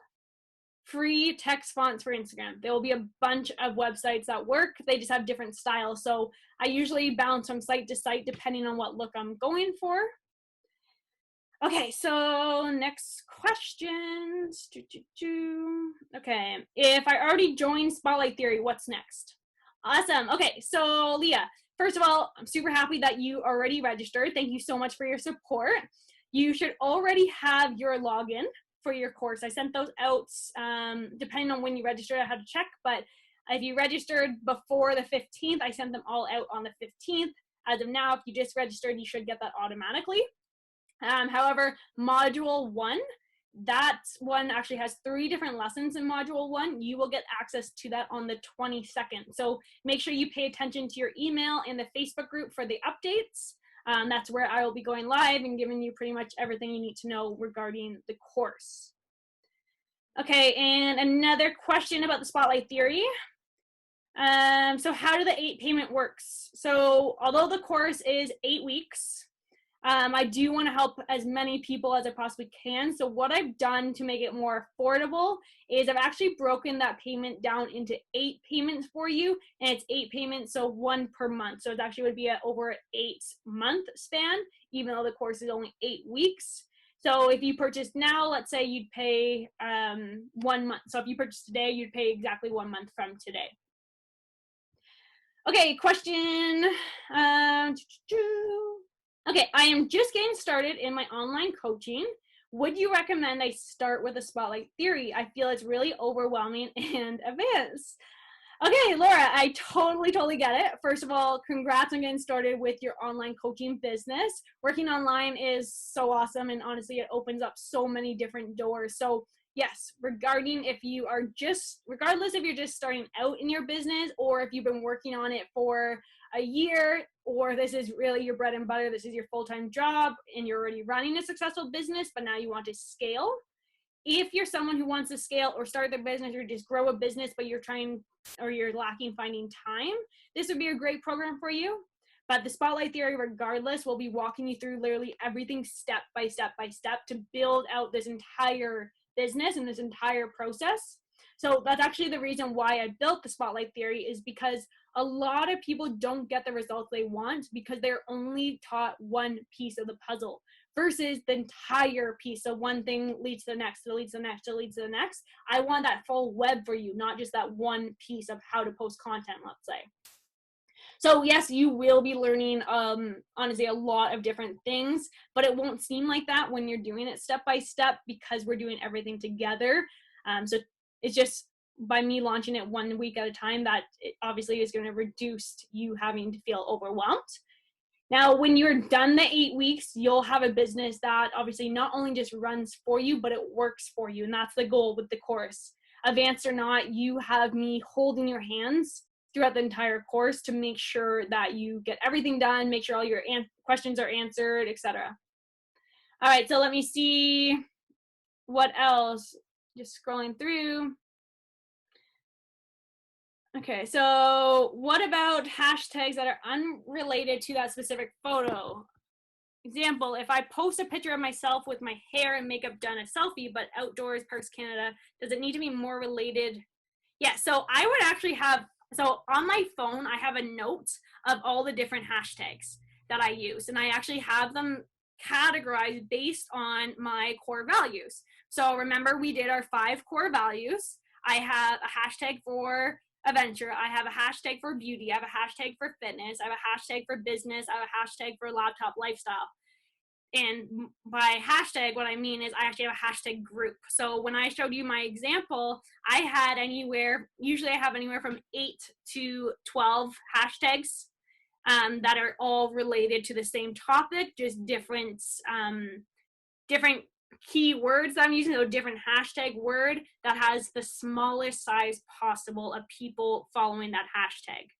free text fonts for Instagram. There will be a bunch of websites that work. They just have different styles. So I usually bounce from site to site depending on what look I'm going for. Okay, so next question. Okay, if I already joined Spotlight Theory, what's next? Awesome. Okay, so Leah, first of all, I'm super happy that you already registered. Thank you so much for your support. You should already have your login for your course. I sent those out depending on when you registered. I had to check, but if you registered before the 15th, I sent them all out on the 15th. As of now, if you just registered, you should get that automatically. However, module 1, that one actually has 3 different lessons in module 1. You will get access to that on the 22nd. So make sure you pay attention to your email and the Facebook group for the updates. That's where I will be going live and giving you pretty much everything you need to know regarding the course. Okay, and another question about the Spotlight Theory. So how do the 8 payment works? So although the course is 8 weeks, I do want to help as many people as I possibly can. So what I've done to make it more affordable is I've actually broken that payment down into 8 payments for you, and it's 8 payments, so 1 per month. So it actually would be over an 8-month span, even though the course is only 8 weeks. So if you purchase now, let's say you'd pay 1 month. So if you purchase today, you'd pay exactly 1 month from today. Okay, question. Okay, I am just getting started in my online coaching. Would you recommend I start with a Spotlight Theory? I feel it's really overwhelming and advanced. Okay, Laura, I totally get it. First of all, congrats on getting started with your online coaching business. Working online is so awesome, and honestly, it opens up so many different doors. So yes, regardless if you're just starting out in your business, or if you've been working on it for a year, or this is really your bread and butter, this is your full-time job, and you're already running a successful business, but now you want to scale. If you're someone who wants to scale or start their business or just grow a business, but you're lacking finding time, this would be a great program for you. But the Spotlight Theory, regardless, will be walking you through literally everything step by step to build out this entire business and this entire process. So that's actually the reason why I built the Spotlight Theory, is because a lot of people don't get the results they want because they're only taught one piece of the puzzle versus the entire piece. So one thing leads to the next, to leads to the next, to leads to the next. I want that full web for you, not just that one piece of how to post content, let's say. So yes, you will be learning, honestly, a lot of different things, but it won't seem like that when you're doing it step by step because we're doing everything together. So it's just by me launching it 1 week at a time that it obviously is going to reduce you having to feel overwhelmed. Now, when you're done the 8 weeks, you'll have a business that obviously not only just runs for you, but it works for you. And that's the goal with the course. Advanced or not, you have me holding your hands throughout the entire course to make sure that you get everything done, make sure all your questions are answered, etc. All right, so let me see what else. Just scrolling through. Okay, so what about hashtags that are unrelated to that specific photo? Example, if I post a picture of myself with my hair and makeup done, a selfie, but outdoors, Parks Canada, does it need to be more related? Yeah, so I would actually have, so on my phone, I have a note of all the different hashtags that I use, and I actually have them categorized based on my core values. So remember, we did our 5 core values. I have a hashtag for adventure, I have a hashtag for beauty, I have a hashtag for fitness, I have a hashtag for business, I have a hashtag for laptop lifestyle. And by hashtag, what I mean is I actually have a hashtag group. So when I showed you my example, I had usually I have anywhere from 8 to 12 hashtags that are all related to the same topic, just different keywords that I'm using, so different hashtag word that has the smallest size possible of people following that hashtag.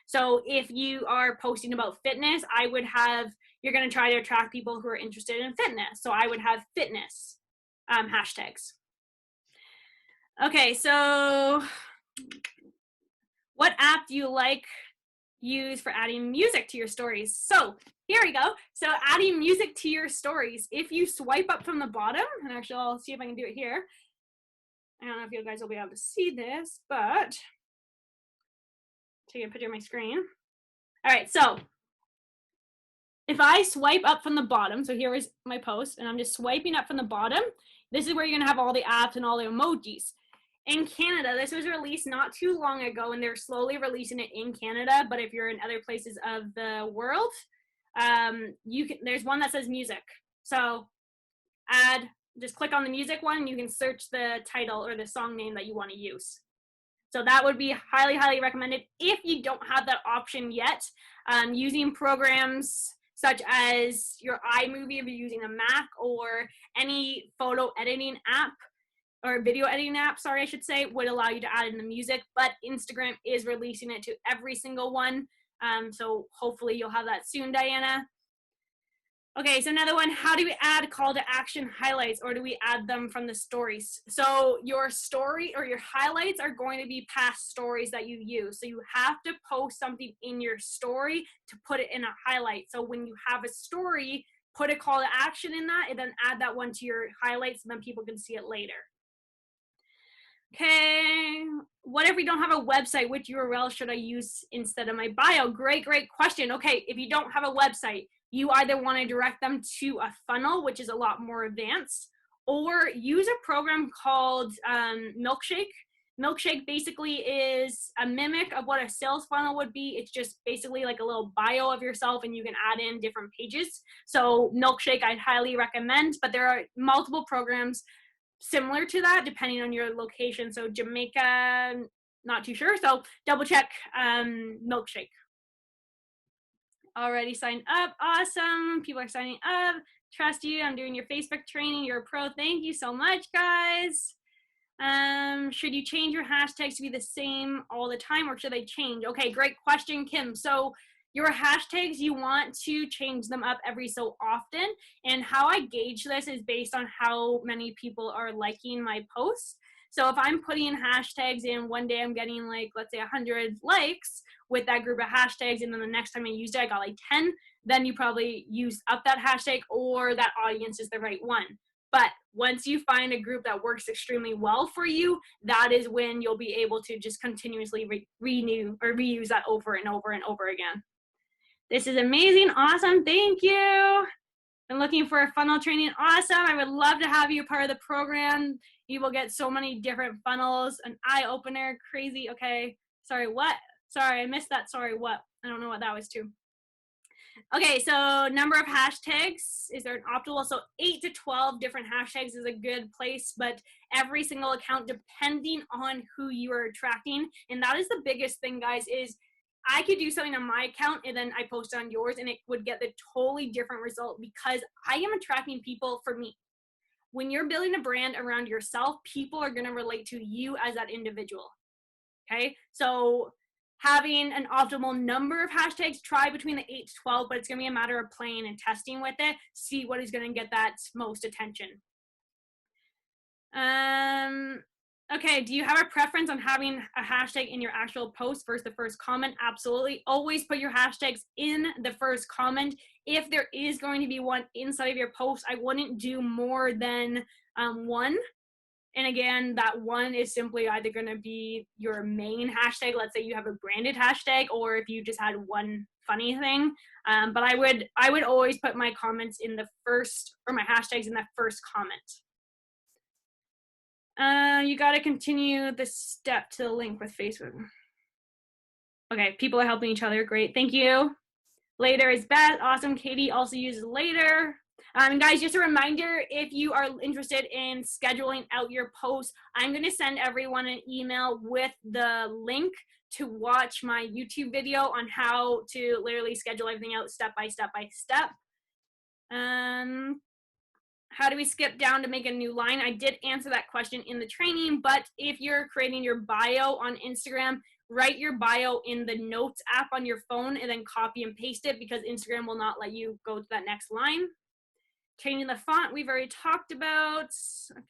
So if you are posting about fitness, I would have, you're going to try to attract people who are interested in fitness. So I would have fitness hashtags. Okay, so what app do you use for adding music to your stories? So here we go. So adding music to your stories. If you swipe up from the bottom, and actually I'll see if I can do it here. I don't know if you guys will be able to see this, but take a picture of my screen. All right, so if I swipe up from the bottom, so here is my post, and I'm just swiping up from the bottom, this is where you're gonna have all the apps and all the emojis. In Canada, this was released not too long ago, and they're slowly releasing it in Canada, but if you're in other places of the world, there's one that says music. So just click on the music one, and you can search the title or the song name that you want to use. So that would be highly, highly recommended. If you don't have that option yet, using programs such as your iMovie if you're using a Mac, or any photo editing app, or video editing app, sorry, I should say, would allow you to add in the music, but Instagram is releasing it to every single one. So hopefully you'll have that soon, Diana. Okay, so another one, how do we add call to action highlights, or do we add them from the stories? So your story or your highlights are going to be past stories that you use. So you have to post something in your story to put it in a highlight. So when you have a story, put a call to action in that, and then add that one to your highlights, and then people can see it later. Okay, what if we don't have a website? Which URL should I use instead of my bio? Great question. Okay, if you don't have a website, you either want to direct them to a funnel, which is a lot more advanced, or use a program called Milkshake. Milkshake basically is a mimic of what a sales funnel would be. It's just basically like a little bio of yourself, and you can add in different pages. So Milkshake I'd highly recommend, but there are multiple programs similar to that depending on your location. So Jamaica, not too sure, so double check Milkshake. Already signed up, awesome, people are signing up, trust you, I'm doing your Facebook training, you're a pro, thank you so much, guys. Should you change your hashtags to be the same all the time, or should they change? Okay, great question, Kim. So your hashtags, you want to change them up every so often, and how I gauge this is based on how many people are liking my posts. So if I'm putting hashtags in, one day I'm getting like, let's say 100 likes with that group of hashtags, and then the next time I used it I got like 10, then you probably used up that hashtag, or that audience is the right one. But once you find a group that works extremely well for you, that is when you'll be able to just continuously renew or reuse that over and over and over again. This is amazing, awesome, thank you. I'm looking for a funnel training, awesome. I would love to have you part of the program. You will get so many different funnels, an eye opener, crazy, okay. Sorry, what? Sorry, I missed that, sorry, what? I don't know what that was too. Okay, so number of hashtags, is there an optimal? So 8 to 12 different hashtags is a good place, but every single account, depending on who you are attracting, and that is the biggest thing, guys, is I could do something on my account and then I post on yours and it would get the totally different result, because I am attracting people for me. When you're building a brand around yourself, people are going to relate to you as that individual. Okay, so having an optimal number of hashtags. Try between the 8 to 12, but it's going to be a matter of playing and testing with it. See what is going to get that most attention. Okay, do you have a preference on having a hashtag in your actual post versus the first comment? Absolutely. Always put your hashtags in the first comment. If there is going to be one inside of your post, I wouldn't do more than one. And again, that one is simply either going to be your main hashtag. Let's say you have a branded hashtag, or if you just had one funny thing. But I would always put my comments in the first, or my hashtags in the first comment. You got to continue the step to the link with Facebook. Okay, people are helping each other. Great, thank you. Later is best. Awesome. Katie also uses later. Guys, just a reminder, if you are interested in scheduling out your posts, I'm going to send everyone an email with the link to watch my YouTube video on how to literally schedule everything out step by step by step. How do we skip down to make a new line? I did answer that question in the training, but if you're creating your bio on Instagram, write your bio in the notes app on your phone and then copy and paste it, because Instagram will not let you go to that next line. Changing the font, we've already talked about.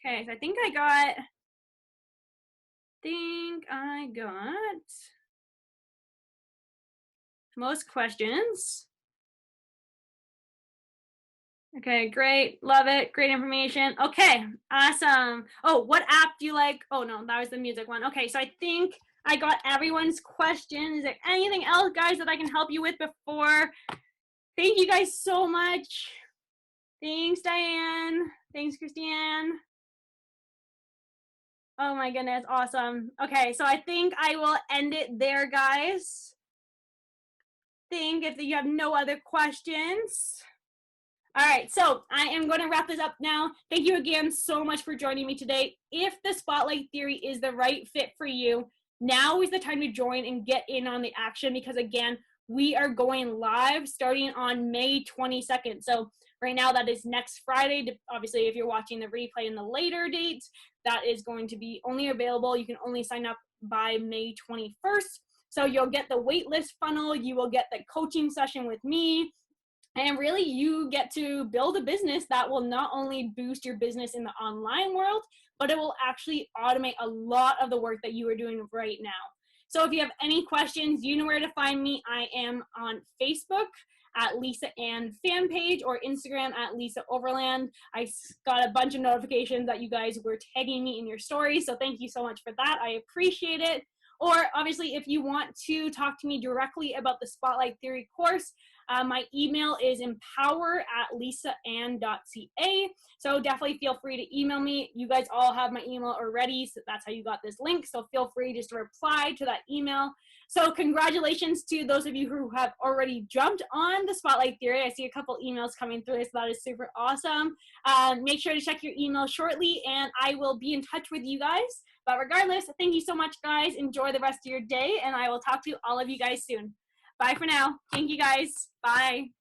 Okay, so I think I got most questions. Okay, great. Love it. Great information. Okay, awesome. Oh, what app do you like? Oh, no, that was the music one. Okay, so I think I got everyone's question. Is there anything else, guys, that I can help you with before? Thank you guys so much. Thanks, Diane. Thanks, Christiane. Oh my goodness, awesome. Okay, so I think I will end it there, guys. If you have no other questions. All right, so I am going to wrap this up now. Thank you again so much for joining me today. If the Spotlight Theory is the right fit for you, now is the time to join and get in on the action, because again, we are going live starting on May 22nd. So right now, that is next Friday. Obviously, if you're watching the replay in the later dates, that is going to be only available. You can only sign up by May 21st. So you'll get the waitlist funnel. You will get the coaching session with me. And really, you get to build a business that will not only boost your business in the online world, but it will actually automate a lot of the work that you are doing right now. So if you have any questions, you know where to find me. I am on Facebook at Lisa Ann fan page, or Instagram at Lisa Overland. I got a bunch of notifications that you guys were tagging me in your stories, so thank you so much for that. I appreciate it. Or obviously, if you want to talk to me directly about the Spotlight Theory course, my email is empower@lisaann.ca. So definitely feel free to email me. You guys all have my email already, so that's how you got this link. So feel free just to reply to that email. So congratulations to those of you who have already jumped on the Spotlight Theory. I see a couple emails coming through, so that is super awesome. Make sure to check your email shortly, and I will be in touch with you guys. But regardless, thank you so much, guys. Enjoy the rest of your day, and I will talk to all of you guys soon. Bye for now. Thank you, guys. Bye.